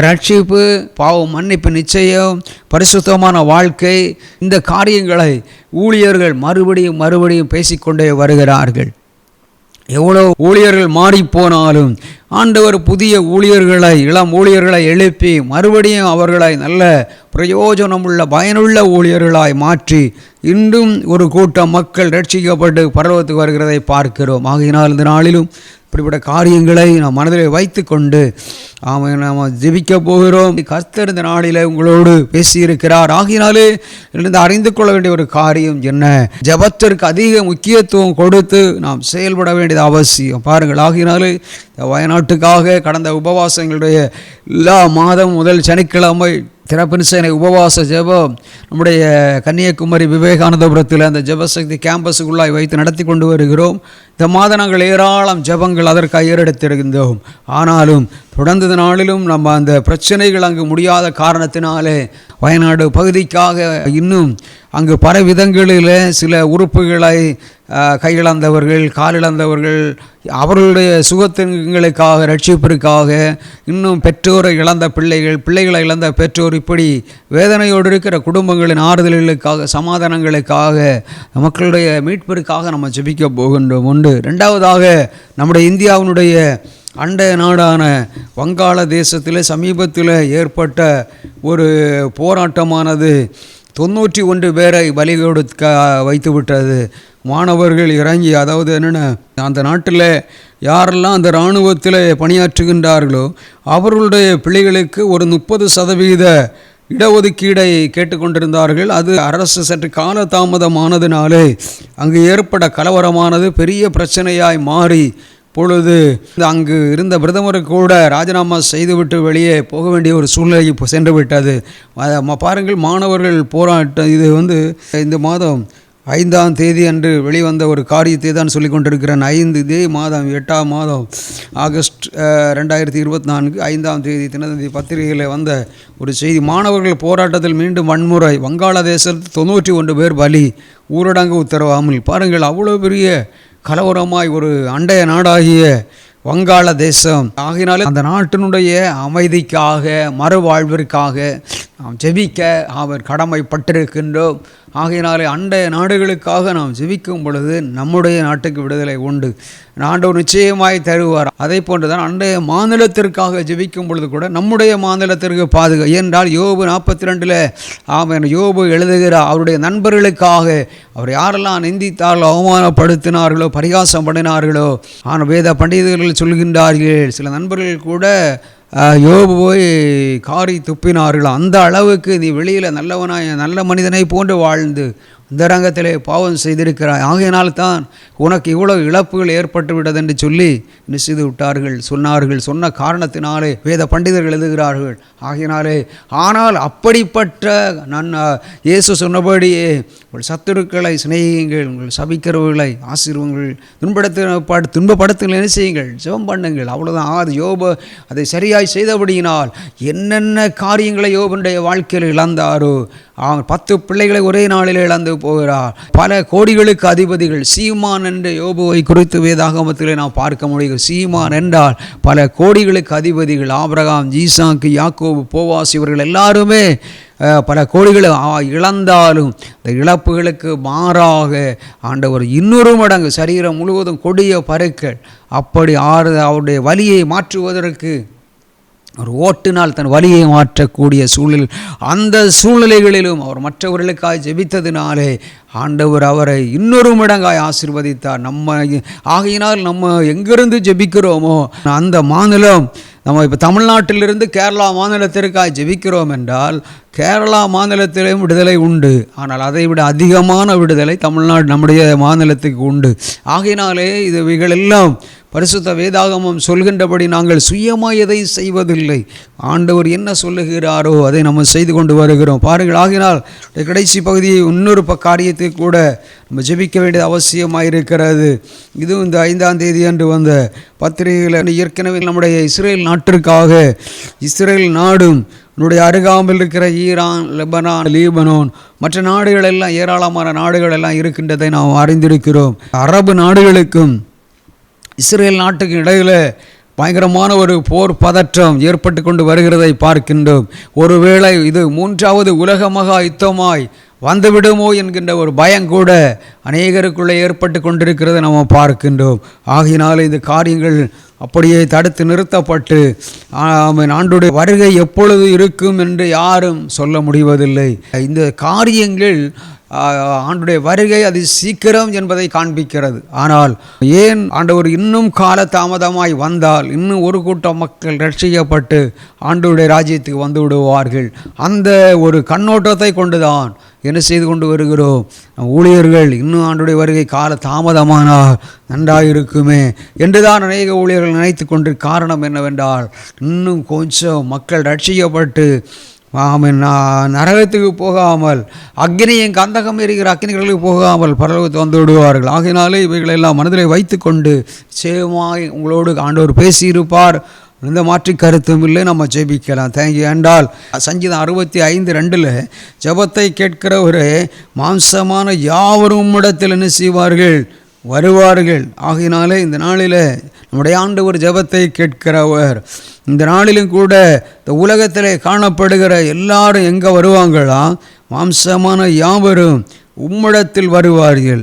ரட்சிப்பு, பாவம் மன்னிப்பு நிச்சயம், பரிசுத்தமான வாழ்க்கை, இந்த காரியங்களை ஊழியர்கள் மறுபடியும் பேசிக்கொண்டே வருகிறார்கள். எவ்வளோ ஊழியர்கள் மாறிப்போனாலும் ஆண்டவர் புதிய ஊழியர்களை, இளம் ஊழியர்களை எழுப்பி மறுபடியும் அவர்களை நல்ல பிரயோஜனமுள்ள பயனுள்ள ஊழியர்களாய் மாற்றி இன்றும் ஒரு கூட்டம் மக்கள் ரட்சிக்கப்பட்டு பரலோகத்துக்கு வருகிறதை பார்க்கிறோம். ஆகையினால் இந்த நாளிலும் இப்படிப்பட்ட காரியங்களை நாம் மனதிலே வைத்து கொண்டு நாம் ஜெபிக்க போகிறோம். கர்த்தர் இந்த நாளில் உங்களோடு பேசியிருக்கிறார். ஆகினாலே இருந்து அறிந்து கொள்ள வேண்டிய ஒரு காரியம் என்ன, ஜெபத்திற்கு அதிக முக்கியத்துவம் கொடுத்து நாம் செயல்பட வேண்டியது அவசியம். பாருங்கள், ஆகினாலே வயநாட்டுக்காக கடந்த உபவாசங்களுடைய எல்லா மாதம் முதல் சனிக்கிழமை திறப்பின்சேனை உபவாச ஜெபம் நம்முடைய கன்னியாகுமரி விவேகானந்தபுரத்தில் அந்த ஜெபசக்தி கேம்பஸுக்குள்ளாய் வைத்து நடத்தி கொண்டு வருகிறோம். இந்த மாதம் நாங்கள் ஏராளம் ஜெபங்கள் அதற்காக ஏறெடுத்திருந்தோம். ஆனாலும் தொடர்ந்த நாளிலும் நம்ம அந்த பிரச்சனைகள் அங்கு முடியாத காரணத்தினாலே வயநாடு பகுதிக்காக இன்னும் அங்கு பல விதங்களில் சில உறுப்புகளை கையிழந்தவர்கள், காலிழந்தவர்கள், அவர்களுடைய சுகத்தின்களுக்காக, ரட்சிப்பிற்காக, இன்னும் பெற்றோரை இழந்த பிள்ளைகளை இழந்த பெற்றோர், இப்படி வேதனையோடு இருக்கிற குடும்பங்களின் ஆறுதல்களுக்காக, சமாதானங்களுக்காக, மக்களுடைய மீட்பிற்காக நம்ம ஜெபிக்க போகின்றோம். ஒன்று. ரெண்டாவதாக, நம்முடைய இந்தியாவினுடைய அண்டைய நாடான வங்காள தேசத்தில் சமீபத்தில் ஏற்பட்ட ஒரு போராட்டமானது 91 பேரை பலி கொடுக்க வைத்து விட்டது. மாணவர்கள் இறங்கி, அதாவது என்னென்ன, அந்த நாட்டில் யாரெல்லாம் அந்த இராணுவத்தில் பணியாற்றுகின்றார்களோ அவர்களுடைய பிள்ளைகளுக்கு ஒரு 30% இடஒதுக்கீடை கேட்டுக்கொண்டிருந்தார்கள். அது அரசு சற்று காலதாமதமானதினாலே அங்கு ஏற்பட்ட கலவரமானது பெரிய பிரச்சனையாய் மாறி பொழுது அங்கு இருந்த பிரதமர் கூட ராஜினாமா செய்துவிட்டு வெளியே போக வேண்டிய ஒரு சூழ்நிலை சென்று விட்டது. பாருங்கள், மாணவர்கள் போராட்டம். இது இந்த மாதம் 5ஆம் தேதி அன்று வெளிவந்த ஒரு காரியத்தை தான் சொல்லிக் கொண்டிருக்கிறேன். 5 மாதம் 8ஆம் மாதம் ஆகஸ்ட் 2024 5ஆம் தேதி தினத்தந்தி பத்திரிகையில் வந்த ஒரு செய்தி. மாணவர்கள் போராட்டத்தில் மீண்டும் வன்முறை, வங்காளதேசத்தில் 91 பேர் பலி, ஊரடங்கு உத்தரவாமல். பாருங்கள், அவ்வளோ பெரிய கலவரமாய் ஒரு அண்டைய நாடாகிய வங்காளதேசம். ஆகினாலே அந்த நாட்டினுடைய அமைதிக்காக, மறுவாழ்விற்காக நாம் ஜெபிக்க அவர் கடமைப்பட்டிருக்கின்றோம். ஆகையினாலே அண்டைய நாடுகளுக்காக நாம் ஜெபிக்கும் பொழுது நம்முடைய நாட்டுக்கு விடுதலை உண்டு, ஆண்டவர் நிச்சயமாய் தருவார். அதை போன்றுதான் அண்டைய மாநிலத்திற்காக ஜெபிக்கும் பொழுது கூட நம்முடைய மாநிலத்திற்கு பாதுகாப்பு. ஏனென்றால் யோபு 42 யோபு எழுதுகிறார், அவருடைய நண்பர்களுக்காக, அவர் யாரெல்லாம் நிந்தித்தார்களோ, அவமானப்படுத்தினார்களோ, பரிகாசம் பண்ணினார்களோ, ஆனால் வேத பண்டிதர்கள் சொல்கின்றார்கள், சில நண்பர்கள் கூட யோபு போய் காரி துப்பினார்கள். அந்த அளவுக்கு நீ வெளியில் நல்ல மனிதனை போன்று வாழ்ந்து இந்த ரங்கத்திலே பாவம் செய்திருக்கிறாய், ஆகையினால் தான் உனக்கு இவ்வளவு இழப்புகள் ஏற்பட்டு விட்டது என்று சொல்லி நிச்சயித்து விட்டார்கள், சொன்னார்கள். சொன்ன காரணத்தினாலே வேத பண்டிதர்கள் எழுதுகிறார்கள். ஆகையினாலே ஆனால் அப்படிப்பட்ட இயேசு சொன்னபடியே உங்கள் சத்துருக்களை சிநேகியுங்கள், உங்கள் சபிக்கிறவர்களை ஆசீர்வங்கள், துன்பப்படுத்துங்கள், என்ன செய்யுங்கள், ஜெபம் பண்ணுங்கள். அவ்வளோதான். அது யோபு அதை சரியாய் செய்தபடியினால் என்னென்ன காரியங்களை யோபுடைய வாழ்க்கையில் இழந்தாரோ, 10 பிள்ளைகளை ஒரே நாளில் இழந்து போகிறார். பல கோடிகளுக்கு அதிபதிகள். சீமான் என்ற யோபுவை குறித்து வேதாகமத்திலே நாம் பார்க்க முடியும். சீமான் என்றால் பல கோடிகளுக்கு அதிபதிகள். ஆபிரகாம், ஈசாக்கு, யாக்கோபு, போவாஸ் இவர்கள் எல்லாருமே பல கோடிகளை இழந்தாலும் இந்த இழப்புகளுக்கு மாறாக ஆண்டவர் 200 மடங்கு சரீரம் முழுவதும் கொடிய பருக்கள் அப்படி அவருடைய வலியை மாற்றுவதற்கு ஒரு ஓட்டினால் தன் வலியை மாற்றக்கூடிய சூழல். அந்த சூழ்நிலைகளிலும் அவர் மற்றவர்களுக்காக ஜெபித்ததினாலே ஆண்டவர் அவரை 200 மடங்காய் ஆசீர்வதித்தார். ஆகையினால் நம்ம எங்கிருந்து ஜெபிக்கிறோமோ அந்த மாநிலம், நம்ம இப்போ தமிழ்நாட்டிலிருந்து கேரளா மாநிலத்திற்காக ஜெபிக்கிறோம் என்றால் கேரளா மாநிலத்திலும் விடுதலை உண்டு. ஆனால் அதை விட அதிகமான விடுதலை நம்முடைய மாநிலத்துக்கு உண்டு. ஆகையினாலே இவைகளெல்லாம் பரிசுத்த வேதாகமம் சொல்கின்றபடி நாங்கள் சுயமாக எதை செய்வதில்லை. ஆண்டவர் என்ன சொல்லுகிறாரோ அதை நம்ம செய்து கொண்டு வருகிறோம். பாருங்கள், ஆகினால் கடைசி பகுதியை இன்னொரு காரியத்தை கூட நம்ம ஜெபிக்க வேண்டியது அவசியமாக இருக்கிறது. இதுவும் இந்த 5ஆம் தேதி அன்று வந்த பத்திரிகையில் ஏற்கனவே நம்முடைய இஸ்ரேல் நாட்டிற்காக, இஸ்ரேல் நாடும் நம்முடைய அருகாமல் இருக்கிற ஈரான், லீபனோன் மற்ற நாடுகள் எல்லாம், ஏராளமான நாடுகள் எல்லாம் இருக்கின்றதை நாம் அறிந்திருக்கிறோம். அரபு நாடுகளுக்கும் இஸ்ரேல் நாட்டுக்கு இடையில் பயங்கரமான ஒரு போர் பதற்றம் ஏற்பட்டு கொண்டு வருகிறதை பார்க்கின்றோம். ஒருவேளை இது 3வது உலக மகா யுத்தமாய் வந்துவிடுமோ என்கின்ற ஒரு பயங்கூட அநேகருக்குள்ளே ஏற்பட்டு கொண்டிருக்கிறதை நாம் பார்க்கின்றோம். ஆகையினால் இந்த காரியங்கள் அப்படியே தடுத்து நிறுத்தப்பட்டு ஆண்டுடைய வருகை எப்பொழுது இருக்கும் என்று யாரும் சொல்ல முடிவதில்லை. இந்த காரியங்கள் ஆண்டுடைய வருகை அது சீக்கிரம் என்பதை காண்பிக்கிறது. ஆனால் ஏன் ஆண்டவர் இன்னும் கால தாமதமாய் வந்தால் இன்னும் ஒரு கூட்டம் மக்கள் ரட்சிக்கப்பட்டு ஆண்டவருடைய ராஜ்யத்துக்கு வந்து விடுவார்கள். அந்த ஒரு கண்ணோட்டத்தை கொண்டுதான் என்ன செய்து கொண்டு வருகிறோம். ஊழியர்கள் இன்னும் ஆண்டுடைய வருகை கால தாமதமானால் நன்றாயிருக்குமே என்றுதான் அநேக ஊழியர்கள் நினைத்து கொண்டு, காரணம் என்னவென்றால் இன்னும் கொஞ்சம் மக்கள் ரட்சிக்கப்பட்டு நரகத்துக்கு போகாமல், அக்னியின் கந்தகம் எரிகிற அக்னிகளுக்கு போகாமல் பரலோகத்தை வந்து விடுவார்கள். ஆகையினாலே இவைகளெல்லாம் மனதிலே வைத்து கொண்டு சேமாய் உங்களோடு ஆண்டவர் பேசியிருப்பார். எந்த மாற்றி கருத்தும் இல்லை. நம்ம ஜெபிக்கலாம். தேங்க்யூ. என்றால் சங்கீதம் 65:2 ஜெபத்தை கேட்கிறவரே மாம்சமான யாவரும் இடத்தில் என்ன செய்வார்கள், வருவார்கள். ஆகையினாலே இந்த நாளில் நம்முடைய ஆண்டவர் ஜெபத்தை கேட்கிறவர். இந்த நாளிலும் கூட இந்த உலகத்தில் காணப்படுகிற எல்லாரும் எங்கே வருவாங்களா, மாம்சமான யாவரும் உம்மிடத்தில் வருவார்கள்,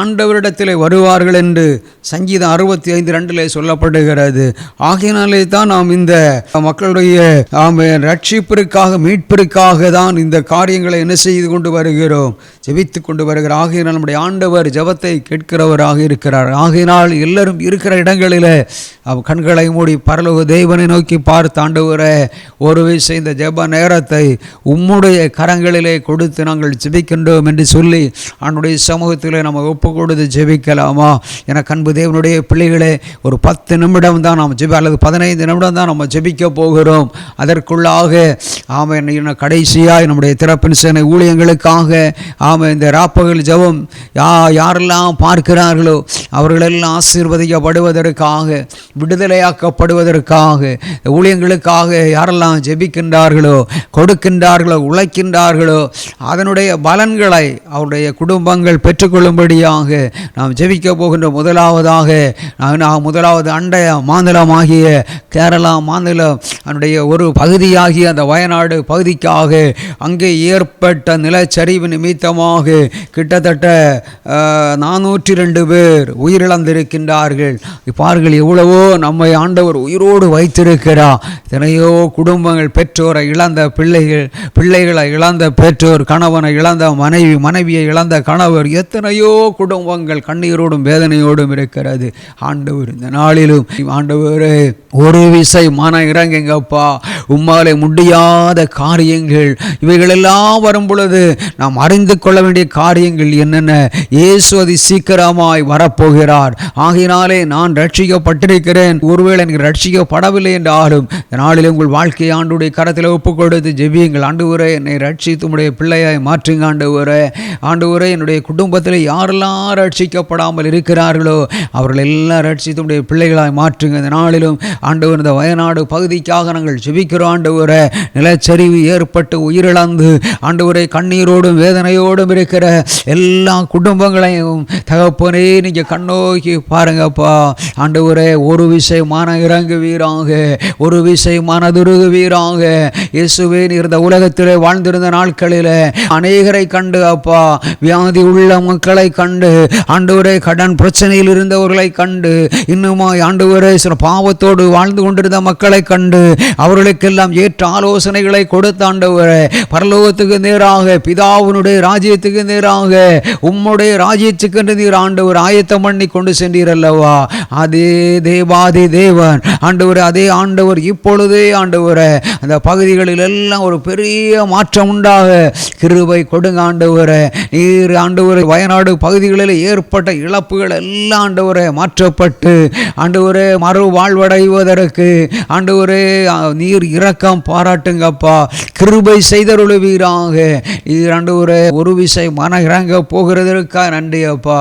ஆண்டவரிடத்திலே வருவார்கள் என்று சங்கீதம் 65:2 சொல்லப்படுகிறது. ஆகையினாலே தான் நாம் இந்த மக்களுடைய ரட்சிப்பிற்காக மீட்பிற்காக தான் இந்த காரியங்களை என்ன செய்து கொண்டு வருகிறோம், ஜெபித்து கொண்டு வருகிறோம். ஆகையினால் நம்முடைய ஆண்டவர் ஜெபத்தை கேட்கிறவராக இருக்கிறார். ஆகையினால் எல்லாரும் இருக்கிற இடங்களில் கண்களை மூடி பரலோக தேவனை நோக்கி பார்த்து, ஆண்டவரே ஒரு விஷயம் இந்த ஜெப நேரத்தை உம்முடைய கரங்களிலே கொடுத்து நாங்கள் ஜெபிக்கின்றோம் என்று சொல்லி அவனுடைய சமூகத்தில் நம்ம ஒப்பு கொடுத்து ஜெபிக்கலாமா? என அன்பு தேவனுடைய பிள்ளைகளே, ஒரு 10 நிமிடம் தான் நாம் அல்லது 15 நிமிடம் தான் நம்ம ஜெபிக்க போகிறோம். அதற்குள்ளாக கடைசியாக நம்முடைய திறப்பின் சேனை ஊழியங்களுக்காக இந்த ராப்பகல் ஜெபம் யாரெல்லாம் பார்க்கிறார்களோ அவர்களெல்லாம் ஆசீர்வதிக்கப்படுவதற்காக, விடுதலையாக்கப்படுவதற்காக, ஊழியங்களுக்காக யாரெல்லாம் ஜெபிக்கின்றார்களோ, கொடுக்கின்றார்களோ, உழைக்கின்றார்களோ அதனுடைய பலன்களை அவருடைய குடும்பங்கள் பெற்றுக்கொள்ளும்படியாக நாம் ஜெபிக்க போகின்ற முதலாவது அண்டைய மாநிலமாகிய கேரளா மாநிலம் அதனுடைய ஒரு பகுதியாகிய அந்த வயநாடு பகுதிக்காக அங்கே ஏற்பட்ட நிலச்சரிவு நிமித்தமாக கிட்டத்தட்ட 402 பேர் உயிரிழந்திருக்கின்றார்கள். பார்கள் எவ்வளவோ நம்மை ஆண்டவர் உயிரோடு வைத்திருக்கிறார். எத்தனையோ குடும்பங்கள் பெற்றோரை இழந்த பிள்ளைகளை இழந்த பெற்றோர், கணவனை இழந்த மனைவியை இழந்த கணவர், எத்தனையோ குடும்பங்கள் கண்ணீரோடும் வேதனையோடும் இருக்கிறது. ஆண்டவர் இந்த நாளிலும் ஆண்டவரே ஒரு விசை மன இறங்குங்கப்பா. உம்மாலே முடியாத காரியங்கள் இவைகளெல்லாம் வரும் பொழுது நாம் அறிந்து கொள்ள வேண்டிய காரியங்கள் என்னென்ன? இயேசு அதி சீக்கிரமாய் வரப்போகிறார். ஆகையினாலே நான் ரட்சிக்கப்பட்டிருக்கிறேன், ஒருவேளை எனக்கு ரட்சிக்கப்படவில்லை என்றாலும் இந்த நாளில் உங்கள் வாழ்க்கையை ஆண்டுடைய கரத்தில் ஒப்புக் கொடுத்து ஜெபியுங்கள். ஆண்டவரே என்னை ரட்சித்து உம்முடைய பிள்ளையாய் மாற்றுங்க. ஆண்டவரே என்னுடைய குடும்பத்தில் யாரெல்லாம் ரட்சிக்கப்படாமல் இருக்கிறார்களோ அவர்கள் எல்லாம் ரட்சித்து உம்முடைய பிள்ளைகளாய் மாற்றுங்க. இந்த நாளிலும் ஆண்டவர் இந்த வயநாடு பகுதிக்காக நாங்கள் ஜெபிக்கிறோம். ஆண்டவரே நிலச்சரிவு ஏற்பட்டு உயிரிழந்து ஆண்டவரை கண்ணீரோடும் வேதனையோடும் இருக்கிற எல்லா குடும்பங்களையும் தகப்பனே நீங்க கண்ணோக்கி பாருங்கப்பா. ஆண்டவரே ஒரு விஷயம் மன இறங்குவீராக, ஒரு விஷயம் மனதுருகுவீராக. இயேசுவே நீர் இந்த உலகத்திலே வாழ்ந்திருந்த நாட்களில் அநேகரை கண்டு அப்பா, வியாதி உள்ள மக்களை கண்டு, ஆண்டவரே கடன் பிரச்சனையில் இருந்தவர்களை கண்டு, இன்னுமா ஆண்டவரே சில பாவத்தோடு வாழ்ந்து கொண்டிருந்த மக்களை கண்டு அவர்களுக்கெல்லாம் ஏற்ற ஆலோசனைகளை கொடுத்த ஆண்டவரே பரலோகத்துக்கு நேராக, பிதாவினுடைய ராஜ்யத்துக்கு நேராக, உம்முடைய ராஜ்யத்துக்கு நீர் ஆண்டவர் ஆயத்தம் பண்ணி கொண்டு சென்றீர் அல்லவா? அதே தேவாதி தேவன் ஆண்டவர், அதே ஆண்டவர் இப்பொழுதே ஆண்டவரே அந்த பகுதிகளில் எல்லாம் ஒரு பெரிய மாற்றம் உண்டாக கிருபை கொடுங்க ஆண்டவரே. நீர் ஆண்டவரே வயநாடு பகுதிகளில் ஏற்பட்ட இழப்புகள் எல்லாம் ஆண்டவரே மாற்றப்பட்டு ஆண்டவரே மறு வாழ்வடைவதற்கு ஆண்டவரே நீர் இரக்கம் பாராட்டுங்கப்பா, கிருபை செய்தருளுவீராக. நீர் ஆண்டவரே ஒரு விஷயம் மன இறங்க போகிறதற்காக நன்றி அப்பா.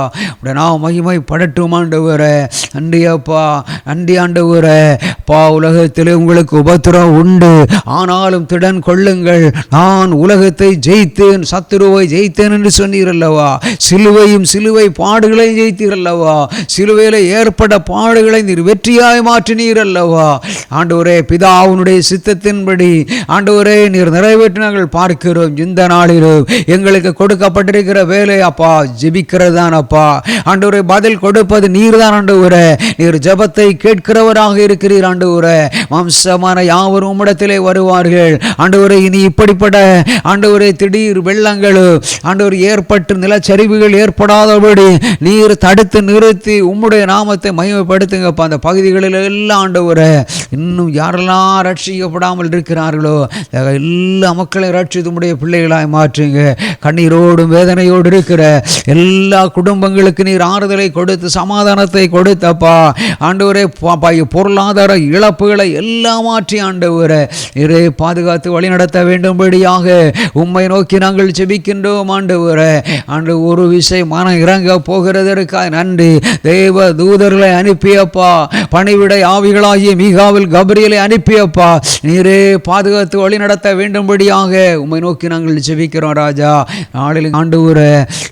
நான் மகிமை படட்டும் ஆண்டவரே. நன்றி அப்பா, நன்றி ஆண்டவரே. அப்பா உலகத்திலே உங்களுக்கு உபத்திரம் உண்டு, ஆனாலும் திடன் கொள்ளுங்கள், நான் உலகத்தை ஜெயித்தேன், சத்துருவை ஜெயித்தேன் என்று சொன்னீர் அல்லவா? சிலுவை பாடுகளையும் ஜெயித்தீர் அல்லவா? சிலுவையில் ஏற்பட்ட பாடுகளை நீர் வெற்றியாய் மாற்றினீர் அல்லவா? ஆண்டவரே பிதாவுனுடைய சித்தத்தின்படி ஆண்டவரே நீர் நிறைவேற்றினார்கள் பார்க்கிறோம். இந்த நாளிலும் எங்களுக்கு கொடுக்கப்பட்டிருக்கிற வேலை அப்பா ஜெபிக்கிறதான் அப்பா. ஆண்டவரே பதில் கொடுப்பது நீர் தான் ஆண்டவரே. நீர் ஜெபத்தை கேட்கிறவராக இருக்கிறீர் ஆண்டவரே. வம்சமான யாவரும் உம்மிடத்திலே வருவார்கள் ஆண்டவரே. இனி இப்படிப்பட்ட ஆண்டவரே திடீர் வெள்ளங்கள் ஆண்டவர் ஏற்பட்டு நிலச்சரிவுகள் ஏற்படாதபடி நீர் தடுத்து நிறுத்தி உம்முடைய நாமத்தை மகிமைப்படுத்துங்கப்பா. அந்த பகுதிகளில் எல்லாம் ஆண்டவரே இன்னும் யாரெல்லாம் ரட்சிக்கப்படாமல் இருக்கிறார்களோ எல்லா மக்களை ரட்சித்து உம்முடைய பிள்ளைகளாய் மாற்றுங்க. கண்ணீரோடும் வேதனையோடு இருக்கிற எல்லா குடும்பங்களுக்கு நீர் ஆறுதலை கொடுத்து சமாதானத்தை கொடுத்தப்பா ஆண்டவரே. பொருளாதார இழப்புகளை எல்லாம் மாற்றி ஆண்டவரே நீரே பாதுகாத்து வழிநடத்த வேண்டும்படியாக உம்மை நோக்கி நாங்கள் ஜெபிக்கின்றோம் ஆண்டவரே. ஆண்டு ஒரு விஷயம் மன இறங்க போகிறதற்காக நன்றி. தேவ தூதர்களை அனுப்பியப்பா, பணிவிடை ஆவிகளாகிய மீகாவில் கபிரியலை அனுப்பியப்பா, நீரே பாதுகாத்து வழி நடத்த வேண்டும்படியாக உம்மை நோக்கி நாங்கள் ஜெபிக்கிறோம் ராஜா. நாளில் ஆண்டவரே,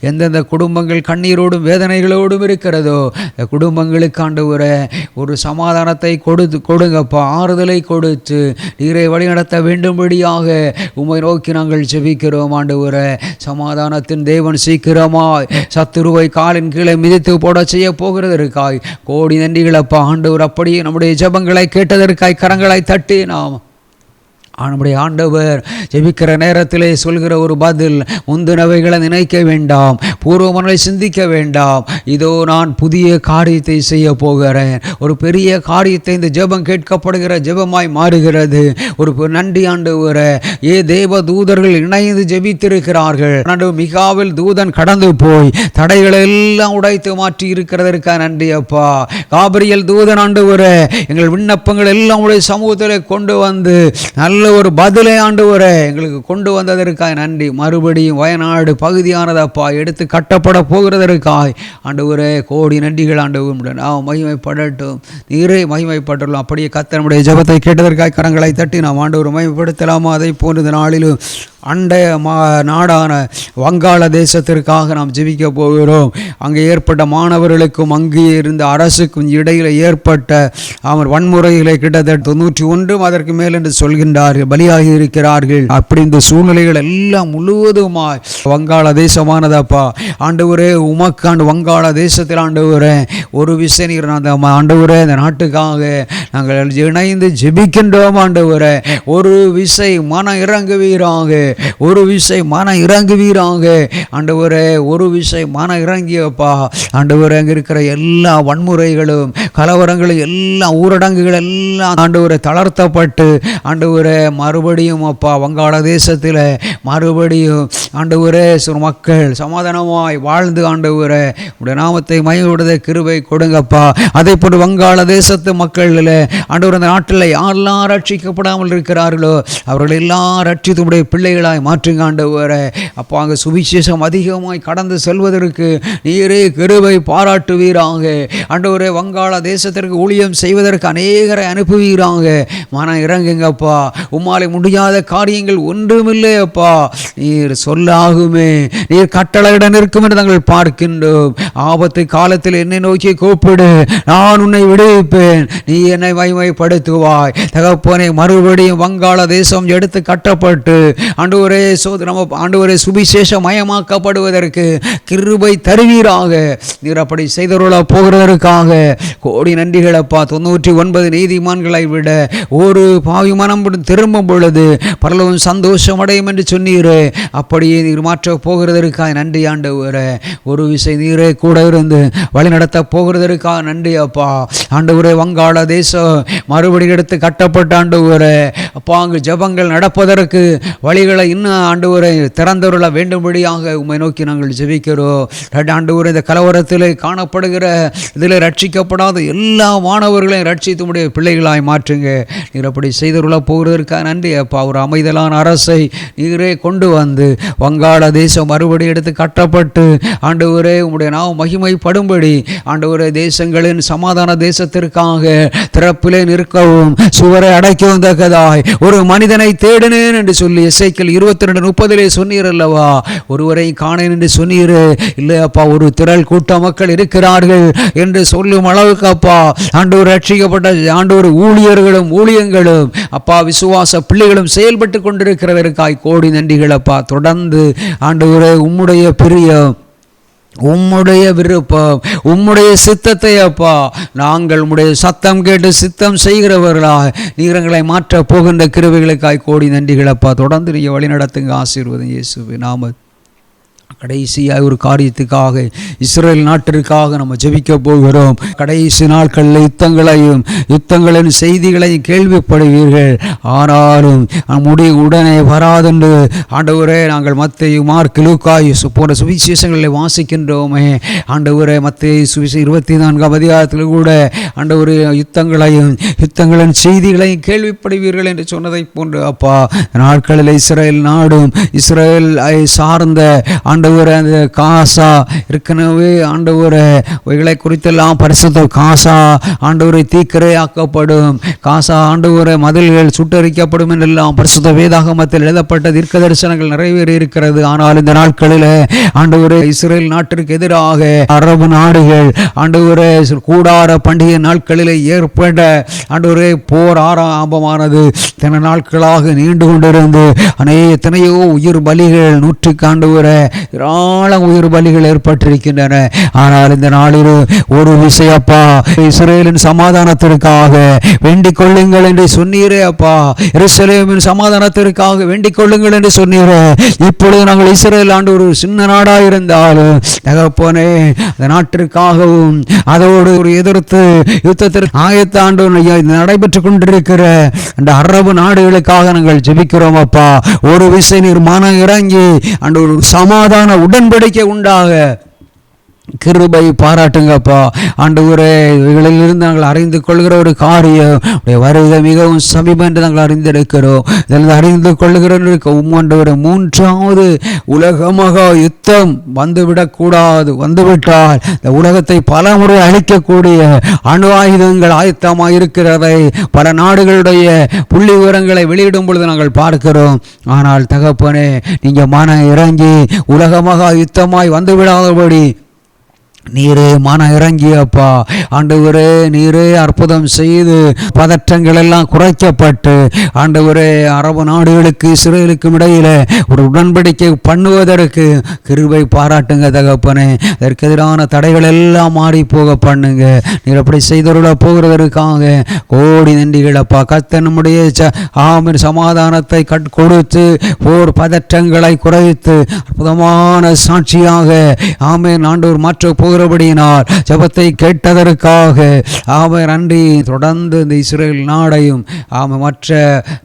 எந்தெந்த குடும்பங்கள் கண்ணீரோடும் வேதனைகளோடும் இருக்கிறதோ குடும்பங்களுக்கு ஆண்டவரே ஒரு சமாதானத்தை கொடுங்கப்பா, ஆறுதலை கொடுத்து நீரை வழி நடத்த வேண்டும்படியாக உம்மை நோக்கி நாங்கள் ஜெபிக்கிறோம் ஆண்டவரே. சமாதானத்தின் தேவன் சீக்கிரமாய் சத்துருவை காலின் கீழே மிதித்து போட செய்ய போகிறதற்காய் கோடி நன்றிகளப்பா ஆண்டவர். அப்படியே நம்முடைய ஜெபங்களை கேட்டதற்காய் கரங்களை தட்டி நாம் நம்முடைய ஆண்டவர் ஜெபிக்கிற நேரத்திலே சொல்கிற ஒரு பதில், முந்தினவைகளை நினைக்க வேண்டாம், பூர்வமனை சிந்திக்க வேண்டாம், இதோ நான் புதிய காரியத்தை செய்ய போகிறேன். ஒரு பெரிய காரியத்தை இந்த ஜெபம் கேட்கப்படுகிற ஜெபமாய் மாறுகிறது. ஒரு நன்றி ஆண்டவரே. தேவ தூதர்கள் இணைந்து ஜெபித்திருக்கிறார்கள். மிகாவில் தூதன் கடந்து போய் தடைகளை எல்லாம் உடைத்து மாற்றி இருக்கிறதற்காக நன்றி அப்பா. காபிரியல் தூதன் ஆண்டவரே எங்கள் விண்ணப்பங்கள் எல்லாம் உடைய சமூகத்தில் கொண்டு வந்து நல்ல ஒரு பதிலை ஆண்டவரே எங்களுக்கு கொண்டு வந்ததற்காக நன்றி. மறுபடியும் வயநாடு பகுதியானதப்பா எடுத்து கட்டப்பட போகிறதற்காய் ஆண்டவரே கோடி நன்றிகள் ஆண்டவர். நாம் மகிமைப்படட்டும், நீரே மகிமைப்படலாம். அப்படியே கர்த்தர் நம்முடைய ஜெபத்தை கேட்டதற்காக கரங்களை தட்டி நாம் ஆண்டவர் மகிமைப்படுத்தலாமா? அதை போன்ற நாளிலும் அண்டைய நாடான வங்காள தேசத்திற்காக நாம் ஜெபிக்க போகிறோம். அங்கே ஏற்பட்ட மாணவர்களுக்கும் அங்கே இருந்த அரசுக்கும் இடையில் ஏற்பட்ட அவர் வன்முறைகளை கிட்டத்தட்ட 91 அதற்கு மேல் என்று சொல்கின்றார்கள், பலியாகி இருக்கிறார்கள். அப்படி இந்த சூழ்நிலைகள் எல்லாம் முழுவதுமாய் வங்காள தேசமானதப்பா ஆண்டவரே உமக்கு ஆண்டு வங்காள தேசத்தில் ஆண்டவரே ஒரு விஷயம் நீர் அந்த ஆண்டவரே இந்த நாட்டுக்காக நாங்கள் இணைந்து ஜெபிக்கின்றோம் ஆண்டவரே. ஒரு விசை மன இறங்குவீராக, ஒரு விசை மன இறங்குவீராக ஆண்டவரே, ஒரு விசை மன இறங்கியப்பா ஆண்டவரே. அங்கே இருக்கிற எல்லா வன்முறைகளும் கலவரங்களும் எல்லா ஊரடங்குகள் எல்லாம் ஆண்டவரை தளர்த்தப்பட்டு ஆண்டவரே மறுபடியும் அப்பா வங்காள தேசத்தில் மறுபடியும் ஆண்டவரே மக்கள் சமாதானமாய் வாழ்ந்து ஆண்டவரே உடைய நாமத்தை மகிமைப்படுத்த கிருபை கொடுங்கப்பா. அதே போன்று வங்காள தேசத்து மக்களில் ஆண்டவர் அந்த நாட்டில் யாரெல்லாம் ரட்சிக்கப்படாமல் இருக்கிறார்களோ அவர்கள் எல்லாம் ரட்சித்து உடைய பிள்ளைகளாய் மாற்றுங்க ஆண்டவரே. அப்போ அங்கே சுவிசேஷம் அதிகமாய் கடந்து செல்வதற்கு நீரே கிருபை பாராட்டுவீராக ஆண்டவரே. வங்காள தேசத்திற்கு ஊழியம் செய்வதற்கு அநேகரை அனுப்புவீராக. மன இறங்குங்கப்பா. உம்மாலே முடியாத காரியங்கள் ஒன்றுமில்லை அப்பா. நீர் சொல்லாகுமே, நீர் கட்டளையிட நிற்கும் என்று நாங்கள் பார்க்கின்றோம். ஆபத்து காலத்தில் என்னை நோக்கி கூப்பிடு, நான் உன்னை விடுவிப்பேன், நீ என்னை மகிமைப்படுத்துவாய். தகப்பனே மறுபடியும் வங்காள தேசம் எடுத்து கட்டப்பட்டு ஆண்டவரே ஆண்டவரே சுவிசேஷம் மயமாக்கப்படுவதற்கு கிருபை தருவீராக. நீர் அப்படி செய்தருள போகிறதற்காக கோடி நன்றிகளப்பா. 99 நீதிமான்களை விட ஒரு பாவி மனம் திரும்பும் பொழுது பரலோகம் சந்தோஷம் அடையும் என்று சொன்னீரே, அப்படியே நீர் மாற்ற போகிறதற்காக நன்றி ஆண்டவரே. ஒரு விசை நீரே கூட இருந்து வழி நடத்த போகிறதற்காக நன்றி அப்பா. ஆண்டவரே வங்காள தேசம் மறுபடியும் எடுத்து கட்டப்பட்ட ஆண்டவரே அப்பா அங்கு ஜபங்கள் நடப்பதற்கு வழிகளை இன்னும் ஆண்டவரை திறந்தருள வேண்டும்படியாக உம்மை நோக்கி நாங்கள் ஜெபிக்கிறோம். ஆண்டவரே இந்த கலவரத்தில் காணப்படுகிற இதில் ரட்சிக்கப்படாத எல்லா மாணவர்களையும் ரட்சித்து உடைய பிள்ளைகளாய் மாற்றுங்க. நீர் அப்படி செய்தருள போகிறதற்காக நன்றி அப்பா. ஒரு அமைதலான அரசை நீரே கொண்டு வந்து வங்காள தேசம் மறுபடி எடுத்து கட்டப்பட்டு ஆண்டவரே உம்முடைய நாமம் மகிமைப்படும்படி ஆண்டவரே தேசங்களின் சமாதான தேசத்திற்காக திறப்பிலே நிற்கவும் சுவரை அடைக்கவும் தக்கதாய் ஒரு மனிதனை தேடினேன் என்று சொல்லி எசேக்கியேல் 22:30 சொன்னீர் அல்லவா. ஒருவரை காணேன் என்று சொன்னீர் இல்லை அப்பா. ஒரு திரள் கூட்ட மக்கள் இருக்கிறார்கள் என்று சொல்லும் அளவுக்கு அப்பா ஆண்டவர் ரட்சிக்கப்பட்ட ஆண்டவர் ஊழியர்களும் ஊழியங்களும் அப்பா விசுவாச பிள்ளைகளும் செயல்பட்டு கொண்டிருக்கிறதற்காய் கோடி நன்றிகள் அப்பா. தொடர்ந்து ஆண்டவரே உம்முடைய பிரியம், உம்முடைய விருப்பம், உம்முடைய சித்தத்தை அப்பா நாங்கள் உம்முடைய சத்தம் கேட்டு சித்தம் செய்கிறவர்களாக நீரங்களை மாற்ற போகின்ற கிருபைகளுக்காய் கோடி நன்றிகள் அப்பா. தொடர்ந்து நீங்கள் வழி நடத்துங்க. ஆசீர்வாதம் இயேசுவே நாம. கடைசியாக ஒரு காரியத்துக்காக இஸ்ரேல் நாட்டிற்காக நம்ம ஜெபிக்க போகிறோம். கடைசி நாட்களில் யுத்தங்களின் செய்திகளையும் கேள்விப்படுவீர்கள். ஆனாலும் உடனே வராதென்று ஆண்டவரே நாங்கள் மத்தேயு, மார்க், லூக்கா போன்ற சுவிசேஷங்களை வாசிக்கின்றோமே. ஆண்டவரே மத்தேயு சுவிசேஷம் 24ஆம் அதிகாரத்தில் கூட ஆண்டவரே யுத்தங்களின் செய்திகளையும் கேள்விப்படுவீர்கள் என்று சொன்னதை போன்று அப்பா நாட்களில் இஸ்ரேல் நாடும் இஸ்ரேல் சார்ந்த ஆண்டவரே அந்த காசா ஏற்கனவே ஆண்டவரே இவைகளை குறித்தெல்லாம் பரிசுத்த காசா ஆண்டவரை தீக்கிரையாக்கப்படும், காசா ஆண்டவரே மதில்கள் சுட்டரிக்கப்படும் என்றெல்லாம் பரிசுத்த வேதாகமத்தில் எழுதப்பட்ட தீர்க்க தரிசனங்கள் நிறைவேறி இருக்கிறது. ஆனால் இந்த நாட்களில் ஆண்டவரே இஸ்ரேல் நாட்டிற்கு எதிராக அரபு நாடுகள் ஆண்டவரே கூடார பண்டிகை நாட்களில் ஏற்பட்ட ஆண்டவரே போர் ஆரம்பமானது சில நாட்களாக நீண்டு கொண்டிருந்து எத்தனையோ உயிர் பலிகள் நூற்றுக்கு ஆண்டவரே ஏராளம் உயிர் பலிகள் ஏற்பட்டிருக்கின்றன. ஆனால் இந்த நாளில் ஒரு விஷயப்பா, இஸ்ரேலின் சமாதானத்திற்காக வேண்டிக் கொள்ளுங்கள் என்று சொன்னீரே அப்பா, எருசலேமின் சமாதானத்திற்காக வேண்டிக் கொள்ளுங்கள் என்று சொன்னீரே. இப்பொழுது நாங்கள் இஸ்ரேல் ஆண்டு ஒரு சின்ன நாடாக இருந்தாலும் தகப்பனே அந்த நாட்டிற்காகவும் அதோடு ஒரு எதிர்த்து யுத்தத்திற்கு ஆயத்த ஆண்டு நடைபெற்றுக் கொண்டிருக்கிற அந்த அரபு நாடுகளுக்காக நாங்கள் ஜெபிக்கிறோம் அப்பா. ஒரு விசை நீர் மனம் இறங்கி அந்த ஒரு சமாதான உடன்படிக்கை உண்டாக கிருபை பாராட்டுங்கப்பா. ஆண்டவரே இவைகளிலிருந்து நாங்கள் அறிந்து கொள்கிற ஒரு காரியம் வருகை மிகவும் சமீபம் என்று நாங்கள் அறிந்திருக்கிறோம். இதில் அறிந்து கொள்கிற ஆண்டவரே மூன்றாவது உலக மகா யுத்தம் வந்துவிடக்கூடாது, வந்துவிட்டால் இந்த உலகத்தை பல முறை அழிக்கக்கூடிய அணு ஆயுதங்கள் ஆயத்தமாக இருக்கிறதை பல நாடுகளுடைய புள்ளி விவரங்களை வெளியிடும் பொழுது நாங்கள் பார்க்கிறோம். ஆனால் தகப்பனே நீங்கள் மனம் இறங்கி உலக மகா யுத்தமாய் வந்துவிடாதபடி நீரே மன இறங்கியப்பா. ஆண்டவரே நீரே அற்புதம் செய்து பதற்றங்கள் எல்லாம் குறைக்கப்பட்டு ஆண்டவரே அரபு நாடுகளுக்கு இஸ்ரேலுக்கும் இடையில ஒரு உடன்படிக்கை பண்ணுவதற்கு கிருபை பாராட்டுங்க தகப்பனே. அதற்கு எதிரான தடைகள் எல்லாம் மாறி போக பண்ணுங்க. நீர் அப்படி செய்தருள போகிறதற்காக கோடி நன்றிகளப்பா. கர்த்தர் நம்முடைய ஆமென் சமாதானத்தை கொடுத்து போர் பதற்றங்களை குறைத்து அற்புதமான சாட்சியாக ஆமென் ஆண்டவர் மாற்ற போகிறபடியினால் ஜெபத்தை கேட்டதற்காக ஆமென் நன்றி. தொடர்ந்து இந்த இஸ்ரேல் நாடையும் ஆமென் மற்ற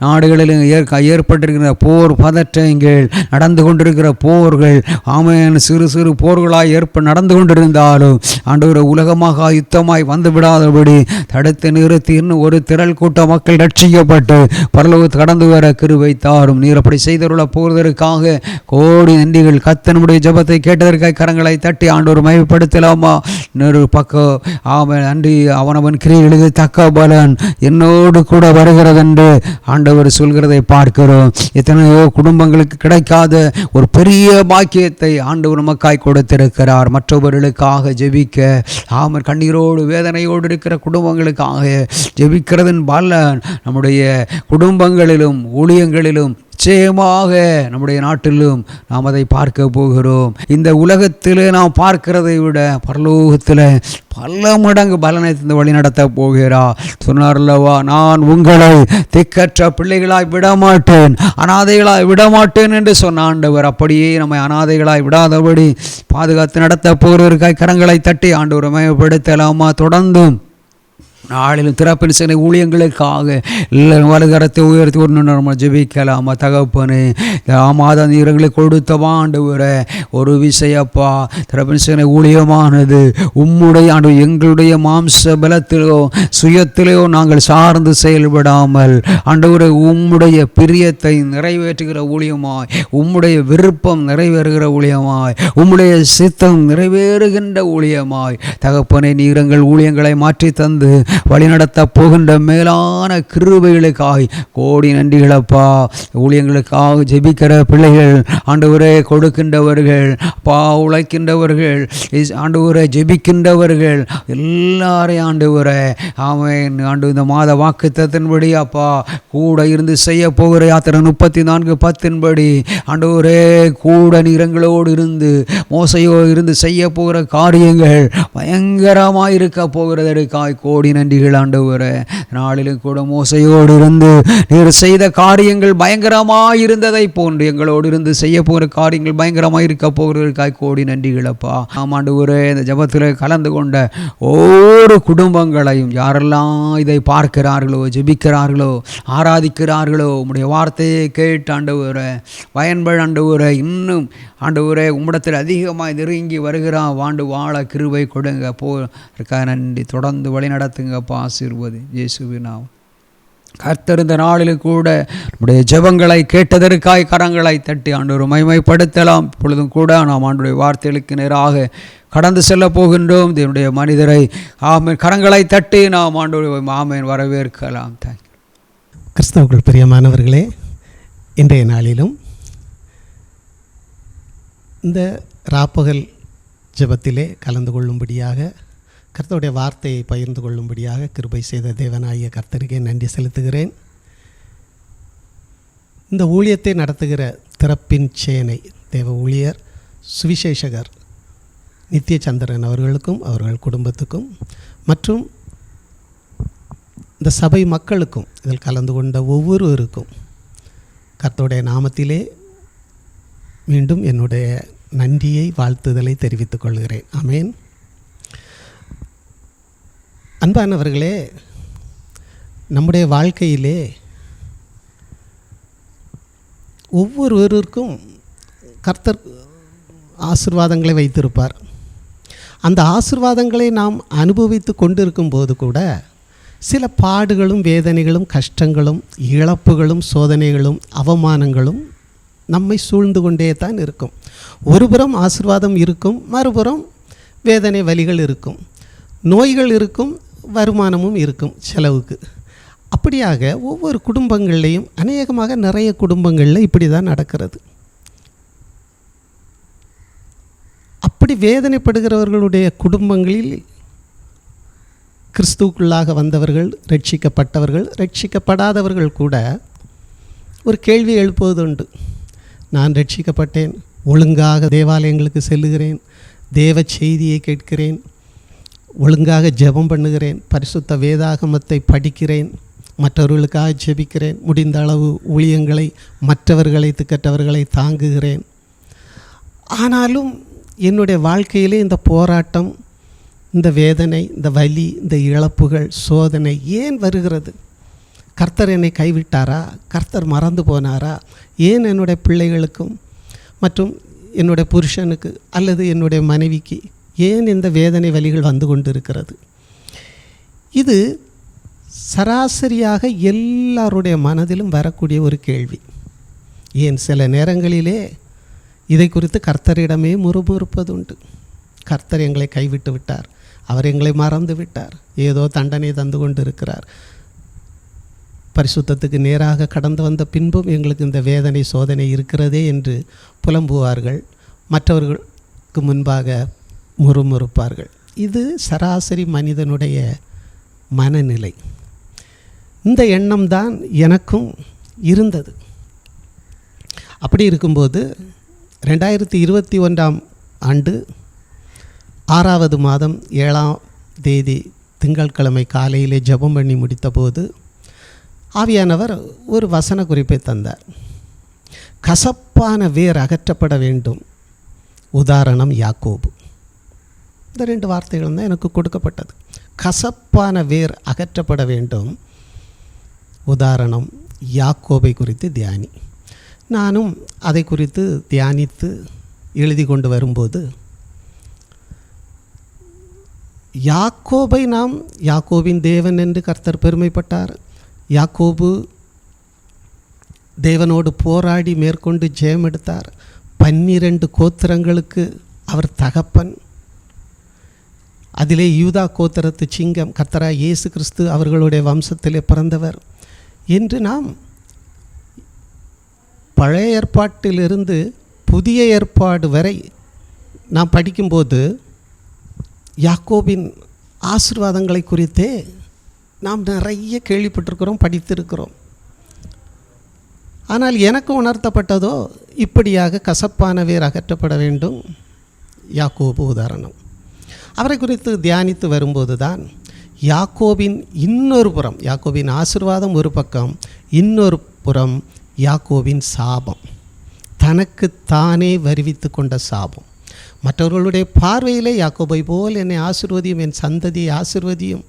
நாடுகளிலும் ஏற்பட்டிருக்கிற போர் பதற்றங்கள் நடந்து கொண்டிருக்கிற போர்கள் ஆமென் சிறு சிறு போர்களாய் நடந்து கொண்டிருந்தாலும் ஆண்டவர் உலகமாக யுத்தமாய் வந்து விடாதபடி தடுத்து நிறுத்தி இன்னும் ஒரு திரள் கூட்ட மக்கள் ரட்சிக்கப்பட்டு பரலோகத்தை கடந்து வர கிருபை தாரும். நீர் அப்படி செய்தருள போவதற்காக கோடி நன்றிகள். கர்த்தர் நம்முடைய ஜெபத்தை கேட்டதற்காக கரங்களை தட்டி ஆண்டவர் மகிமைப்படுத்தலாமா? இன்னொரு பக்கம் ஆமென் நன்றி. அவனவன் கிரியைகளுக்கு தக்க பலன் என்னோடு கூட வருகிறது என்று ஆண்டவர் சொல்கிறதை பார்க்கிறோம். எத்தனையோ குடும்பங்களுக்கு கிடைக்காத ஒரு பெரிய பாக்கியத்தை ஆண்டவர் நமக்காய் கொடுத்திருக்கிறார். மற்றவர்களுக்காக ஜெபிக்க ஆமென் கண்ணீரோடு வேதனையோடு இருக்கிற குடும்பங்களுக்காக ஜெபிக்கிறதன் பலன் நம்முடைய குடும்பங்களிலும் ஊழியங்களிலும் நிச்சயமாக நம்முடைய நாட்டிலும் நாம் அதை பார்க்க போகிறோம். இந்த உலகத்தில் நாம் பார்க்கிறதை விட பரலோகத்தில் பல மடங்கு பலனை தந்து வழி நடத்த போகிறார். சொன்னார்லவா, நான் உங்களை திக்கற்ற பிள்ளைகளாய் விடமாட்டேன், அனாதைகளாய் விடமாட்டேன் என்று சொன்ன ஆண்டவர் அப்படியே நம்மை அனாதைகளாய் விடாதபடி பாதுகாத்து நடத்த போகிறவருக்காய் கரங்களை தட்டி ஆண்டவரை மகிமைப்படுத்தலாமா? தொடர்ந்தும் நாளிலும் திறப்பில் சில ஊழியங்களுக்காக வலுகரத்தை உயர்த்தி ஒரு நம்ம ஜெபிக்கலாமா? தகப்பனே மாத நீரங்களை கொடுத்த ஆண்டவரே ஒரு விஷயப்பா, திறப்பில் சில ஊழியமானது உம்முடைய ஆண்டு எங்களுடைய மாம்ச பலத்திலோ சுயத்திலேயோ நாங்கள் சார்ந்து செயல்படாமல் ஆண்டவரே உம்முடைய பிரியத்தை நிறைவேற்றுகிற ஊழியமாய், உம்முடைய விருப்பம் நிறைவேறுகிற ஊழியமாய், உம்முடைய சித்தம் நிறைவேறுகின்ற ஊழியமாய் தகப்பனே நீரங்கள் ஊழியங்களை மாற்றி தந்து வழிநடத்த போகின்ற மேலான கிருபைகளுக்காய் கோடி நன்றிகளப்பா. ஊழியங்களுக்காக ஜெபிக்கிற பிள்ளைகள் ஆண்டவரே, கொடுக்கின்றவர்கள் அப்பா, உழைக்கின்றவர்கள் ஆண்டவரே, ஜெபிக்கின்றவர்கள் எல்லாரையும் ஆண்டவரே ஆமென் ஆண்டு இந்த மாத வாக்குத்தத்தின்படி அப்பா கூட இருந்து செய்ய போகிற யாத்திரை 34:10 ஆண்டவரே கூட நீரங்களோடு இருந்து மோசையோடு இருந்து செய்ய போகிற காரியங்கள் பயங்கரமாக இருக்க போகிறதற்காய் கோடி நன்றிகள் ஆண்டவரே. நாளிலும் கூட மோசையோடு இருந்து நீர் செய்த காரியங்கள் பயங்கரமாக இருந்ததை போன்று எங்களோடு இருந்து செய்ய போகிற காரியங்கள் பயங்கரமாக இருக்க போகிறதற்காக கோடி நன்றிகளப்பா. ஆண்டவரே, இந்த ஜெபத்தில் கலந்து கொண்ட ஒவ்வொரு குடும்பங்களையும் யாரெல்லாம் இதை பார்க்கிறார்களோ, ஜெபிக்கிறார்களோ, ஆராதிக்கிறார்களோ, உம்முடைய வார்த்தையை கேட்டு ஆண்டவரே பயன்பட ஆண்டவரே இன்னும் ஆண்டவரே உம்மிடத்தில் அதிகமாக நெருங்கி வருகிறான் வாண்டு வாழ கிருபை கொடுங்க. நன்றி. தொடர்ந்து வழி நடத்துங்கப்பா. ஆசீர்வதி இயேசுவின் நாமம். கர்த்தர் இந்த நாளிலும் கூட நம்முடைய ஜெபங்களை கேட்டதற்காய் கரங்களை தட்டி ஆண்டவரை மகிமைப்படுத்தலாம். இப்பொழுதும் கூட நாம் ஆண்டவருடைய வார்த்தைகளுக்கு நேராக கடந்து செல்ல போகின்றோம். என்னுடைய மனிதரை ஆமென் கரங்களை தட்டி நாம் ஆண்டவரை ஆமென் வரவேற்கலாம். தேங்க்யூ. கிறிஸ்தவர்கள் பிரியமானவர்களே, இன்றைய நாளிலும் இந்த ராப்பகல் ஜெபத்திலே கலந்து கொள்ளும்படியாக, கர்த்தருடைய வார்த்தையை பகிர்ந்து கொள்ளும்படியாக கிருபை செய்த தேவனாகிய கர்த்தருக்கே நன்றி செலுத்துகிறேன். இந்த ஊழியத்தை நடத்துகிற திறப்பின் சேனை தேவ ஊழியர் சுவிசேஷகர் நித்தியச்சந்திரன் அவர்களுக்கும் அவர்கள் குடும்பத்துக்கும் மற்றும் இந்த சபை மக்களுக்கும் இதில் கலந்து கொண்ட ஒவ்வொருவருக்கும் கர்த்தருடைய நாமத்திலே மீண்டும் என்னுடைய நன்றியை வாழ்த்துதலை தெரிவித்துக் கொள்கிறேன். ஆமேன். அன்பானவர்களே, நம்முடைய வாழ்க்கையிலே ஒவ்வொருவருக்கும் கர்த்தர் ஆசீர்வாதங்களை வைத்திருப்பார். அந்த ஆசீர்வாதங்களை நாம் அனுபவித்து கொண்டிருக்கும் போது கூட சில பாடுகளும் வேதனைகளும் கஷ்டங்களும் இழப்புகளும் சோதனைகளும் அவமானங்களும் நம்மை சூழ்ந்து கொண்டே தான் இருக்கும். ஒருபுறம் ஆசீர்வாதம் இருக்கும், மறுபுறம் வேதனை வலிகள் இருக்கும், நோய்கள் இருக்கும், வருமானமும் இருக்கும் செலவுக்கு. அப்படியாக ஒவ்வொரு குடும்பங்கள்லேயும் அநேகமாக நிறைய குடும்பங்களில் இப்படி தான் நடக்கிறது. அப்படி வேதனைப்படுகிறவர்களுடைய குடும்பங்களில் கிறிஸ்துவுக்குள்ளாக வந்தவர்கள், ரட்சிக்கப்பட்டவர்கள், ரட்சிக்கப்படாதவர்கள் கூட ஒரு கேள்வி எழுப்புவதுண்டு. நான் ரட்சிக்கப்பட்டேன், ஒழுங்காக தேவாலயங்களுக்கு செல்லுகிறேன், தேவ செய்தியை கேட்கிறேன், ஒழுங்காக ஜெபம் பண்ணுகிறேன், பரிசுத்த வேதாகமத்தை படிக்கிறேன், மற்றவர்களுக்காக ஜெபிக்கிறேன், முடிந்த அளவு ஊழியங்களை மற்றவர்களை திக்கற்றவர்களை தாங்குகிறேன். ஆனாலும் என்னுடைய வாழ்க்கையிலே இந்த போராட்டம், இந்த வேதனை, இந்த வலி, இந்த இழப்புகள், சோதனை ஏன் வருகிறது? கர்த்தர் என்னை கைவிட்டாரா? கர்த்தர் மறந்து போனாரா? ஏன் என்னுடைய பிள்ளைகளுக்கும் மற்றும் என்னுடைய புருஷனுக்கு அல்லது என்னுடைய மனைவிக்கு ஏன் இந்த வேதனை வலிகள் வந்து கொண்டு இருக்கிறது? இது சராசரியாக எல்லாருடைய மனதிலும் வரக்கூடிய ஒரு கேள்வி. ஏன் சில நேரங்களிலே இதை குறித்து கர்த்தரிடமே முறுமுறுப்பதுண்டு. கர்த்தர் எங்களை கைவிட்டு விட்டார், அவர் எங்களை மறந்து விட்டார், ஏதோ தண்டனை தந்து கொண்டு இருக்கிறார், பரிசுத்தத்துக்கு நேராக கடந்து வந்த பின்பும் எங்களுக்கு இந்த வேதனை சோதனை இருக்கிறதே என்று புலம்புவார்கள், மற்றவர்களுக்கு முன்பாக முறுமுறுப்பார்கள். இது சராசரி மனிதனுடைய மனநிலை. இந்த எண்ணம்தான் எனக்கும் இருந்தது. அப்படி இருக்கும்போது 2021ஆம் ஆண்டு 6வது மாதம் 7ஆம் தேதி திங்கட்கிழமை காலையிலே ஜெபம் பண்ணி முடித்த போது ஆவியானவர் ஒரு வசன குறிப்பை தந்தார். கசப்பான வேர் அகற்றப்பட வேண்டும், உதாரணம் யாக்கோபு. இந்த 2 வார்த்தைகள் தான் எனக்கு கொடுக்கப்பட்டது. கசப்பான வேர் அகற்றப்பட வேண்டும், உதாரணம் யாக்கோபை குறித்து தியானி. நானும் அதை குறித்து தியானித்து எழுதி கொண்டு வரும்போது யாக்கோபின் தேவன் என்று கர்த்தர் பெருமைப்பட்டார். யாக்கோபு தேவனோடு போராடி மேற்கொண்டு ஜெயம் எடுத்தார். 12 கோத்திரங்களுக்கு அவர் தகப்பன். அதிலே யூதா கோத்திரத்து சிங்கம் கர்த்தராகிய இயேசு கிறிஸ்து அவர்களுடைய வம்சத்திலே பிறந்தவர் என்று நாம் பழைய ஏற்பாட்டிலிருந்து புதிய ஏற்பாடு வரை நாம் படிக்கும்போது யாக்கோபின் ஆசீர்வாதங்களை குறித்தே நாம் நிறைய கேள்விப்பட்டிருக்கிறோம், படித்திருக்கிறோம். ஆனால் எனக்கு உணர்த்தப்பட்டதோ இப்படியாக கசப்பான வேர் அகற்றப்பட வேண்டும், யாக்கோபு உதாரணம். அவரை குறித்து தியானித்து வரும்போது தான் யாக்கோபின் இன்னொரு புறம், யாக்கோபின் ஆசீர்வாதம் ஒரு பக்கம், இன்னொரு புறம் யாக்கோபின் சாபம், தனக்கு தானே வருவித்து கொண்ட சாபம். மற்றவர்களுடைய பார்வையிலே யாக்கோபை போல் என்னை ஆசீர்வதியும், என் சந்ததியை ஆசீர்வதியும்,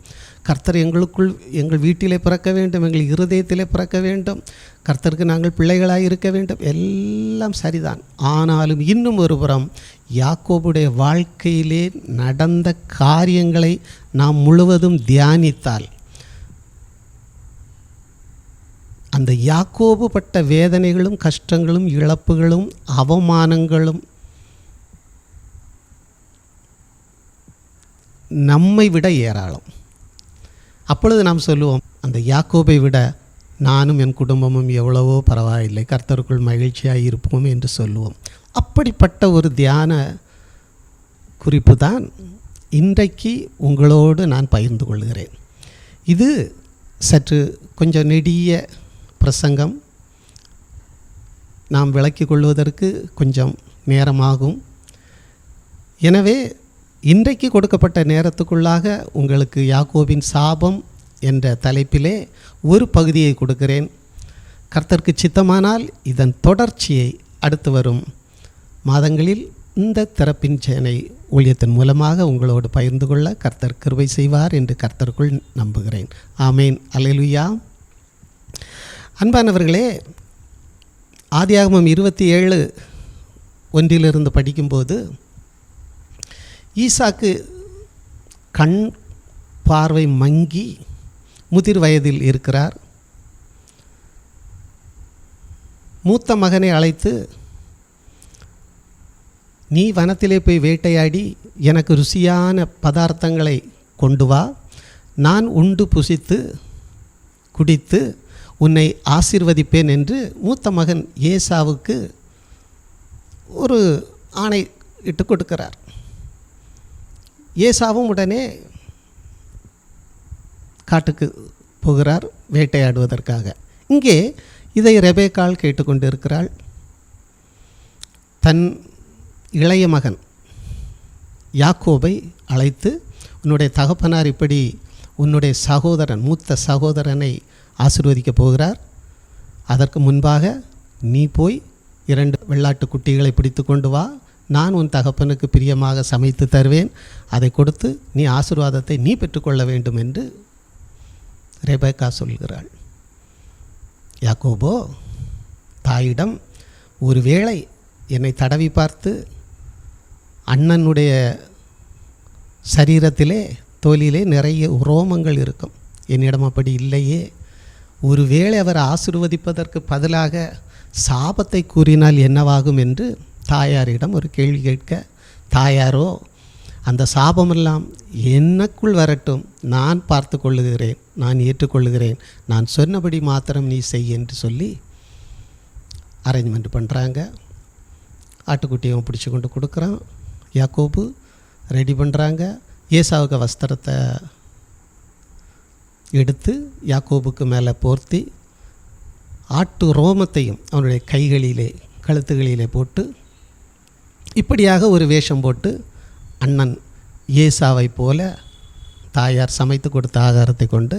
கர்த்தர் எங்கள் வீட்டிலே பிறக்க வேண்டும், எங்கள் இருதயத்திலே பிறக்க வேண்டும், கர்த்தருக்கு நாங்கள் பிள்ளைகளாக இருக்க வேண்டும், எல்லாம் சரிதான். ஆனாலும் இன்னும் ஒரு புறம் யாக்கோபுடைய வாழ்க்கையிலே நடந்த காரியங்களை நாம் முழுவதும் தியானித்தால் அந்த யாக்கோபு பட்ட வேதனைகளும் கஷ்டங்களும் இழப்புகளும் அவமானங்களும் நம்மை விட ஏராளம். அப்பொழுது நாம் சொல்லுவோம், அந்த யாக்கோபை விட நானும் என் குடும்பமும் எவ்வளவோ பரவாயில்லை, கர்த்தருக்குள் மகிழ்ச்சியாக இருப்போம் என்று சொல்லுவோம். அப்படிப்பட்ட ஒரு தியான குறிப்பு தான் இன்றைக்கு உங்களோடு நான் பகிர்ந்து கொள்கிறேன். இது சற்று கொஞ்சம் நெடிய பிரசங்கம், நாம் விளக்கிக் கொள்வதற்கு கொஞ்சம் நேரமாகும். எனவே இன்றைக்கு கொடுக்கப்பட்ட நேரத்துக்குள்ளாக உங்களுக்கு யாக்கோபின் சாபம் என்ற தலைப்பிலே ஒரு பகுதியை கொடுக்கிறேன். கர்த்தருக்கு சித்தமானால் இதன் தொடர்ச்சியை அடுத்து வரும் மாதங்களில் இந்த திறப்பின் சேனை ஊழியத்தின் மூலமாக உங்களோடு பகிர்ந்து கொள்ள கர்த்தர் கிருபை செய்வார் என்று கர்த்தருக்குள் நம்புகிறேன். ஆமேன். அல்லேலூயா. அன்பானவர்களே, ஆதியாகமம் 27:1 படிக்கும்போது ஈசாக்கு கண் பார்வை மங்கி முதிர் வயதில் இருக்கிறார். மூத்த மகனை அழைத்து, நீ வனத்திலே போய் வேட்டையாடி எனக்கு ருசியான பதார்த்தங்களை கொண்டு வா, நான் உண்டு புசித்து குடித்து உன்னை ஆசீர்வதிப்பேன் என்று மூத்த மகன் ஏசாவுக்கு ஒரு ஆணை இட்டு கொடுக்கிறார். ஏசாவும் உடனே காட்டுக்கு போகிறார் வேட்டையாடுவதற்காக. இங்கே இதை ரெபேக்காள் கேட்டுக்கொண்டு இருக்கிறாள். தன் இளைய மகன் யாக்கோபை அழைத்து, உன்னுடைய தகப்பனார் இப்படி உன்னுடைய சகோதரன், மூத்த சகோதரனை ஆசீர்வதிக்கப் போகிறார். அதற்கு முன்பாக நீ போய் 2 வெள்ளாட்டு குட்டிகளை பிடித்து கொண்டு வா, நான் உன் தகப்பனுக்கு பிரியமாக சமைத்து தருவேன், அதை கொடுத்து நீ ஆசீர்வாதத்தை நீ பெற்றுக்கொள்ள வேண்டும் என்று ரெபேக்கா சொல்கிறாள். யாக்கோபோ தாயிடம், ஒருவேளை என்னை தடவி பார்த்து அண்ணனுடைய சரீரத்திலே தோலிலே நிறைய உரோமங்கள் இருக்கும், என்னிடம் அப்படி இல்லையே, ஒருவேளை அவர் ஆசீர்வதிப்பதற்கு பதிலாக சாபத்தை கூறினால் என்னவாகும் என்று தாயாரிடம் ஒரு கேள்வி கேட்க, தாயாரோ, அந்த சாபமெல்லாம் எனக்குள் வரட்டும், நான் பார்த்து கொள்ளுகிறேன், நான் ஏற்றுக்கொள்ளுகிறேன், நான் சொன்னபடி மாத்திரம் நீ செய் என்று சொல்லி அரேஞ்ச்மெண்ட் பண்ணுறாங்க. ஆட்டுக்குட்டியை பிடிச்சி கொண்டு கொடுக்குறான். யாக்கோபு ரெடி பண்ணுறாங்க. ஏசாவுக்கு வஸ்திரத்தை எடுத்து யாக்கோபுக்கு மேலே போர்த்தி ஆட்டு ரோமத்தையும் அவனுடைய கைகளிலே கழுத்துகளிலே போட்டு, இப்படியாக ஒரு வேஷம் போட்டு அண்ணன் ஏசாவை போல தாயார் சமைத்து கொடுத்த ஆகாரத்தை கொண்டு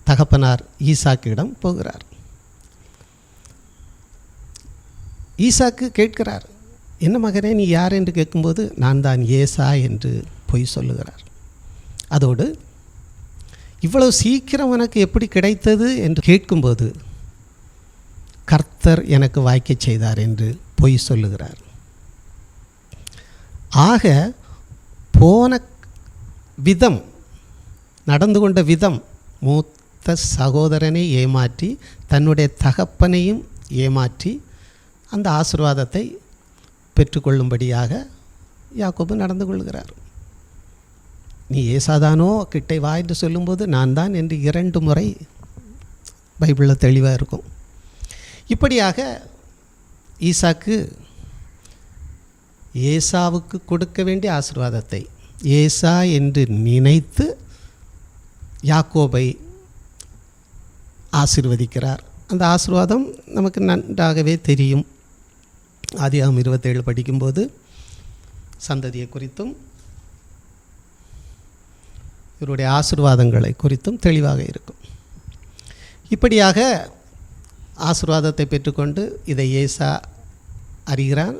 தகப்பனார் ஈசாக்கிடம் போகிறார். ஈசாக்கு கேட்கிறார், என்ன மகனே நீ யார் என்று கேட்கும்போது, நான் தான் ஏசா என்று பொய் சொல்லுகிறார். அதோடு இவ்வளவு சீக்கிரம் உனக்கு எப்படி கிடைத்தது என்று கேட்கும்போது, கர்த்தர் எனக்கு வாய்க்கச் செய்தார் என்று பொய் சொல்லுகிறார். ஆக போன விதம், நடந்து கொண்ட விதம், மூத்த சகோதரனை ஏமாற்றி தன்னுடைய தகப்பனையும் ஏமாற்றி அந்த ஆசீர்வாதத்தை பெற்றுக்கொள்ளும்படியாக யாக்கோபு நடந்து கொள்கிறார். நீ ஏசாதானோ கிட்டே வா என்று சொல்லும்போது, நான் தான் என்று 2 முறை பைபிளில் தெளிவாக இருக்கும். இப்படியாக ஈசாக்கு ஏசாவுக்கு கொடுக்க வேண்டிய ஆசீர்வாதத்தை ஏசா என்று நினைத்து யாக்கோபை ஆசீர்வதிக்கிறார். அந்த ஆசீர்வாதம் நமக்கு நன்றாகவே தெரியும். ஆதியாகமம் 27 படிக்கும்போது சந்ததியை குறித்தும் இவருடைய ஆசீர்வாதங்களை குறித்தும் தெளிவாக இருக்கும். இப்படியாக ஆசீர்வாதத்தை பெற்றுக்கொண்டு இதை ஏசா அறிகிறார்,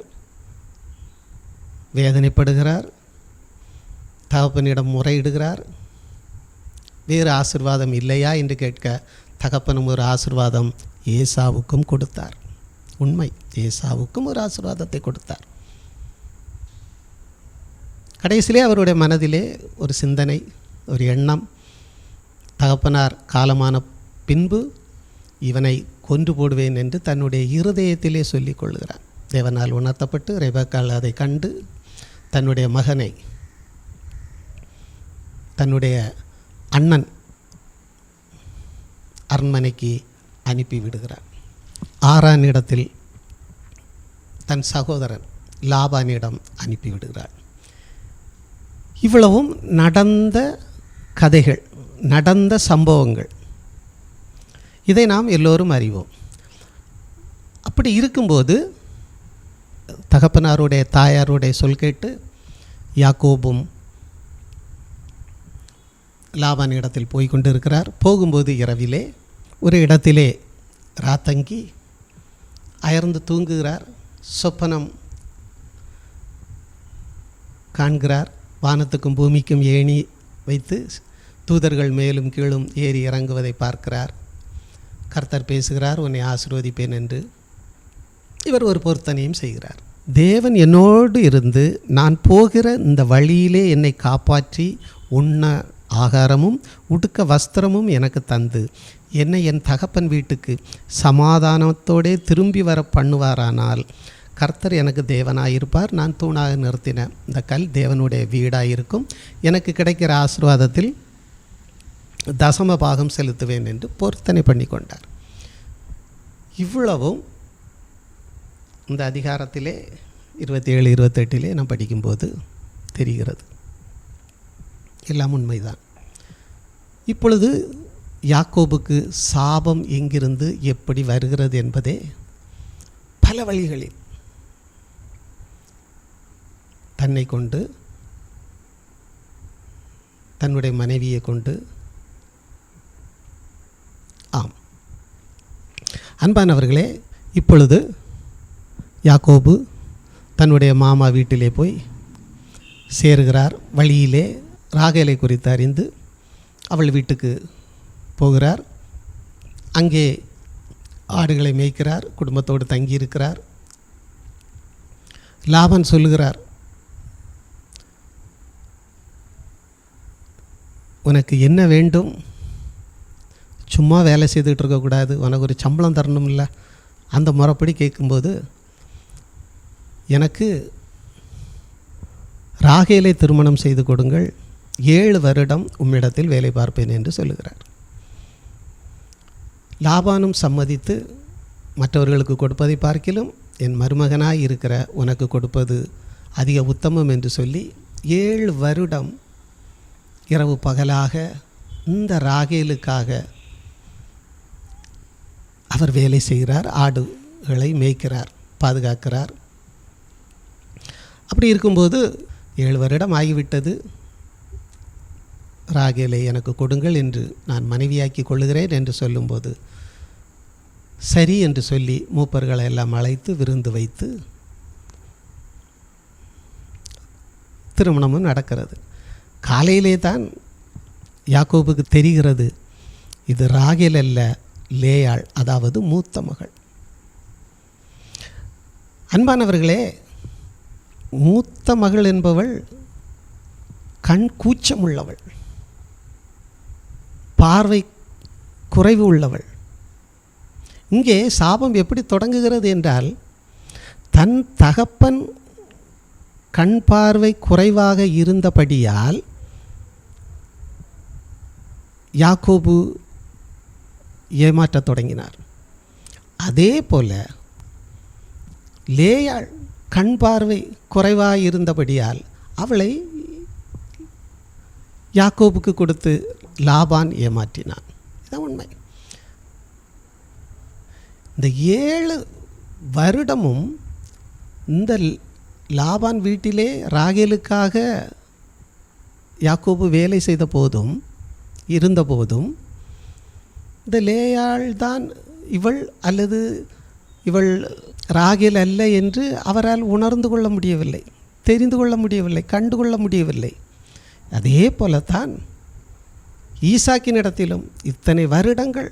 வேதனைப்படுகிறார், தகப்பனிடம் முறையிடுகிறார். வேறு ஆசீர்வாதம் இல்லையா என்று கேட்க, தகப்பனும் ஒரு ஆசீர்வாதம் ஏசாவுக்கும் கொடுத்தார். உண்மை, ஏசாவுக்கும் ஒரு ஆசீர்வாதத்தை கொடுத்தார். கடைசியிலே அவருடைய மனதிலே ஒரு சிந்தனை, ஒரு எண்ணம், தகப்பனார் காலமான பின்பு இவனை கொன்று போடுவேன் என்று தன்னுடைய இருதயத்திலே சொல்லிக் கொள்கிறான். தேவனால் உணர்த்தப்பட்டு ரெபெக்காள் அதை கண்டு தன்னுடைய மகனை தன்னுடைய அண்ணன் அரண்மனைக்கு அனுப்பிவிடுகிறார். ஆரானிடத்தில் தன் சகோதரன் லாபானிடம் அனுப்பிவிடுகிறார். இவ்வளவும் நடந்த கதைகள், நடந்த சம்பவங்கள். இதை நாம் எல்லோரும் அறிவோம். அப்படி இருக்கும்போது தகப்பனாருடைய தாயாருடைய சொல் கேட்டு யாக்கோபும் லாபான் இடத்தில் போய் கொண்டிருக்கிறார். போகும்போது இரவிலே ஒரு இடத்திலே ராத்தங்கி அயர்ந்து தூங்குகிறார். சொப்பனம் காண்கிறார். வானத்துக்கும் பூமிக்கும் ஏணி வைத்து தூதர்கள் மேலும் கீழும் ஏறி இறங்குவதை பார்க்கிறார். கர்த்தர் பேசுகிறார், உன்னை ஆசீர்வதிப்பேன் என்று. இவர் ஒரு பொருத்தனையும் செய்கிறார். தேவன் என்னோடு இருந்து நான் போகிற இந்த வழியிலே என்னை காப்பாற்றி உண்ண ஆகாரமும் உடுக்க வஸ்திரமும் எனக்கு தந்து என்னை என் தகப்பன் வீட்டுக்கு சமாதானத்தோடே திரும்பி வர பண்ணுவாரானால் கர்த்தர் எனக்கு தேவனாயிருப்பார். நான் தூணாக நிறுத்தின இந்த கல் தேவனுடைய வீடாயிருக்கும். எனக்கு கிடைக்கிற ஆசீர்வாதத்தில் தசம பாகம் செலுத்துவேன் என்று பொருத்தனை பண்ணி கொண்டார். இவ்வளவும் இந்த அதிகாரத்திலே 27, 28 நாம் படிக்கும்போது தெரிகிறது. எல்லாம் உண்மைதான். இப்பொழுது யாக்கோபுக்கு சாபம் எங்கிருந்து எப்படி வருகிறது என்பதே பல வழிகளில் தன்னை கொண்டு, தன்னுடைய மனைவியை கொண்டு. ஆம் அன்பானவர்களே, இப்பொழுது யாக்கோபு தன்னுடைய மாமா வீட்டிலே போய் சேருகிறார். வழியிலே ராகேலை குறித்து அறிந்து அவள் வீட்டுக்கு போகிறார். அங்கே ஆடுகளை மேய்க்கிறார். குடும்பத்தோடு தங்கியிருக்கிறார். லாபான் சொல்லுகிறார், உனக்கு என்ன வேண்டும்? சும்மா வேலை செய்துகிட்டு இருக்கக்கூடாது, உனக்கு ஒரு சம்பளம் தரணும்ல. அந்த முறைப்படி கேட்கும்போது, எனக்கு ராகேலை திருமணம் செய்து கொடுங்கள், 7 வருடம் உம்மிடத்தில் வேலை பார்ப்பேன் என்று சொல்லுகிறார். லாபானும் சம்மதித்து, மற்றவர்களுக்கு கொடுப்பதை பார்க்கிலும் என் மருமகனாய் இருக்கிற உனக்கு கொடுப்பது அதிக உத்தமம் என்று சொல்லி 7 வருடம் இரவு பகலாக இந்த ராகேலுக்காக அவர் வேலை செய்கிறார். ஆடுகளை மேய்க்கிறார், பாதுகாக்கிறார். அப்படி இருக்கும்போது 7 வருடம் ஆகிவிட்டது. ராகேலை எனக்கு கொடுங்கள் என்று நான் மனைவியாக்கி கொள்ளுகிறேன் என்று சொல்லும்போது சரி என்று சொல்லி மூப்பர்களை எல்லாம் அழைத்து விருந்து வைத்து திருமணமும் நடக்கிறது. காலையிலே தான் யாக்கோபுக்கு தெரிகிறது, இது ராகேல் அல்ல, லேயாள், அதாவது மூத்த மகள். அன்பானவர்களே, மூத்த மகள் என்பவள் கண் கூச்சம் உள்ளவள், பார்வை குறைவு உள்ளவள். இங்கே சாபம் எப்படி தொடங்குகிறது என்றால், தன் தகப்பன் கண் பார்வை குறைவாக இருந்தபடியால் யாக்கோபு ஏமாற்றத் தொடங்கினார். அதே போல லேயாள் கண் பார்வை குறைவாக இருந்தபடியால் அவளை யாக்கோபுக்கு கொடுத்து லாபான் ஏமாற்றினான். இதுதான் உண்மை. இந்த 7 வருடமும் இந்த லாபான் வீட்டிலே ராகேலுக்காக யாக்கோபு வேலை செய்த போதும் இருந்தபோதும் இந்த லேயாள் தான் இவள் அல்லது இவள் ராகேல் அல்ல என்று அவரால் உணர்ந்து கொள்ள முடியவில்லை, தெரிந்து கொள்ள முடியவில்லை, கண்டுகொள்ள முடியவில்லை. அதே போலத்தான் ஈசாக்கினிடத்திலும் இத்தனை வருடங்கள்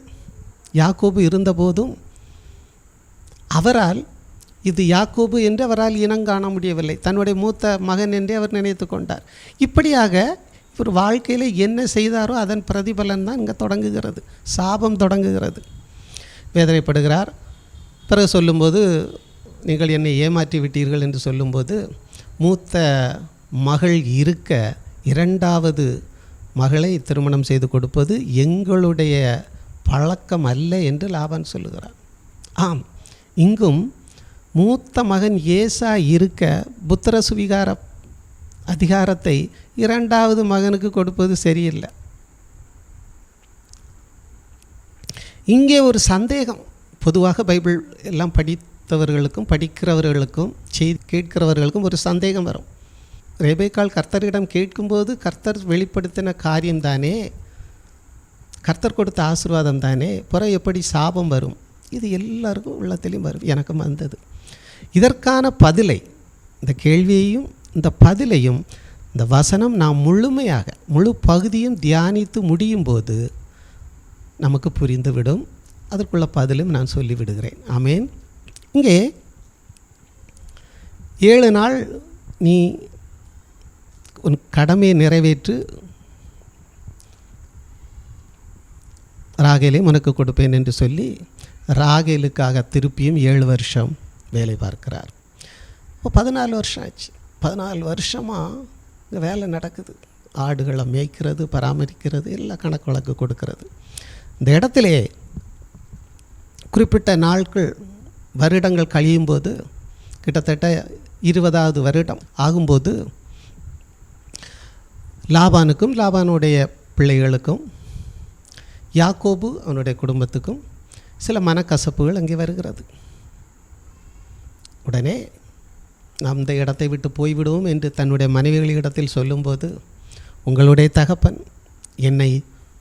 யாக்கோபு இருந்தபோதும் அவரால் இது யாக்கோபு என்று அவரால் இனங்காண முடியவில்லை. தன்னுடைய மூத்த மகன் என்றே அவர் நினைத்து கொண்டார். இப்படியாக ஒரு வாழ்க்கையில் என்ன செய்தாரோ அதன் பிரதிபலன் தான் இங்கே தொடங்குகிறது, சாபம் தொடங்குகிறது. வேதனைப்படுகிறார். பிறகு சொல்லும்போது நீங்கள் என்னை ஏமாற்றி விட்டீர்கள் என்று சொல்லும்போது மூத்த மகள் இருக்க இரண்டாவது மகளை திருமணம் செய்து கொடுப்பது எங்களுடைய பழக்கம் அல்ல என்று லாபான் சொல்லுகிறார். ஆம், இங்கும் மூத்த மகன் ஏசா இருக்க புத்திர சுவிகார அதிகாரத்தை இரண்டாவது மகனுக்கு கொடுப்பது சரியில்லை. இங்கே ஒரு சந்தேகம் பொதுவாக பைபிள் எல்லாம் படித்தவர்களுக்கும் படிக்கிறவர்களுக்கும் கேட்கிறவர்களுக்கும் ஒரு சந்தேகம் வரும். ரெபேக்காள் கர்த்தரிடம் கேட்கும்போது கர்த்தர் வெளிப்படுத்தின காரியம்தானே, கர்த்தர் கொடுத்த ஆசீர்வாதம் தானே, புறம் எப்படி சாபம் வரும்? இது எல்லாருக்கும் உள்ளத்திலையும் வரும், எனக்கும் வந்தது. இதற்கான பதிலை, இந்த கேள்வியையும் இந்த பதிலையும் இந்த வசனம் நாம் முழுமையாக முழு பகுதியும் தியானித்து முடியும் போது நமக்கு புரிந்துவிடும். அதற்குள்ள பதிலும் நான் சொல்லிவிடுகிறேன். ஆமேன். இங்கே 7 நாள் நீ உன் கடமையை நிறைவேற்று, ராகேலை உனக்கு கொடுப்பேன் என்று சொல்லி ராகேலுக்காக திருப்பியும் 7 வருஷம் வேலை பார்க்கிறார். இப்போ 14 வருஷம் ஆச்சு. 14 வருஷமாக இங்கே வேலை நடக்குது. ஆடுகளை மேய்க்கிறது, பராமரிக்கிறது, எல்லாம் கணக்கு வழக்கு கொடுக்கறது. இந்த இடத்திலே குறிப்பிட்ட நாட்கள் வருடங்கள் கழியும்போது, கிட்டத்தட்ட 20வது வருடம் ஆகும்போது லாபானுக்கும் லாபானுடைய பிள்ளைகளுக்கும் யாக்கோபு அவனுடைய குடும்பத்துக்கும் சில மனக்கசப்புகள் அங்கே வருகிறது. உடனே நாம் இந்த இடத்தை விட்டு போய்விடுவோம் என்று தன்னுடைய மனைவிகளிடத்தில் சொல்லும்போது, உங்களுடைய தகப்பன் என்னை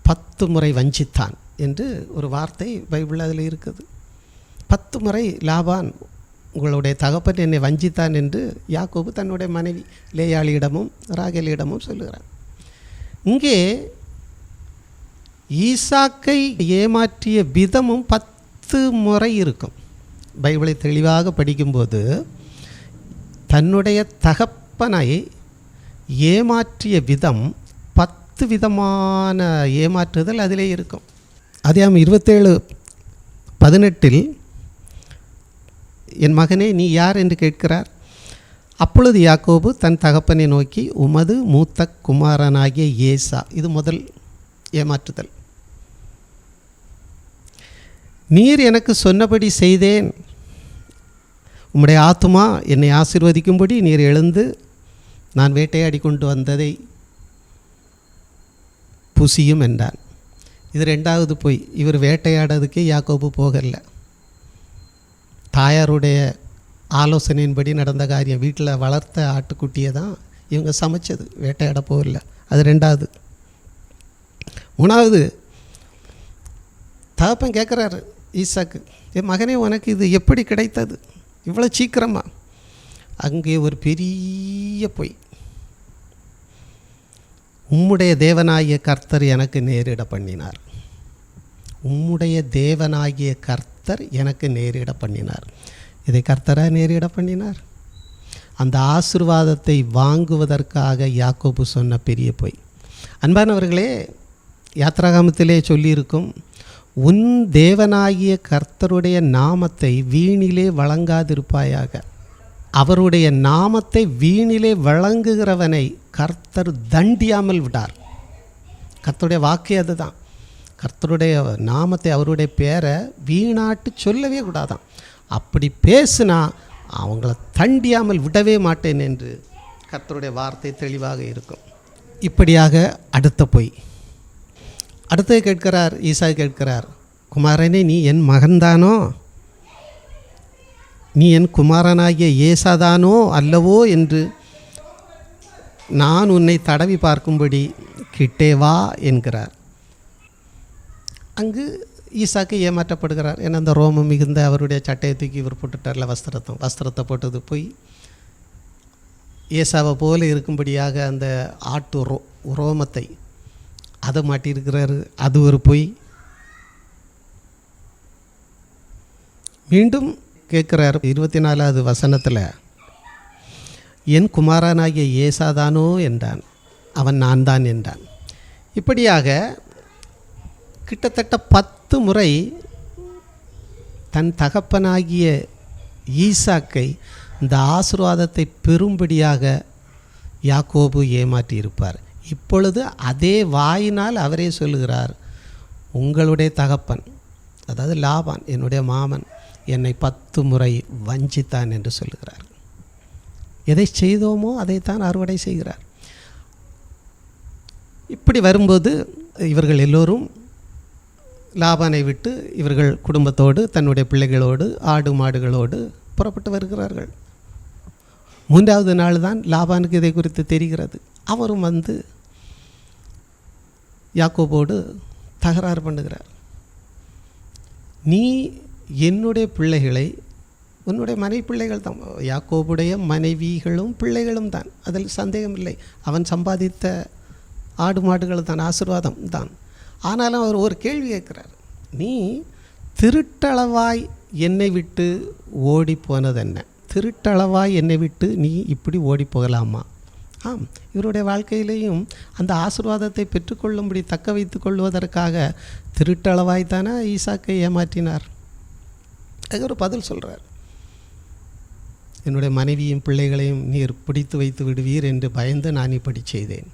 10 முறை வஞ்சித்தான் என்று ஒரு வார்த்தை பைபிள் அதில் இருக்குது. 10 முறை லாபான் உங்களுடைய தகப்பன் என்னை வஞ்சித்தான் என்று யாக்கோபு தன்னுடைய மனைவி லேயாளியிடமும் ராகேலிடமும் சொல்லுகிறார். இங்கே ஈசாக்கை ஏமாற்றிய விதமும் 10 முறை இருக்கும். பைபிளை தெளிவாக படிக்கும்போது தன்னுடைய தகப்பனை ஏமாற்றிய விதம் 10 விதமான ஏமாற்றுதல் அதிலே இருக்கும். அதிகாரம் 27:18 என் மகனே நீ யார் என்று கேட்கிறார். அப்பொழுது யாக்கோபு தன் தகப்பனை நோக்கி, உமது மூத்த குமாரனாகிய ஏசா. இது முதல் ஏமாற்றுதல். நீர் எனக்கு சொன்னபடி செய்தேன், உம்முடைய ஆத்துமா என்னை ஆசீர்வதிக்கும்படி நீர் எழுந்து நான் வேட்டையாடி கொண்டு வந்ததை புசியும் என்றான். இது 2வது போய். இவர் வேட்டையாடுறதுக்கே யாக்கோபு போகலை. தாயாருடைய ஆலோசனையின்படி நடந்த காரியம். வீட்டில் வளர்த்த ஆட்டுக்குட்டியை தான் இவங்க சமைச்சது, வேட்டையாட போகல. அது 2வது. 3வது தகப்பன் கேட்குறாரு ஈசாக்கு, என் மகனே உனக்கு இது எப்படி கிடைத்தது இவ்வளோ சீக்கிரமாக? அங்கே ஒரு பெரிய பொய். உம்முடைய தேவனாகிய கர்த்தர் எனக்கு நேரிட பண்ணினார். உம்முடைய தேவனாகிய கர்த்தர் எனக்கு நேரிட பண்ணினார். இதை கர்த்தரா நேரிட பண்ணினார்? அந்த ஆசீர்வாதத்தை வாங்குவதற்காக யாக்கோபு சொன்ன பெரிய பொய். அன்பானவர்களே, யாத்ராகமத்திலே சொல்லியிருக்கும், உன் தேவனாகிய கர்த்தருடைய நாமத்தை வீணிலே வழங்காதிருப்பாயாக. அவருடைய நாமத்தை வீணிலே வழங்குகிறவனை கர்த்தர் தண்டியாமல் விடார். கர்த்தருடைய வாக்கு அதுதான். கர்த்தருடைய நாமத்தை, அவருடைய பேரை வீணாட்டு சொல்லவே கூடாதான். அப்படி பேசுனா அவங்கள தண்டியாமல் விடவே மாட்டேன் என்று கர்த்தருடைய வார்த்தை தெளிவாக இருக்கும். இப்படியாக அடுத்த பொய். அடுத்தது கேட்கிறார், ஈசா கேட்கிறார், குமாரனே நீ என் மகன்தானோ? நீ என் குமாரனாகிய ஏசாதானோ அல்லவோ என்று நான் உன்னை தடவி பார்க்கும்படி கிட்டே வா என்கிறார். அங்கு ஈசாக்கு ஏமாற்றப்படுகிறார். ஏன்னா அந்த ரோமம் மிகுந்த அவருடைய சட்டையை தூக்கி இவர் போட்டுட்டார்ல, வஸ்திரத்தை போட்டது போய் ஏசாவை போல இருக்கும்படியாக அந்த ஆட்டு ரோமத்தை அதை மாட்டியிருக்கிறாரு. அது ஒரு பொய். மீண்டும் கேட்குறாரு 24வது வசனத்தில், என் குமாரனாகிய ஏசாதானோ என்றான். அவன் நான் தான் என்றான். இப்படியாக கிட்டத்தட்ட 10 முறை தன் தகப்பனாகிய ஈசாக்கை இந்த ஆசீர்வாதத்தை பெறும்படியாக யாக்கோபு ஏமாற்றியிருப்பார். இப்பொழுது அதே வாயினால் அவரே சொல்லுகிறார், உங்களுடைய தகப்பன், அதாவது லாபான், என்னுடைய மாமன், என்னை 10 முறை வஞ்சித்தான் என்று சொல்லுகிறார். எதை செய்தோமோ அதைத்தான் அறுவடை செய்கிறார். இப்படி வரும்போது இவர்கள் எல்லோரும் லாபானை விட்டு இவர்கள் குடும்பத்தோடு தன்னுடைய பிள்ளைகளோடு ஆடு மாடுகளோடு புறப்பட்டு வருகிறார்கள். 3வது நாள் தான் லாபானுக்கு இதை குறித்து தெரிகிறது. அவரும் வந்து யாக்கோபோடு தகராறு பண்ணுகிறார். நீ என்னுடைய பிள்ளைகளை, உன்னுடைய மனைவி பிள்ளைகள் தான், யாக்கோபுடைய மனைவிகளும் பிள்ளைகளும் தான், அதில் சந்தேகம் இல்லை. அவன் சம்பாதித்த ஆடு மாடுகள் தான், ஆசீர்வாதம் தான். ஆனாலும் அவர் ஒரு கேள்வி கேட்குறார், நீ திருட்டளவாய் என்னை விட்டு ஓடி போனது என்ன? திருட்டளவாய் என்னை விட்டு நீ இப்படி ஓடி போகலாமா? ஆம், இவருடைய வாழ்க்கையிலேயும் அந்த ஆசீர்வாதத்தை பெற்றுக்கொள்ளும்படி தக்க வைத்து கொள்வதற்காக திருட்டளவாய் தானே ஈசாக்கை ஏமாற்றினார். அதுக்கு ஒரு பதில் சொல்கிறார், என்னுடைய மனைவியும் பிள்ளைகளையும் நீர் பிடித்து வைத்து விடுவீர் என்று பயந்து நான் இப்படி செய்தேன்.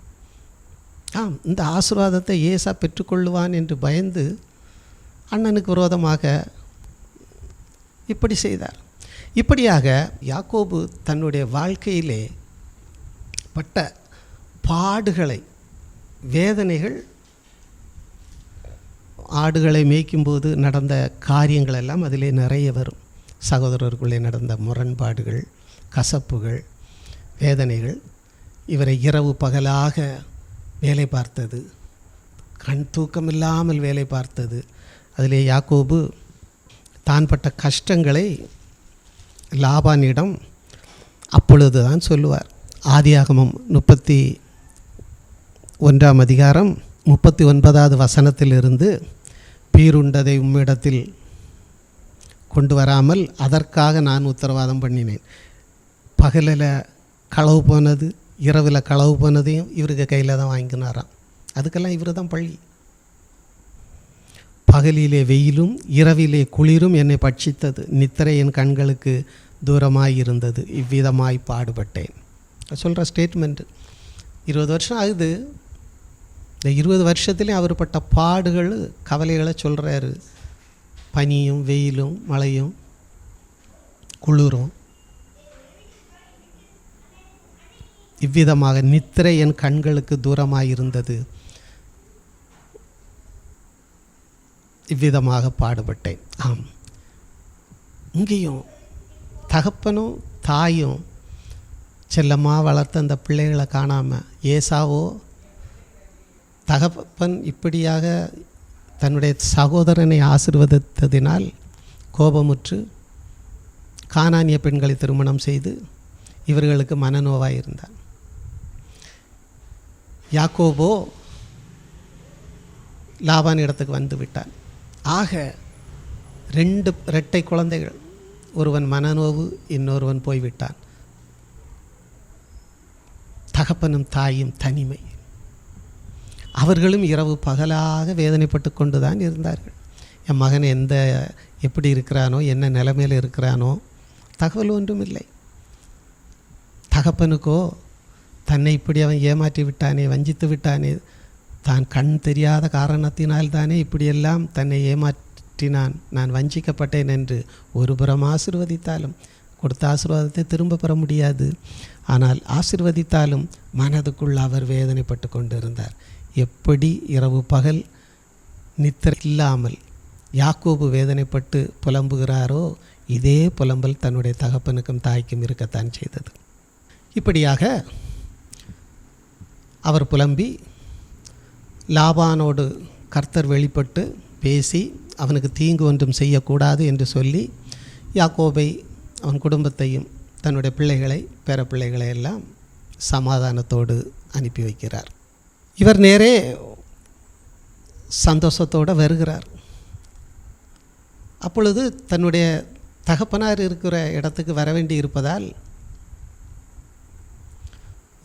ஆம், இந்த ஆசீர்வாதத்தை ஏசா பெற்றுக்கொள்ளுவான் என்று பயந்து அண்ணனுக்கு விரோதமாக இப்படி செய்தார். இப்படியாக யாக்கோபு தன்னுடைய வாழ்க்கையிலே பட்ட பாடுகளை, வேதனைகள், ஆடுகளை மேய்க்கும்போது நடந்த காரியங்கள் எல்லாம் அதிலே நிறைய வரும். சகோதரர்களுக்குள்ளே நடந்த முரண்பாடுகள், கசப்புகள், வேதனைகள், இவரை இரவு பகலாக வேலை பார்த்தது, கண் தூக்கமில்லாமல் வேலை பார்த்தது. அதிலே யாக்கோபு தான் பட்ட கஷ்டங்களை லாபானிடம் அப்பொழுது தான் சொல்லுவார். ஆதியாகமம் 31ஆம் அதிகாரம் 39வது வசனத்திலிருந்து, பீருண்டதை உம்மிடத்தில் கொண்டு வராமல் அதற்காக நான் உத்தரவாதம் பண்ணினேன். பகலில் களவு போனது, இரவில் களவு போனதையும் இவருக்கு கையில் தான் வாங்கினாராம். அதுக்கெல்லாம் இவர் தான் பழி. பகலிலே வெயிலும் இரவிலே குளிரும் என்னை பட்சித்தது, நித்திரை என் கண்களுக்கு தூரமாய் இருந்தது, இவ்விதமாய் பாடுபட்டேன். சொல்கிற ஸ்டேட்மெண்ட்டு 20 வருஷம் ஆகுது. இந்த 20 வருஷத்துலேயும் அவர் பட்ட பாடுகள், கவலைகளை சொல்கிறாரு. பனியும் வெயிலும் மழையும் குளிரும், இவ்விதமாக நித்திரை என் கண்களுக்கு தூரமாயிருந்தது, இவ்விதமாக பாடுபட்டேன். ஆம், இங்கேயும் தகப்பனும் தாயும் செல்லமாக வளர்த்த அந்த பிள்ளைகளை காணாமல், ஏசாவோ தகப்பன் இப்படியாக தன்னுடைய சகோதரனை ஆசீர்வதித்ததினால் கோபமுற்று கானானிய பெண்களை திருமணம் செய்து இவர்களுக்கு மனநோவாக இருந்தார். யாக்கோபோ லாபான் இடத்துக்கு வந்து விட்டான். ஆக 2 இரட்டை குழந்தைகள், ஒருவன் மனநோவு, இன்னொருவன் போய்விட்டான். தகப்பனும் தாயும் தனிமை. அவர்களும் இரவு பகலாக வேதனைப்பட்டு கொண்டு தான் இருந்தார்கள். என் மகன் எப்படி இருக்கிறானோ, என்ன நிலைமையில் இருக்கிறானோ தகவல் ஒன்றும் இல்லை. தகப்பனுக்கோ தன்னை இப்படி அவன் ஏமாற்றி விட்டானே, வஞ்சித்து விட்டானே, தான் கண் தெரியாத காரணத்தினால் தானே இப்படியெல்லாம் தன்னை ஏமாற்றினான், நான் வஞ்சிக்கப்பட்டேன் என்று ஒரு புறம் ஆசீர்வதித்தாலும் கொடுத்த ஆசீர்வாதத்தை திரும்ப பெற முடியாது. ஆனால் ஆசீர்வதித்தாலும் மனதுக்குள் அவர் வேதனைப்பட்டு கொண்டு இருந்தார். எப்படி இரவு பகல் நித்திரை இல்லாமல் யாக்கோபு வேதனைப்பட்டு புலம்புகிறாரோ, இதே புலம்பல் தன்னுடைய தகப்பனுக்கும் தாய்க்கும் இருக்கத்தான் செய்தது. இப்படியாக அவர் புலம்பி லாபானோடு கர்த்தர் வெளிப்பட்டு பேசி அவனுக்கு தீங்கு ஒன்றும் செய்யக்கூடாது என்று சொல்லி யாக்கோபை, அவன் குடும்பத்தையும், தன்னுடைய பிள்ளைகளை, பேர பிள்ளைகளை எல்லாம் சமாதானத்தோடு அனுப்பி வைக்கிறார். இவர் நேரே சந்தோஷத்தோடு வருகிறார். அப்பொழுது தன்னுடைய தகப்பனார் இருக்கிற இடத்துக்கு வர வேண்டி இருப்பதால்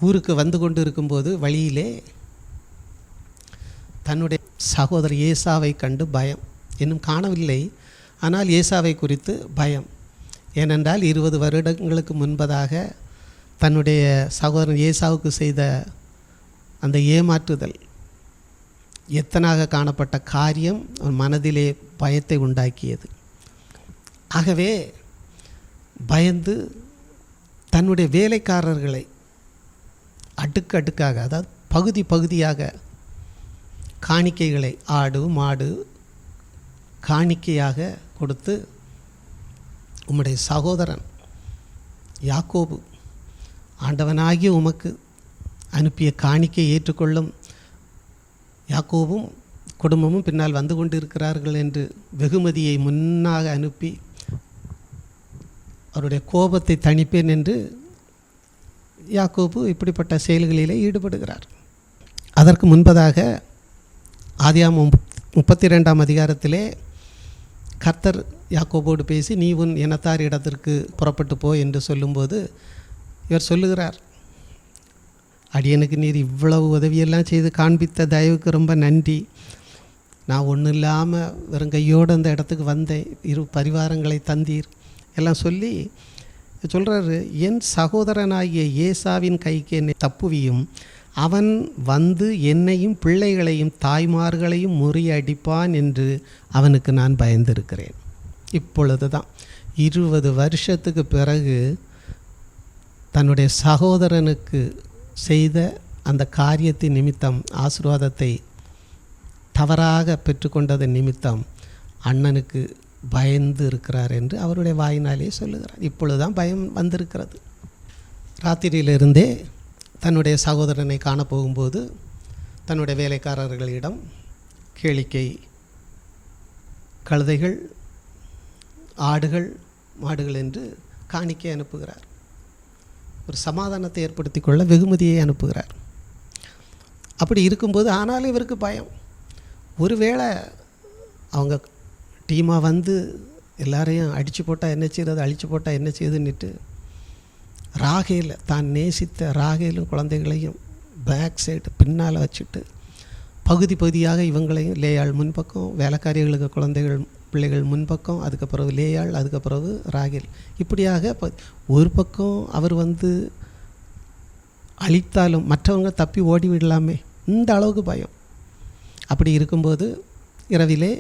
ஊருக்கு வந்து கொண்டு இருக்கும்போது வழியிலே தன்னுடைய சகோதரர் ஏசாவை கண்டு பயம், இன்னும் காணவில்லை, ஆனால் ஏசாவை குறித்து பயம். ஏனென்றால் 20 வருடங்களுக்கு முன்பதாக தன்னுடைய சகோதரன் ஏசாவுக்கு செய்த அந்த ஏமாற்றுதல் எத்தனாக காணப்பட்ட காரியம் அவன் மனதிலே பயத்தை உண்டாக்கியது. ஆகவே பயந்து தன்னுடைய வேலைக்காரர்களை அடுக்கடுக்காக, அதாவது பகுதி பகுதியாக காணிக்கைகளை, ஆடு மாடு காணிக்கையாக கொடுத்து, உம்முடைய சகோதரன் யாக்கோபு ஆண்டவனாகிய உமக்கு அனுப்பிய காணிக்கை ஏற்றுக்கொள்ளும், யாக்கோபும் குடும்பமும் பின்னால் வந்து கொண்டிருக்கிறார்கள் என்று வெகுமதியை முன்னாக அனுப்பி அவருடைய கோபத்தை தணிப்பேன் என்று யாக்கோபு இப்படிப்பட்ட செயல்களிலே ஈடுபடுகிறார். அதற்கு முன்பதாக ஆதியாகமம் 32ஆம் அதிகாரத்திலே கர்த்தர் யாக்கோபோடு பேசி, நீ உன் இனத்தார் இடத்திற்கு புறப்பட்டு போ என்று சொல்லும்போது இவர் சொல்லுகிறார், அடியனுக்கு நீர் இவ்வளவு உதவியெல்லாம் செய்து காண்பித்த தயவுக்கு ரொம்ப நன்றி. நான் ஒன்றும் இல்லாமல் வெறும் கையோடு அந்த இடத்துக்கு வந்தேன், 2 பரிவாரங்களை தந்தீர் எல்லாம் சொல்லி சொல்கிறாரு. என் சகோதரனாகிய ஏசாவின் கைக்கு என்னை தப்புவியும், அவன் வந்து என்னையும் பிள்ளைகளையும் தாய்மார்களையும் முறியடிப்பான் என்று அவனுக்கு நான் பயந்திருக்கிறேன். இப்பொழுது தான் 20 வருஷத்துக்கு பிறகு தன்னுடைய சகோதரனுக்கு செய்த அந்த காரியத்தின் நிமித்தம், ஆசீர்வாதத்தை தவறாக பெற்றுக்கொண்டதன் நிமித்தம் அண்ணனுக்கு பயந்து இருக்கிறார் என்று அவருடைய வாயினாலே சொல்லுகிறார். இப்பொழுதுதான் பயம் வந்திருக்கிறது. ராத்திரியிலிருந்தே தன்னுடைய சகோதரனை காணப்போகும்போது தன்னுடைய வேலைக்காரர்களிடம் கேளிக்கை கழுதைகள், ஆடுகள், மாடுகள் என்று காணிக்கை அனுப்புகிறார். ஒரு சமாதானத்தை ஏற்படுத்தி கொள்ள வெகுமதியை அனுப்புகிறார். அப்படி இருக்கும்போது ஆனாலும் இவருக்கு பயம். ஒருவேளை அவங்க டீமாக வந்து எல்லாரையும் அடித்து போட்டால் என்ன செய்கிறது, அழித்து போட்டால் என்ன செய்யுதுன்னுட்டு ராகேல், தான் நேசித்த ராகேலும் குழந்தைகளையும் பேக் சைடு பின்னால் வச்சுட்டு பகுதி பகுதியாக இவங்களையும், லேயாள் முன்பக்கம், வேலைக்காரிகளுக்கு குழந்தைகள் பிள்ளைகள் முன்பக்கம், அதுக்கு பிறகு லேயாள், அதுக்கு பிறகு ராகேல், இப்படியாக ஒரு பக்கம் அவர் வந்து அழித்தாலும் மற்றவங்க தப்பி ஓடி விடலாமே, இந்த அளவுக்கு பயம். அப்படி இருக்கும்போது இரவிலே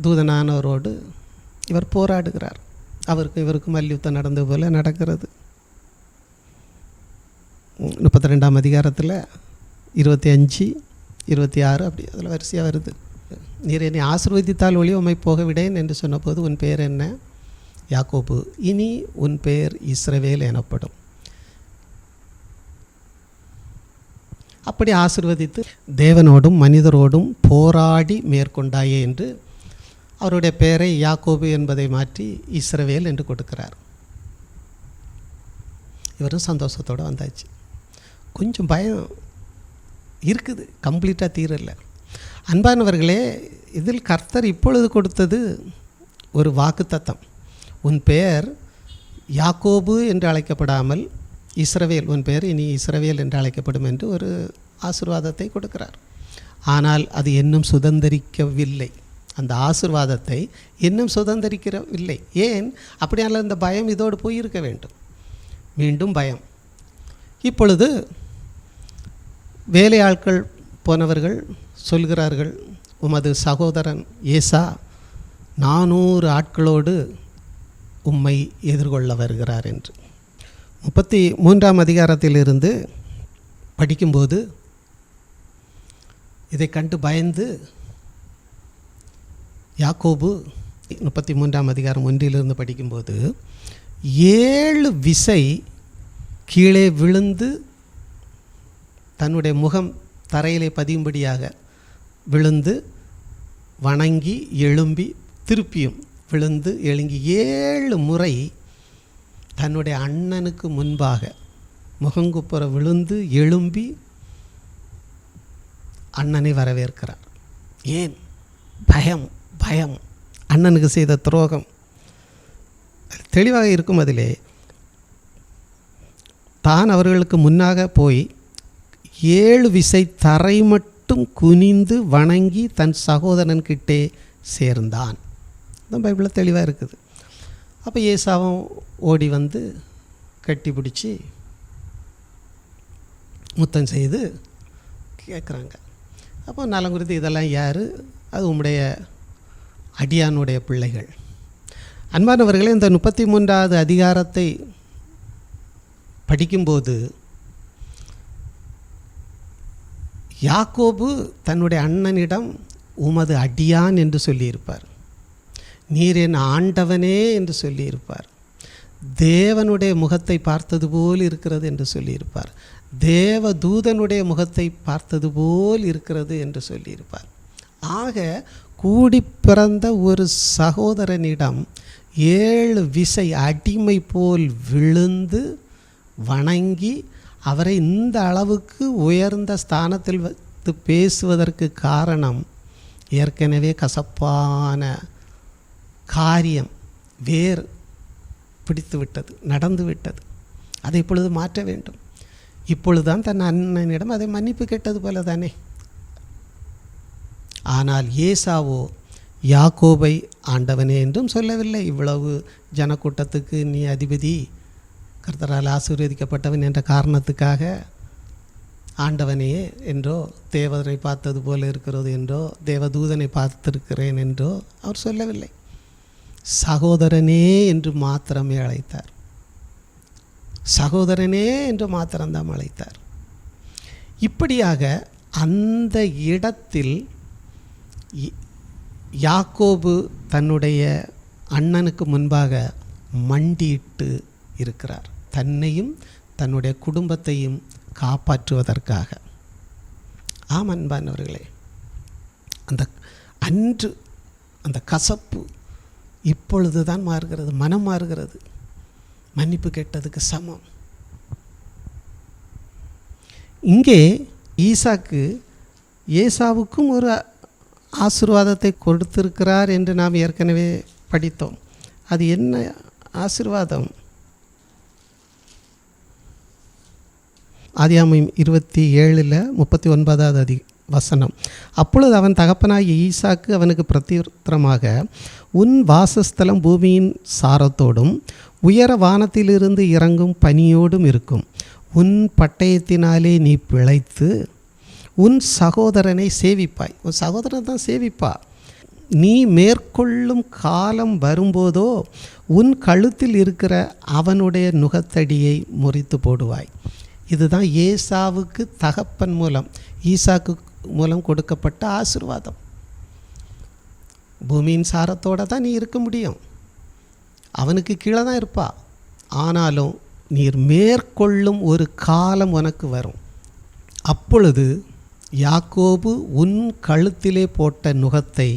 தூதனானவரோடு இவர் போராடுகிறார். அவருக்கு இவருக்கும் மல்யுத்தம் நடந்தது போல நடக்கிறது. 32ஆம் அதிகாரத்தில் 25, 26 அப்படி அதில் வரிசையாக வருது. நீர் என்னை ஆசீர்வதித்தால் ஒளி உம்மை போக விடேன் என்று சொன்னபோது உன் பெயர் என்ன? யாக்கோபு, இனி உன் பெயர் இஸ்ரவேல் எனப்படும். அப்படி ஆசீர்வதித்து தேவனோடும் மனிதரோடும் போராடி மேற்கொண்டாயே என்று அவருடைய பெயரை யாக்கோபு என்பதை மாற்றி இஸ்ரவேல் என்று கொடுக்கிறார். இவரும் சந்தோஷத்தோடு வந்தாச்சு. கொஞ்சம் பயம் இருக்குது, கம்ப்ளீட்டாக தீரல. அன்பானவர்களே, இதில் கர்த்தர் இப்பொழுது கொடுத்தது ஒரு வாக்குத்தத்தம். உன் பெயர் யாக்கோபு என்று அழைக்கப்படாமல் இஸ்ரவேல், உன் பெயர் இனி இஸ்ரவேல் என்று அழைக்கப்படும் என்று ஒரு ஆசீர்வாதத்தை கொடுக்கிறார். ஆனால் அது இன்னும் சுதந்திரிக்கவில்லை. அந்த ஆசீர்வாதத்தை இன்னும் சுதந்திரிக்கவில்லை. ஏன்? அப்படியானால் இந்த பயம் இதோடு போயிருக்க வேண்டும். மீண்டும் பயம். இப்பொழுது வேலையாட்கள் போனவர்கள் சொல்கிறார்கள், உமது சகோதரன் ஏசா 400 ஆட்களோடு உம்மை எதிர்கொள்ள வருகிறார் என்று. 33ஆம் அதிகாரத்திலிருந்து படிக்கும்போது இதை கண்டு பயந்து யாக்கோபு 33ஆம் அதிகாரம் 1 படிக்கும்போது 7 விசை கீழே விழுந்து தன்னுடைய முகம் தரையிலே பதியும்படியாக விழுந்து வணங்கி எழும்பி திருப்பியும் விழுந்து எழுங்கி 7 முறை தன்னுடைய அண்ணனுக்கு முன்பாக முகங்குப்புற விழுந்து எழும்பி அண்ணனை வரவேற்கிறார். ஏன்? பயம். பயம், அண்ணனுக்கு செய்த துரோகம் தெளிவாக இருக்கும். அதிலே தான் அவர்களுக்கு முன்னாக போய் 7 விசை தரை மட்டும் குனிந்து வணங்கி தன் சகோதரன்கிட்டே சேர்ந்தான். தான் பைபிளில் தெளிவாக இருக்குது. அப்போ ஏசாவும் ஓடி வந்து கட்டி பிடிச்சி முத்தம் செய்து கேட்குறாங்க. அப்போ நலம் குறித்து இதெல்லாம் யார்? அது உம்முடைய அடியானுடைய பிள்ளைகள். அன்பானவர்களே, இந்த 33வது அதிகாரத்தை படிக்கும்போது யாக்கோபு தன்னுடைய அண்ணனிடம் உமது அடியான் என்று சொல்லியிருப்பார், நீர் என் ஆண்டவனே என்று சொல்லியிருப்பார், தேவனுடைய முகத்தை பார்த்தது போல் இருக்கிறது என்று சொல்லியிருப்பார், தேவ தூதனுடைய முகத்தை பார்த்தது போல் இருக்கிறது என்று சொல்லியிருப்பார். ஆக கூடி பிறந்த ஒரு சகோதரனிடம் 7 விசை அடிமை போல் விழுந்து வணங்கி அவரை இந்த அளவுக்கு உயர்ந்த ஸ்தானத்தில் வைத்து பேசுவதற்கு காரணம் ஏற்கனவே கசப்பான காரியம் வேர் பிடித்து விட்டது, நடந்து விட்டது. அதை இப்பொழுது மாற்ற வேண்டும். இப்பொழுதுதான் தன் அண்ணனிடம் அதை மன்னிப்பு கேட்டது போல தானே. ஆனால் ஏசாவோ யாக்கோபை ஆண்டவனே என்றும் சொல்லவில்லை. இவ்வளவு ஜனக்கூட்டத்துக்கு நீ அதிபதி, கர்த்தரால் ஆசீர்வதிக்கப்பட்டவன் என்ற காரணத்துக்காக ஆண்டவனே என்றோ, தேவனை பார்த்தது போல இருக்கிறது என்றோ, தேவதூதனை பார்த்திருக்கிறேன் என்றோ அவர் சொல்லவில்லை. சகோதரனே என்று மாத்திரமே அழைத்தார். சகோதரனே என்று மாத்திரம்தான் அழைத்தார். இப்படியாக அந்த இடத்தில் யாக்கோபு தன்னுடைய அண்ணனுக்கு முன்பாக மண்டியிட்டு இருக்கிறார், தன்னையும் தன்னுடைய குடும்பத்தையும் காப்பாற்றுவதற்காக. ஆம் அன்பானவர்களே, அன்று அந்த கசப்பு இப்பொழுது தான் மாறுகிறது, மனம் மாறுகிறது. மன்னிப்பு கேட்டதுக்கு சமம். இங்கே ஈசாக்கு ஏசாவுக்கும் ஒரு ஆசீர்வாதத்தை கொடுத்திருக்கிறார் என்று நாம் ஏற்கனவே படித்தோம். அது என்ன ஆசீர்வாதம்? ஆதியாகமம் 27:39 வசனம். அப்பொழுது அவன் தகப்பனாகிய ஈசாக்கு அவனுக்கு பிரத்யுத்தரமாக, உன் வாசஸ்தலம் பூமியின் சாரத்தோடும் உயர வானத்திலிருந்து இறங்கும் பனியோடும் இருக்கும். உன் பட்டயத்தினாலே நீ பிழைத்து உன் சகோதரனை சேவிப்பாய். உன் சகோதரன் தான் சேவிப்பா. நீ மேற்கொள்ளும் காலம் வரும்போதோ உன் கழுத்தில் இருக்கிற அவனுடைய நுகத்தடியை முறித்து போடுவாய். இதுதான் ஏசாவுக்கு தகப்பன் மூலம், ஈசாக்கு மூலம் கொடுக்கப்பட்ட ஆசீர்வாதம். பூமியின் சாரத்தோடு தான் நீ இருக்க முடியும், அவனுக்கு கீழே தான் இருப்பா. ஆனாலும் நீர் மேற்கொள்ளும் ஒரு காலம் உனக்கு வரும். அப்பொழுது யாக்கோபு உன் கழுத்திலே போட்ட நுகத்தை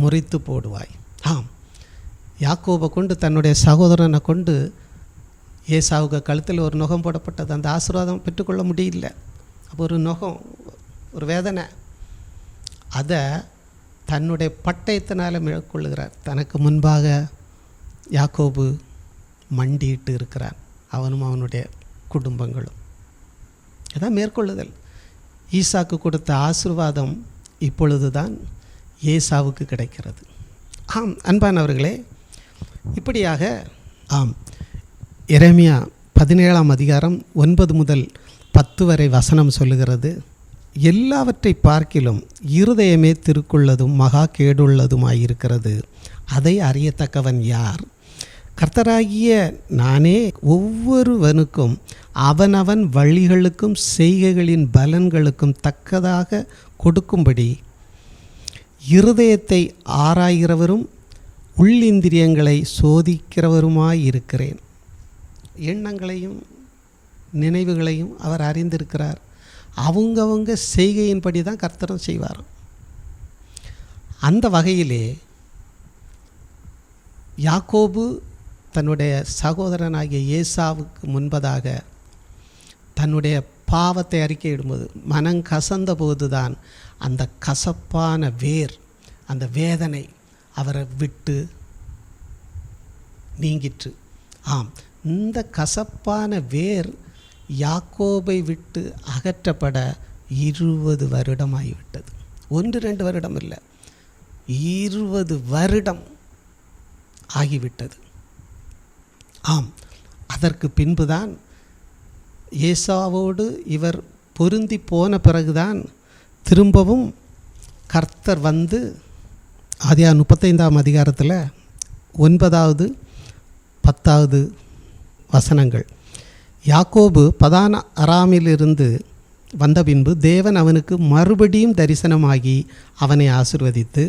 முறித்து போடுவாய். ஆம், யாக்கோபை கொண்டு, தன்னுடைய சகோதரனை கொண்டு ஏசாவுக்கு கழுத்தில் ஒரு நுகம் போடப்பட்டது. அந்த ஆசீர்வாதம் பெற்றுக்கொள்ள முடியல. அப்போ ஒரு நுகம், ஒரு வேதனை, அதை தன்னுடைய பட்டயத்தினால் மேற்கொள்ளுகிறார். தனக்கு முன்பாக யாக்கோபு மண்டியிட்டு இருக்கிறான், அவனும் அவனுடைய குடும்பங்களும். அதான் மேற்கொள்ளுதல். ஈசாக்கு கொடுத்த ஆசீர்வாதம் இப்பொழுது தான் ஏசாவுக்கு கிடைக்கிறது. ஆம் அன்பானவர்களே, இப்படியாக எரேமியா 17:9-10 வரை வசனம் சொல்லுகிறது, எல்லாவற்றை பார்க்கிலும் இருதயமே திருக்குள்ளதும் மகா கேடுள்ளதுமாயிருக்கிறது, அதை அறியத்தக்கவன் யார்? கர்த்தராகிய நானே ஒவ்வொருவனுக்கும் அவனவன் வழிகளுக்கும் செய்கைகளின் பலன்களுக்கும் தக்கதாக கொடுக்கும்படி இருதயத்தை ஆராய்கிறவரும் உள்ளிந்திரியங்களை சோதிக்கிறவருமாயிருக்கிறேன். எண்ணங்களையும் நினைவுகளையும் அவர் அறிந்திருக்கிறார். அவங்கவங்க செய்கையின்படி தான் கர்த்தரும் செய்வார். அந்த வகையிலே யாக்கோபு தன்னுடைய சகோதரனாகிய ஏசாவுக்கு முன்பதாக தன்னுடைய பாவத்தை அறிக்கையிடும்போது, மனம் கசந்த போது தான் அந்த கசப்பான வேர், அந்த வேதனை அவரை விட்டு நீங்கிற்று. ஆம், இந்த கசப்பான வேர் யாக்கோபை விட்டு அகற்றப்பட 20 வருடம் ஆகிவிட்டது. 1-2 வருடம் இல்லை, 20 வருடம் ஆகிவிட்டது. ஆம், அதற்கு பின்புதான் ஏசாவோடு இவர் பொருந்தி போன பிறகுதான் திரும்பவும் கர்த்தர் வந்து ஆதியாகமம் 35ஆம் அதிகாரத்தில் 9வது 10வது வசனங்கள், யாக்கோபு பதான் அராமிலிருந்து வந்த பின்பு தேவன் அவனுக்கு மறுபடியும் தரிசனமாகி அவனை ஆசீர்வதித்து,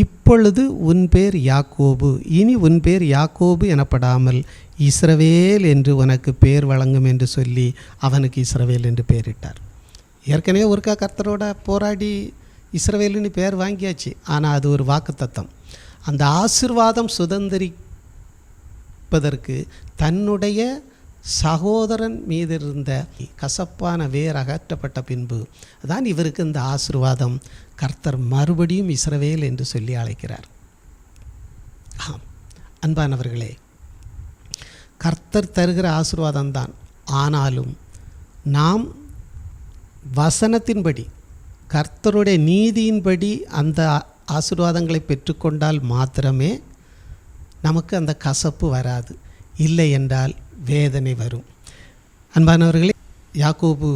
இப்பொழுது உன் பேர் யாக்கோபு, இனி உன் பேர் யாக்கோபு எனப்படாமல் இஸ்ரவேல் என்று உனக்கு பேர் வழங்கும் என்று சொல்லி அவனுக்கு இஸ்ரவேல் என்று பெயரிட்டார். ஏற்கனவே ஒருக்கா கர்த்தரோட போராடி இஸ்ரவேலுன்னு பேர் வாங்கியாச்சு. ஆனால் அது ஒரு வாக்குத்தத்தம். அந்த ஆசீர்வாதம் சுதந்திரிப்பதற்கு தன்னுடைய சகோதரன் மீது இருந்த கசப்பான வேர் அகற்றப்பட்ட பின்பு தான் இவருக்கு இந்த ஆசீர்வாதம் கர்த்தர் மறுபடியும் இஸ்ரவேல் என்று சொல்லி அழைக்கிறார். ஆம் அன்பானவர்களே, கர்த்தர் தருகிற ஆசீர்வாதம்தான். ஆனாலும் நாம் வசனத்தின்படி கர்த்தருடைய நீதியின்படி அந்த ஆசீர்வாதங்களை பெற்றுக்கொண்டால் மாத்திரமே நமக்கு அந்த கசப்பு வராது. இல்லை என்றால் வேதனை வரும். அன்பானவர்களே, யாக்கோபு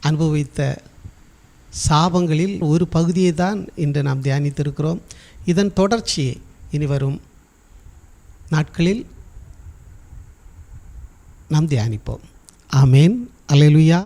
அனுபவித்த சாபங்களில் ஒரு பகுதியை தான் இன்று நாம் தியானித்திருக்கிறோம். இதன் தொடர்ச்சியை இனி வரும் நாட்களில் நாம் தியானிப்போம். ஆமேன். அல்லேலூயா.